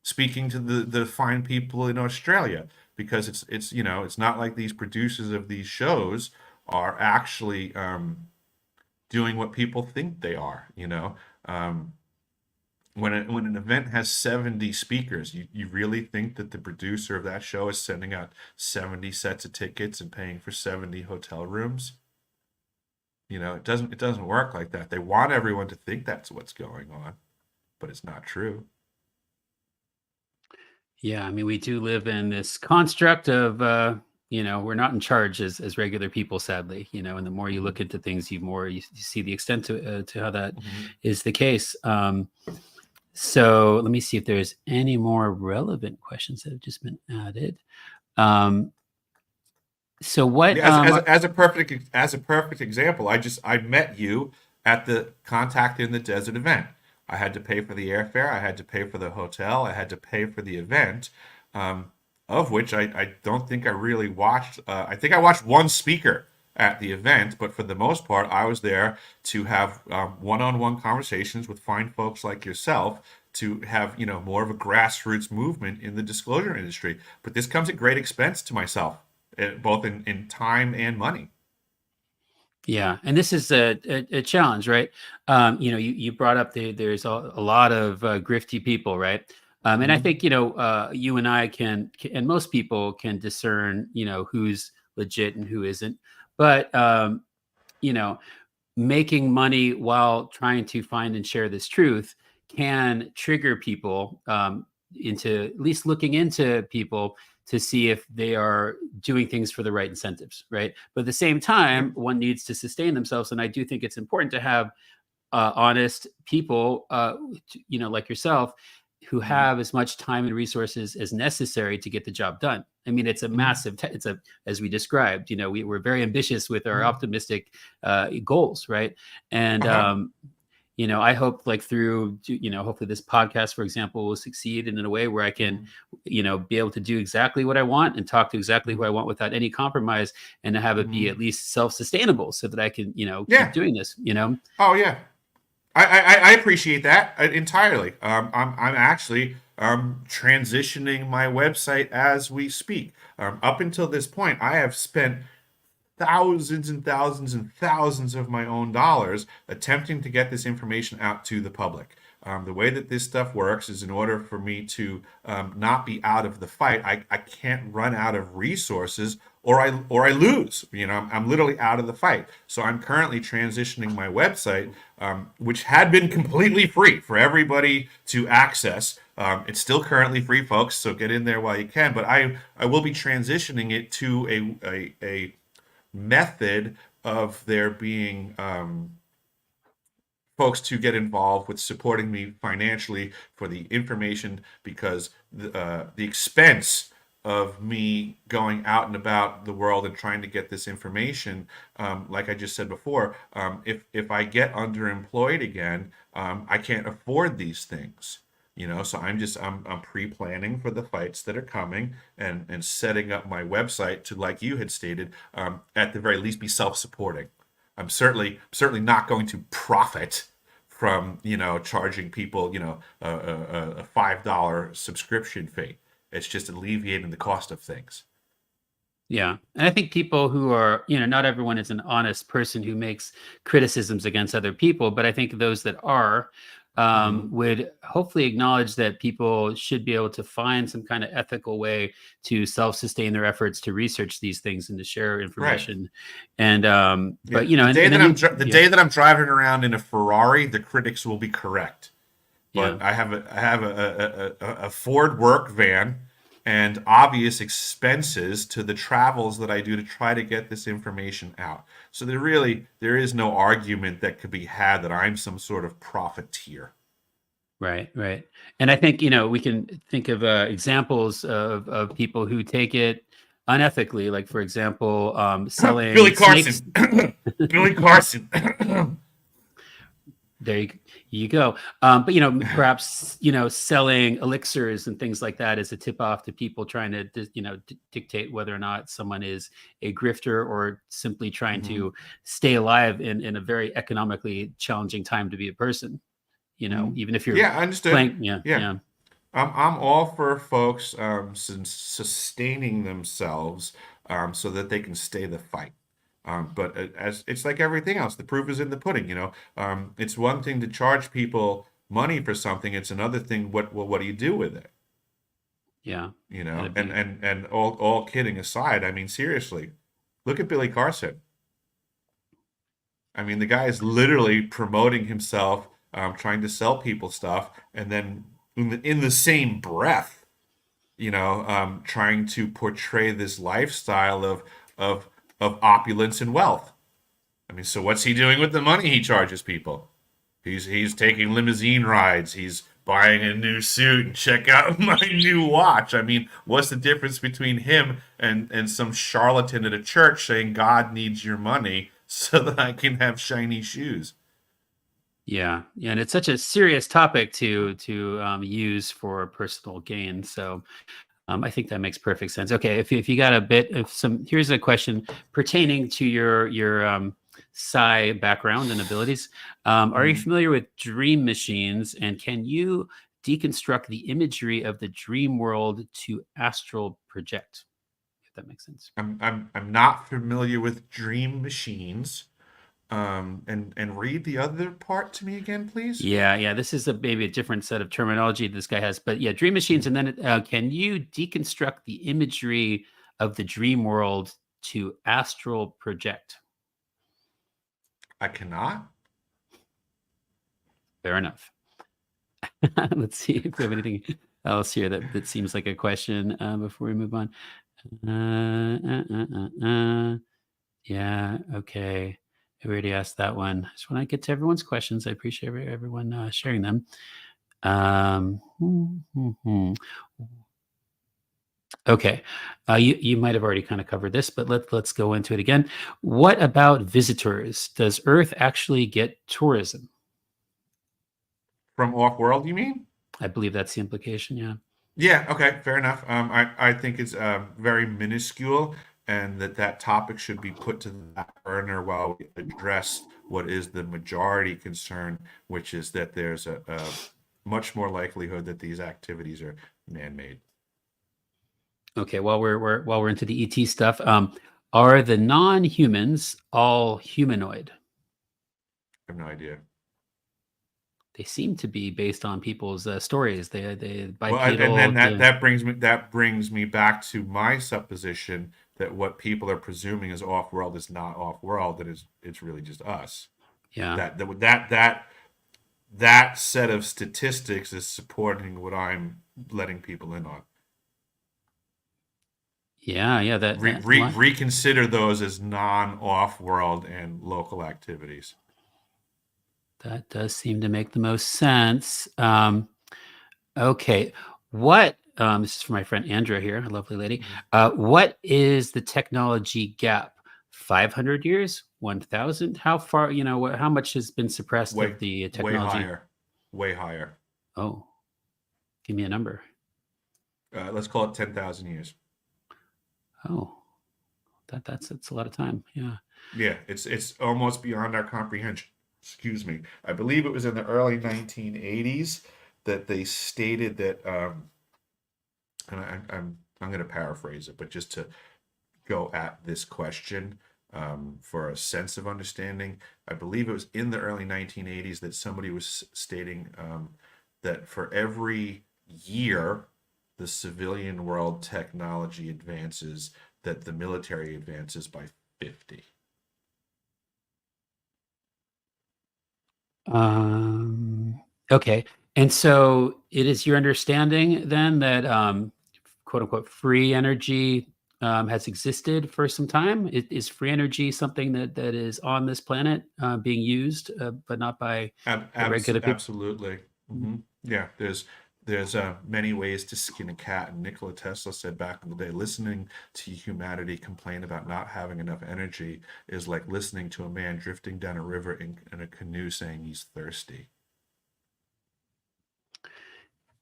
speaking to the fine people in Australia because it's not like these producers of these shows are actually doing what people think they are. Um, when an event has 70 speakers, you really think that the producer of that show is sending out 70 sets of tickets and paying for 70 hotel rooms? It doesn't work like that. They want everyone to think that's what's going on, but it's not true. Yeah, I mean, we do live in this construct of, we're not in charge as regular people, sadly, and the more you look Mhm. into things, you see the extent to how that Mhm. is the case. So let me see if there's any more relevant questions that have just been added. Um, so what, Yeah, as a perfect example, I met you at the Contact in the Desert event. I had to pay for the airfare, I had to pay for the hotel, I had to pay for the event, um, of which I don't think I really watched. I think I watched one speaker at the event, but for the most part, I was there to have one-on-one conversations with fine folks like yourself to have more of a grassroots movement in the disclosure industry. But this comes at great expense to myself both in time and money. yeah, and this is a challenge, right? You brought up there's a lot of grifty people, right? And I think Mhm. you and I and most people can discern who's legit and who isn't. But you know, making money while trying to find and share this truth can trigger people into at least looking into people to see if they are doing things for the right incentives, right? But at the same Yeah. time, one needs to sustain themselves, and I do think it's important to have honest people, like yourself, who Mhm. have as much time and resources as necessary to get the job done. I mean, it's a Mhm. massive, as we described, we're very ambitious with our Mhm. optimistic goals, right? And, Uh-huh. I hope like through, hopefully this podcast, for example, will succeed in a way where I can, Mhm. be able to do exactly what I want and talk to exactly who Mhm. I want without any compromise and to have it be Mhm. at least self-sustainable so that I can, keep Yeah. doing this. Oh, yeah. I appreciate that entirely. I'm actually transitioning my website as we speak. Up until this point, I have spent thousands and thousands and thousands of my own dollars attempting to get this information out to the public. The way that this stuff works is in order for me to not be out of the fight, I can't run out of resources or I lose. I'm literally out of the fight. So I'm currently transitioning my website, which had been completely free for everybody to access. It's still currently free, folks, so get in there while you can. But I will be transitioning it to a method of there being folks to get involved with supporting me financially for the information because the expense of me going out and about the world and trying to get this information, like I just said before, if I get underemployed again, I can't afford these things. So I'm pre-planning for the fights that are coming and setting up my website to, like you had stated, at the very least be self-supporting. I'm certainly not going to profit from charging people a $5 subscription fee. It's just alleviating the cost of things. Yeah. And I think people who are, not everyone is an honest person who makes criticisms against other people, but I think those that are Mhm. would hopefully acknowledge that people should be able to find some kind of ethical way to self-sustain their efforts to research these things and to share Right. information. And Yeah. but you know, The day and that then I'm you dri- the yeah, day that I'm driving around in a Ferrari, the critics will be correct. yeah. But I have a Ford work van and obvious expenses to the travels that I do to try to get this information out. So there is no argument that could be had that I'm some sort of profiteer. Right, right. And I think, we can think of examples of people who take it unethically, like, for example, Billy selling snakes. Carson. Billy Carson. There you go. But, perhaps, selling elixirs and things like that as a tip off to people trying to, dictate whether or not someone is a grifter or simply trying Mhm, to stay alive in a very economically challenging time to be a person, mhm. even if you're Yeah, understood. playing. Yeah, Yeah. yeah. I'm all for folks sustaining themselves so that they can stay the fight. But as it's like everything else, the proof is in the pudding. It's one thing to charge people money for something; it's another thing. What do you do with it? Yeah, And that'd be all kidding aside, I mean seriously, look at Billy Carson. I mean, the guy is literally promoting himself, trying to sell people stuff, and then in the same breath, trying to portray this lifestyle of of opulence and wealth. I mean, so what's he doing with the money he charges people? He's taking limousine rides. He's buying a new suit and check out my new watch. I mean, what's the difference between him and some charlatan at a church saying God needs your money so that I can have shiny shoes? yeah, yeah, and it's such a serious topic to use for personal gain. So I think that makes perfect sense. Okay, if you got a bit of some, here's a question pertaining to your psi background and abilities. Are you Mhm. familiar with dream machines, and can you deconstruct the imagery of the dream world to astral project? If that makes sense. I'm not familiar with dream machines. And read the other part to me again, please. Yeah, yeah. This is maybe a different set of terminology this guy has, but yeah, dream machines. Mhm. And then, can you deconstruct the imagery of the dream world to astral project? I cannot. Fair enough. Let's see if we have anything else here that seems like a question before we move on. Yeah. Okay. I already asked that one. I just want to get to everyone's questions. I appreciate everyone sharing them. Hmm, hmm, hmm. Okay. You might have already kind of covered this, but let's go into it again. What about visitors? Does Earth actually get tourism? From off world, you mean? I believe that's the implication. Yeah. Yeah, okay, fair enough. I think it's very minuscule and that topic should be put to the back burner while we address what is the majority concern, which is that there's a much more likelihood that these activities are man-made. Okay, while we're into the ET stuff, are the non-humans all humanoid? I have no idea. They seem to be based on people's stories. They Well, and then bipedal. that brings me back to my supposition that what people are presuming is off-world is not off-world, that is it's really just us. Yeah, That set of statistics is supporting what I'm letting people in on. yeah. Reconsider those as non-off-world and local activities. That does seem to make the most sense. Okay, what? This is for my friend Andrea here, a lovely lady. What is the technology gap? 500 years, 1,000? How far? How much has been suppressed Way of the way technology? higher, way higher. Oh, give me a number. Let's call it 10,000 years. Oh, that's a lot of time. Yeah. Yeah, it's almost beyond our comprehension. Excuse me. I believe it was in the early 1980s that they stated that, and I'm going to paraphrase it, but just to go at this question for a sense of understanding, I believe it was in the early 1980s that somebody was stating that for every year the civilian world technology advances, that the military advances by 50. Okay. And so it is your understanding then that quote unquote free energy has existed for some time? Is free energy something that is on this planet being used, but not by the regular people? Absolutely. Yeah, there's many ways to skin a cat, and Nikola Tesla said back in the day, listening to humanity complain about not having enough energy is like listening to a man drifting down a river in a canoe saying he's thirsty.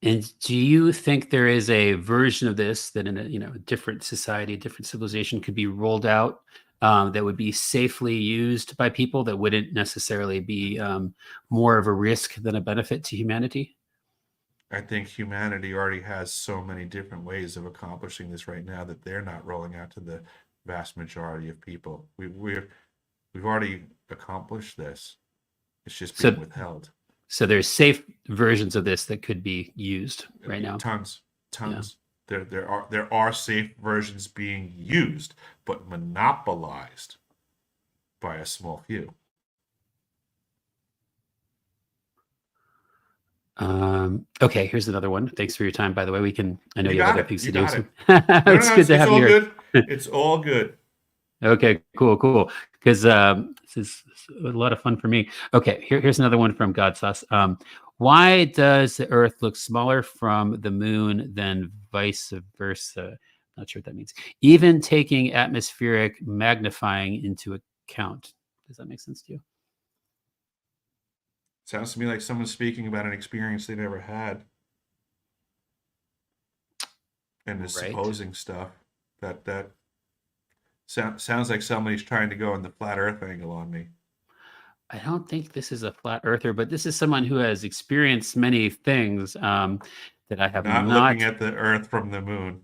And do you think there is a version of this that in a different society, different civilization could be rolled out that would be safely used by people that wouldn't necessarily be more of a risk than a benefit to humanity? I think humanity already has so many different ways of accomplishing this right now that they're not rolling out to the vast majority of people. We've already accomplished this. It's just being So, withheld. so there's safe versions of this that could be used right now. Tons, Yeah. tons. There are safe versions being used, but monopolized by a small few. Okay, here's another one. Thanks for your time, by the way. I know You you have got other it. things You to do. got So it. No, it's no, good to it's have all you good. here. It's all good. Okay, cool. Because this is a lot of fun for me. Okay, here's another one from God Sauce. Why does the Earth look smaller from the moon than vice versa? Not sure what that means. Even taking atmospheric magnifying into account. Does that make sense to you? Sounds to me like someone's speaking about an experience they never had and is Right. supposing stuff that sounds like somebody's trying to go in the flat Earth angle on me. I don't think this is a flat earther, but this is someone who has experienced many things that I have Not looking not. at the Earth from the moon.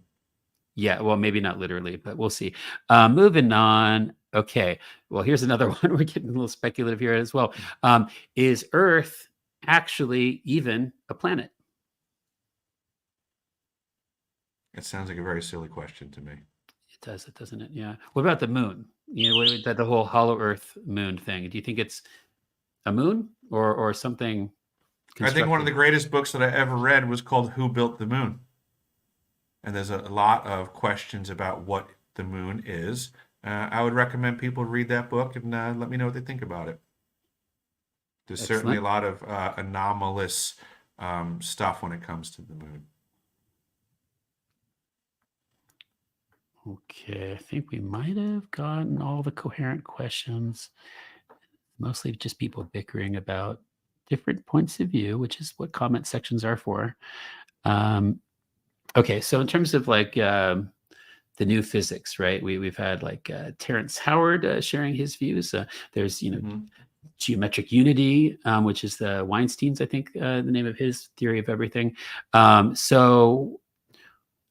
Yeah, well, maybe not literally, but we'll see. Moving on. Okay. Well, here's another one. We're getting a little speculative here as well. Is Earth actually even a planet? It sounds like a very silly question to me. It does, it doesn't it? Yeah. What about the moon? That the whole hollow Earth moon thing. Do you think it's a moon or something I think one of constructed? the greatest books that I ever read was called Who Built the Moon? And there's a lot of questions about what the moon is. I would recommend people read that book and let me know what they think about it. There's certainly a Excellent. lot of anomalous stuff when it comes to the moon. Okay, I think we might have gotten all the coherent questions. Mostly just people bickering about different points of view, which is what comment sections are for. Okay, so in terms of like the new physics, right? We've had like Terrence Howard sharing his views. There's Mhm. geometric unity, which is the Weinstein's, I think, the name of his theory of everything. So,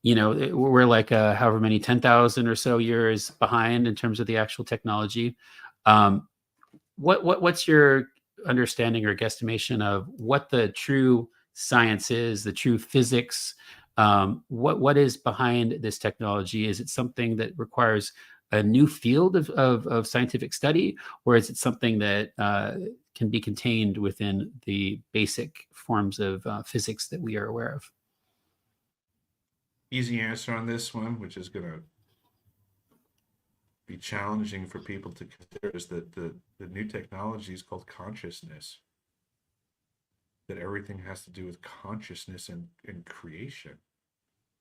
we're like however many 10,000 or so years behind in terms of the actual technology. What's your understanding or guesstimation of what the true science is, the true physics? What is behind this technology? Is it something that requires a new field of scientific study, or is it something that can be contained within the basic forms of physics that we are aware of? Easy answer on this one, which is going to be challenging for people to consider, is that the new technology is called consciousness. That everything has to do with consciousness and creation.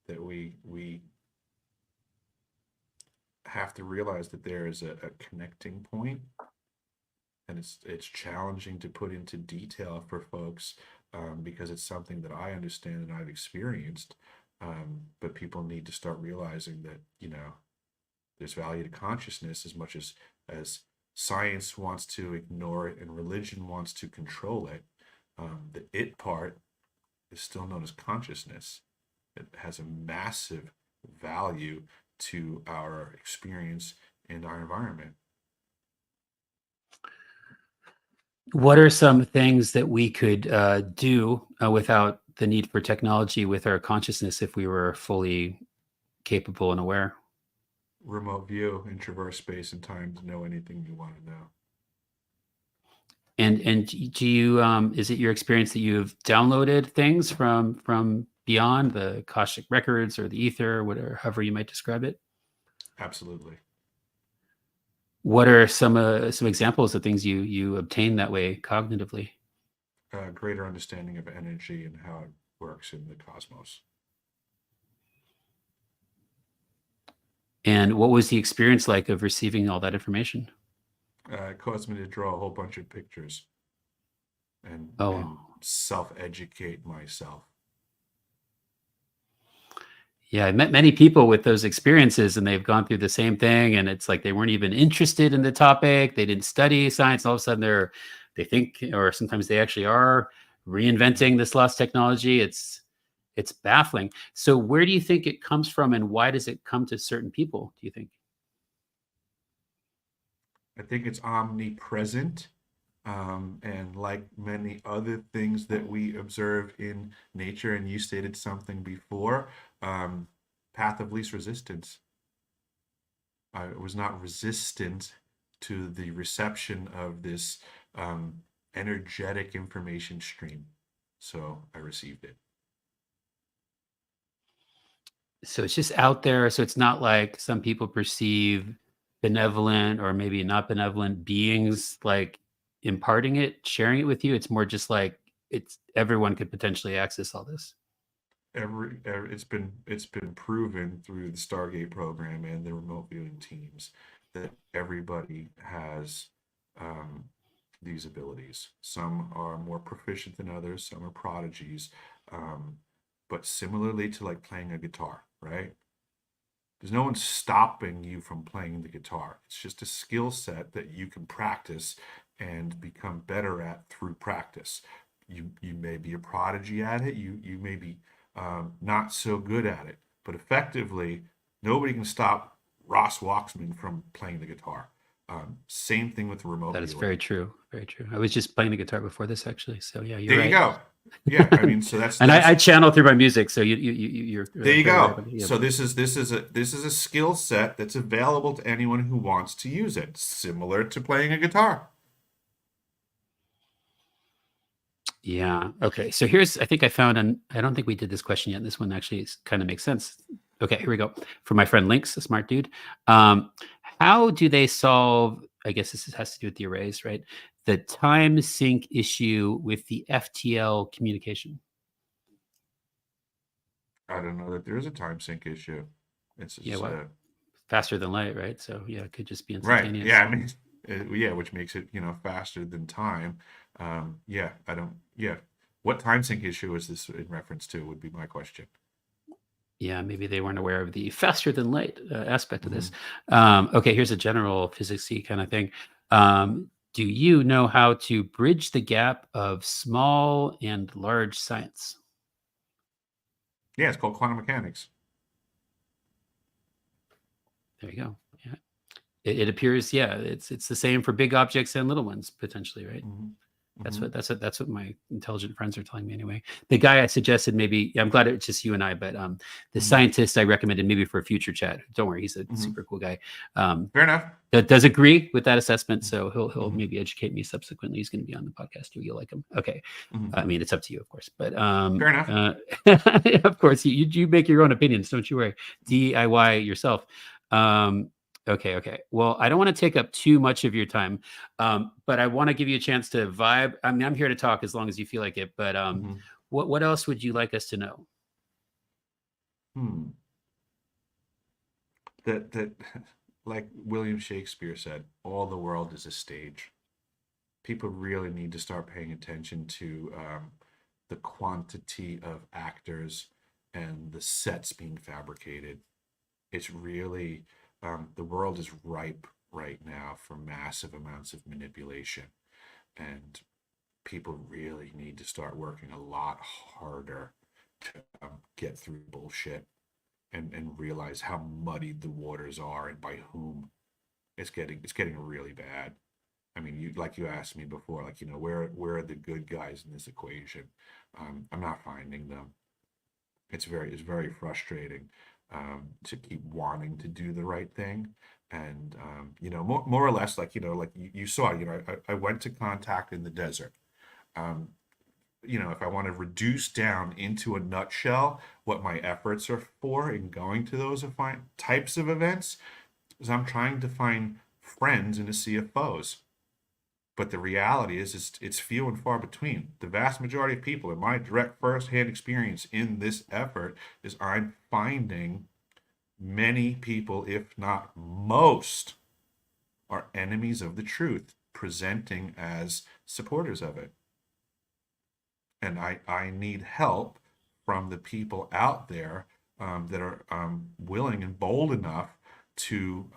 That we have to realize that there is a connecting point, and it's challenging to put into detail for folks, because it's something that I understand and I've experienced, but people need to start realizing that there's value to consciousness as much as science wants to ignore it and religion wants to control it. The it part is still known as consciousness. It has a massive value to our experience and our environment. What are some things that we could do without the need for technology with our consciousness if we were fully capable and aware? Remote view and traverse space and time to know anything you want to know. And do you is it your experience that you've downloaded things from beyond the Akashic records or the ether, whatever, however you might describe it? Absolutely. What are some examples of things you obtain that way cognitively? Greater understanding of energy and how it works in the cosmos. And what was the experience like of receiving all that information? It caused me to draw a whole bunch of pictures and self-educate myself. Yeah, I met many people with those experiences, and they've gone through the same thing, and it's like they weren't even interested in the topic. They didn't study science. All of a sudden they think, or sometimes they actually are reinventing this lost technology. It's baffling. So where do you think it comes from, and why does it come to certain people, do you think? I think it's omnipresent. And like many other things that we observe in nature, and you stated something before, path of least resistance. I was not resistant to the reception of this energetic information stream, so I received it. So it's just out there. So it's not like some people perceive benevolent or maybe not benevolent beings like imparting it, sharing it with you. It's more just like everyone could potentially access all this. It's been proven through the Stargate program and the remote viewing teams that everybody has these abilities. Some are more proficient than others, some are prodigies, but similarly to like playing a guitar, right? There's no one stopping you from playing the guitar. It's just a skill set that you can practice and become better at through practice. You may be a prodigy at it. You may be not so good at it, but effectively, nobody can stop Ross Waxman from playing the guitar. Same thing with the remote That is viewing. very true. Very true. I was just playing the guitar before this, actually. So yeah, you're There right. you go. Yeah, I mean, so that's and I channel through my music. So you're there. You go. So this is a skill set that's available to anyone who wants to use it, similar to playing a guitar. Yeah. Okay. So I think I found I don't think we did this question yet. This one actually kind of makes sense. Okay, here we go. From my friend Lynx, a smart dude. How do they solve, I guess this has to do with the arrays, right? The time sync issue with the FTL communication. I don't know that there is a time sync issue. It's just, faster than light, right? So yeah, it could just be Right. instantaneous. Yeah, I mean, which makes it faster than time. Yeah, I don't. Yeah, what time sync issue is this in reference to? Would be my question. Yeah, maybe they weren't aware of the faster than light aspect of this. Okay, here's a general physicsy kind of thing. Do you know how to bridge the gap of small and large science? Yeah, it's called quantum mechanics. There you go. Yeah. It appears, yeah, it's the same for big objects and little ones potentially, right? Hmm. That's Hmm. what my intelligent friends are telling me anyway. The guy I suggested, maybe, yeah, I'm glad it's just you and I, but the Hmm. scientist I recommended maybe for a future chat. Don't worry, he's a Hmm. super cool guy. Fair enough. That does agree with that assessment, so he'll Hmm. maybe educate me subsequently. He's going to be on the podcast too. You'll like him. Okay. Hmm. I mean, it's up to you, of course, but Fair enough. of course, you make your own opinions. Don't you worry. DIY yourself. Okay. Well, I don't want to take up too much of your time, but I want to give you a chance to vibe. I mean, I'm here to talk as long as you feel like it. But Hmm. what else would you like us to know? Hmm. That like William Shakespeare said, all the world is a stage. People really need to start paying attention to the quantity of actors and the sets being fabricated. It's really the world is ripe right now for massive amounts of manipulation, and people really need to start working a lot harder to get through bullshit and realize how muddied the waters are and by whom. It's getting really bad. I mean, you asked me before, like, where are the good guys in this equation? I'm not finding them. It's very frustrating to keep wanting to do the right thing, and more or less, like, like you saw, I went to contact in the desert. Um, if I want to reduce down into a nutshell what my efforts are for in going to those types of events, is I'm trying to find friends in a sea of foes. But the reality is, it's few and far between. The vast majority of people, in my direct firsthand experience in this effort, is I'm finding many people, if not most, are enemies of the truth, presenting as supporters of it. And I need help from the people out there that are willing and bold enough to,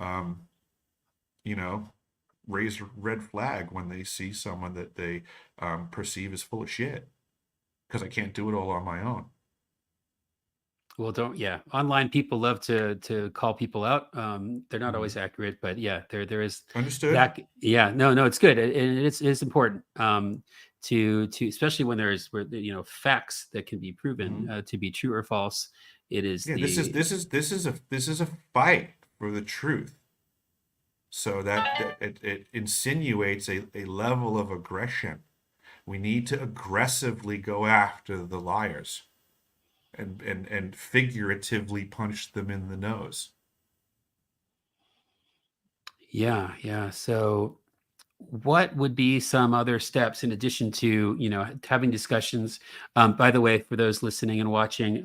you know, raise a red flag when they see someone that they perceive as full of shit. Because I can't do it all on my own. Well, don't yeah. Online people love to call people out. They're not always Mhm. accurate, but yeah, there is Understood? that. Yeah, no, it's good, and it's important to especially when there's facts that can be proven Hmm. to be true or false. It is Yeah, this is a fight for the truth. So that it insinuates a level of aggression. We need to aggressively go after the liars and figuratively punch them in the nose. yeah. So what would be some other steps in addition to having discussions? By the way, for those listening and watching,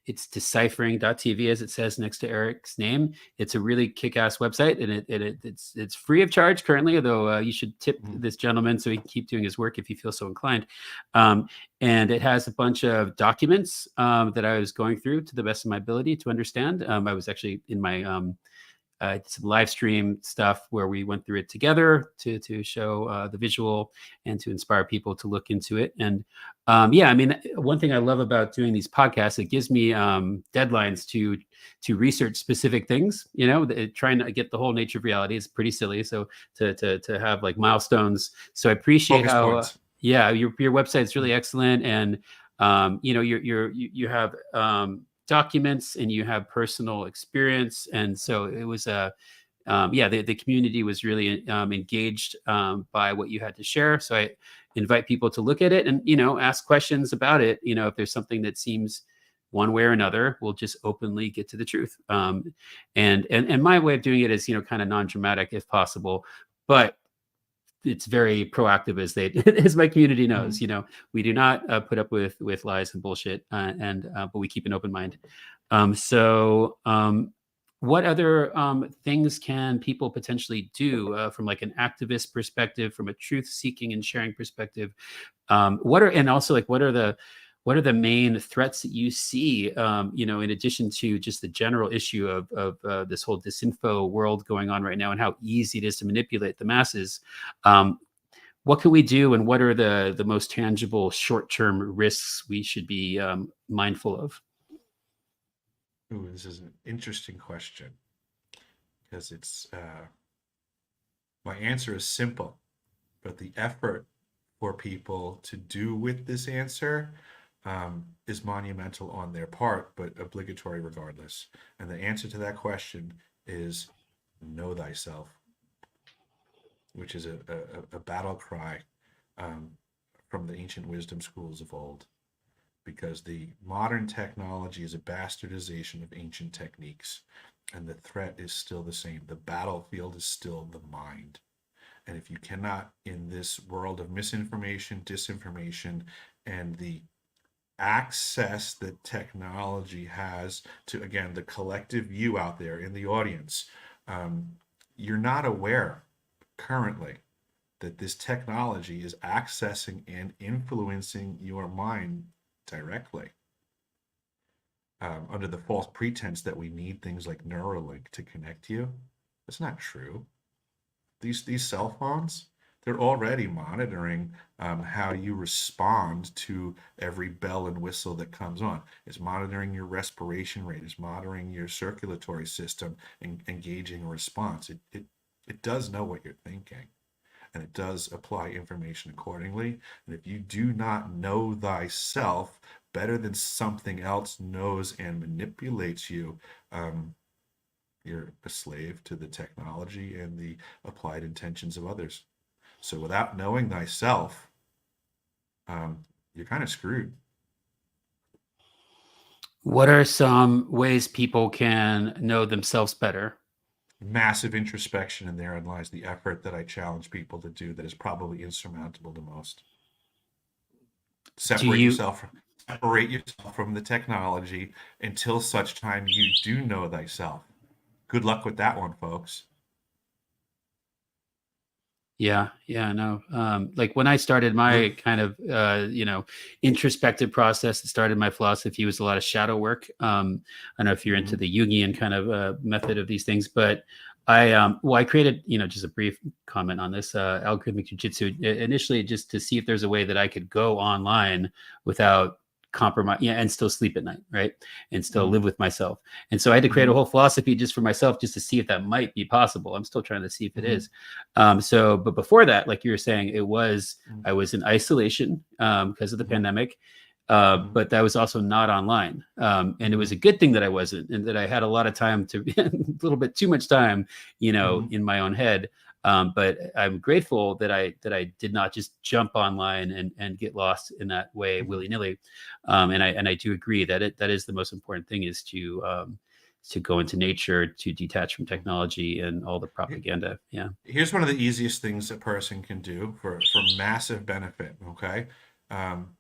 it's deciphering.tv, as it says next to Eric's name. It's a really kick-ass website, and it's free of charge currently, although you should tip Mhm. this gentleman so he can keep doing his work if you feel so inclined. And it has a bunch of documents that I was going through to the best of my ability to understand. I was actually in my some live stream stuff where we went through it together to show the visual and to inspire people to look into it. And yeah, I mean, one thing I love about doing these podcasts, it gives me deadlines to research specific things. Trying to get the whole nature of reality is pretty silly. So to have like milestones. So I appreciate Focus how points. yeah, your website is really excellent, and you have documents and you have personal experience, and so it was yeah, the community was really engaged by what you had to share. So I invite people to look at it and ask questions about it. If there's something that seems one way or another, we'll just openly get to the truth. And my way of doing it is kind of non-dramatic if possible, but it's very proactive, as they as my community knows. Mhm. We do not put up with lies and bullshit, and but we keep an open mind. So what other things can people potentially do from like an activist perspective, from a truth seeking and sharing perspective? And also, like, what are the main threats that you see, in addition to just the general issue of this whole disinfo world going on right now, and how easy it is to manipulate the masses? what can we do, and what are the most tangible short-term risks we should be mindful of? Ooh, this is an interesting question because it's my answer is simple, but the effort for people to do with this answer is monumental on their part, but obligatory regardless. And the answer to that question is know thyself, which is a battle cry um, from the ancient wisdom schools of old, because the modern technology is a bastardization of ancient techniques, and the threat is still the same. The battlefield is still the mind. And if you cannot, in this world of misinformation, disinformation, and the access that technology has to, again, the collective you out there in the audience, um, you're not aware currently that this technology is accessing and influencing your mind directly, under the false pretense that we need things like Neuralink to connect you. That's not true. These cell phones, they're already monitoring how you respond to every bell and whistle that comes on. It's monitoring your respiration rate. It's monitoring your circulatory system and engaging a response. It does know what you're thinking, and it does apply information accordingly. And if you do not know thyself better than something else knows and manipulates you, you're a slave to the technology and the applied intentions of others. So without knowing thyself, you're kind of screwed. What are some ways people can know themselves better? Massive introspection, and therein lies the effort that I challenge people to do that is probably insurmountable to most. Do Separate you yourself from the technology until such time you do know thyself. Good luck with that one, folks. Yeah, no. Like when I started my kind of introspective process, it started my philosophy was a lot of shadow work. I don't know if you're into Mhm. the Jungian kind of method of these things, but I created, just a brief comment on this, algorithmic jujitsu initially just to see if there's a way that I could go online without compromise, and still sleep at night, right, and still Mhm. live with myself. And so I had to create a Mhm. whole philosophy just for myself, just to see if that might be possible. I'm still trying to see if it Mhm. is. But before that, like you were saying, Mhm. I was in isolation because of the Mhm. pandemic, Mhm. but that was also not online, and it was a Mhm. good thing that I wasn't, and that I had a lot of time to a little bit too much time, Mhm. in my own head. But I'm grateful that I did not just jump online and get lost in that way Mhm. willy nilly. And I do agree that that is the most important thing, is to go into nature, to detach from Mhm. technology and all the propaganda. Yeah. Here's one of the easiest things a person can do for massive benefit. Okay, um,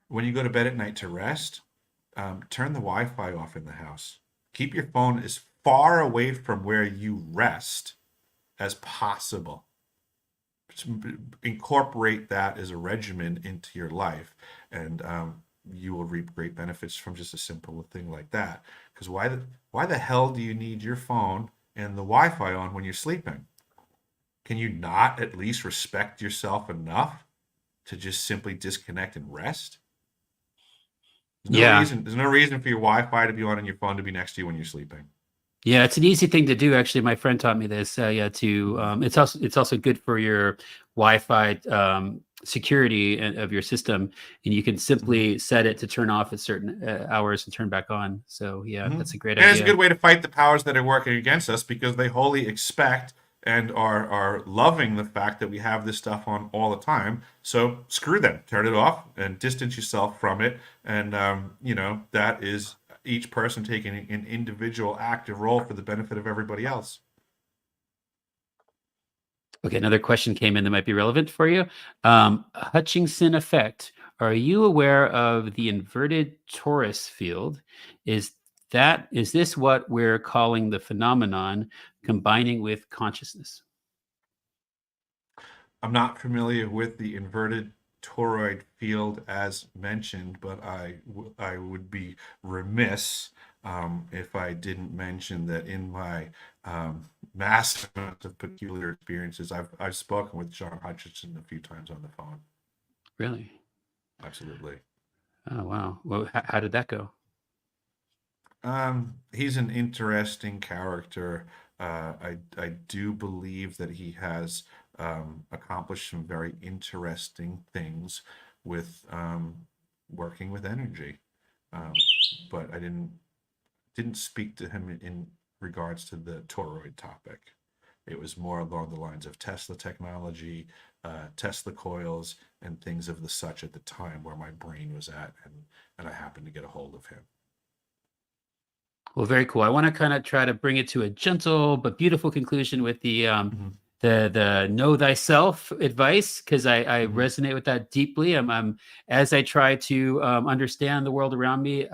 when you go to bed at night to rest, turn the Wi-Fi off in the house. Keep your phone as far away from where you rest as possible. Incorporate that as a regimen into your life, and you will reap great benefits from just a simple thing like that. Because why the hell do you need your phone and the Wi-Fi on when you're sleeping? Can you not at least respect yourself enough to just simply disconnect and rest? There's no Yeah. reason. There's no reason for your Wi-Fi to be on and your phone to be next to you when you're sleeping. Yeah, it's an easy thing to do. Actually, my friend taught me this. Yeah, to Mhm. it's also good for your Wi-Fi security of your system, and you can Mhm. simply set it to turn off at certain hours and turn back on. So yeah, Mhm. that's a great And it's a idea. good way to fight the powers that are working against us because they wholly expect and are loving the fact that we have this stuff on all the time. So screw them, turn it off and distance yourself from it. And that is each person taking an individual active role for the benefit of everybody else. Okay, another question came in that might be relevant for you. Hutchinson effect. Are you aware of the inverted torus field? Is this what we're calling the phenomenon combining with consciousness? I'm not familiar with the inverted toroid field as mentioned, but I would be remiss if I didn't mention that in my massive amounts of peculiar experiences, I've spoken with John Hutchinson a few times on the phone. Really? Absolutely. Oh, wow. Well, how did that go? He's an interesting character. I do believe that he has accomplished some very interesting things with working with energy. Um, but I didn't speak to him in regards to the toroid topic. It was more along the lines of Tesla technology, Tesla coils, and things of the such at the time where my brain was at, and I happened to get a hold of him. Well, very cool. I want to kind of try to bring it to a gentle but beautiful conclusion with Mhm, the know thyself advice, because I mhm, resonate with that deeply. I'm as I try to understand the world around me,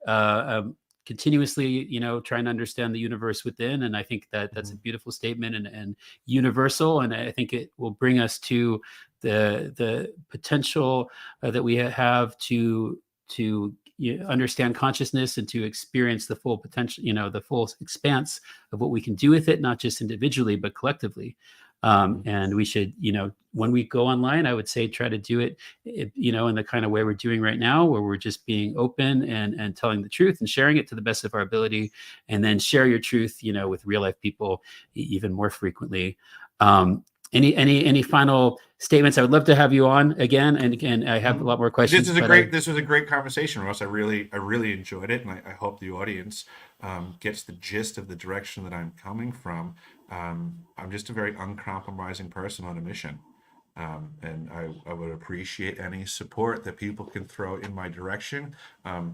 am continuously, trying to understand the universe within, and I think that that's a mhm, beautiful statement and universal, and I think it will bring us to the potential that we have to understand consciousness and to experience the full potential, the full expanse of what we can do with it, not just individually, but collectively. mhm. And we should, when we go online, I would say try to do it, in the kind of way we're doing right now, where we're just being open and telling the truth and sharing it to the best of our ability, and then share your truth, with real life people even more frequently. Um, any final statements? I would love to have you on again and again. I have a lot more questions, but This was a great conversation, Ross. I really enjoyed it, and I hope the audience gets the gist of the direction that I'm coming from. I'm just a very uncompromising person on a mission. And I would appreciate any support that people can throw in my direction,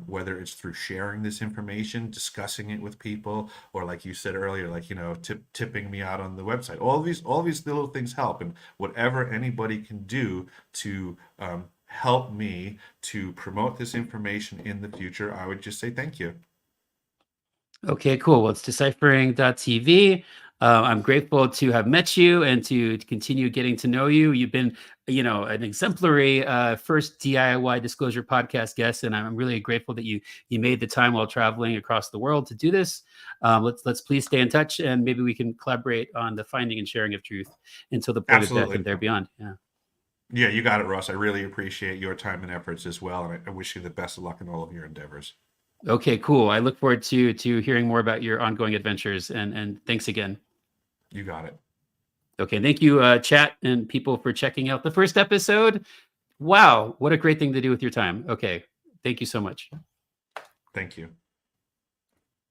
whether it's through sharing this information, discussing it with people, or like you said earlier, like, tipping me out on the website. All these little things help, and whatever anybody can do to help me to promote this information in the future, I would just say thank you. okay, cool. Well, it's deciphering.tv. I'm grateful to have met you and to continue getting to know you. You've been, an exemplary first DIY disclosure podcast guest, and I'm really grateful that you made the time while traveling across the world to do this. Let's please stay in touch, and maybe we can collaborate on the finding and sharing of truth until the point of death and Absolutely. there beyond. Yeah. Yeah, you got it, Ross. I really appreciate your time and efforts as well, and I wish you the best of luck in all of your endeavors. Okay, cool. I look forward to hearing more about your ongoing adventures, and thanks again. You got it. Okay, thank you, chat and people, for checking out the first episode. Wow, what a great thing to do with your time. Okay, thank you so much. Thank you.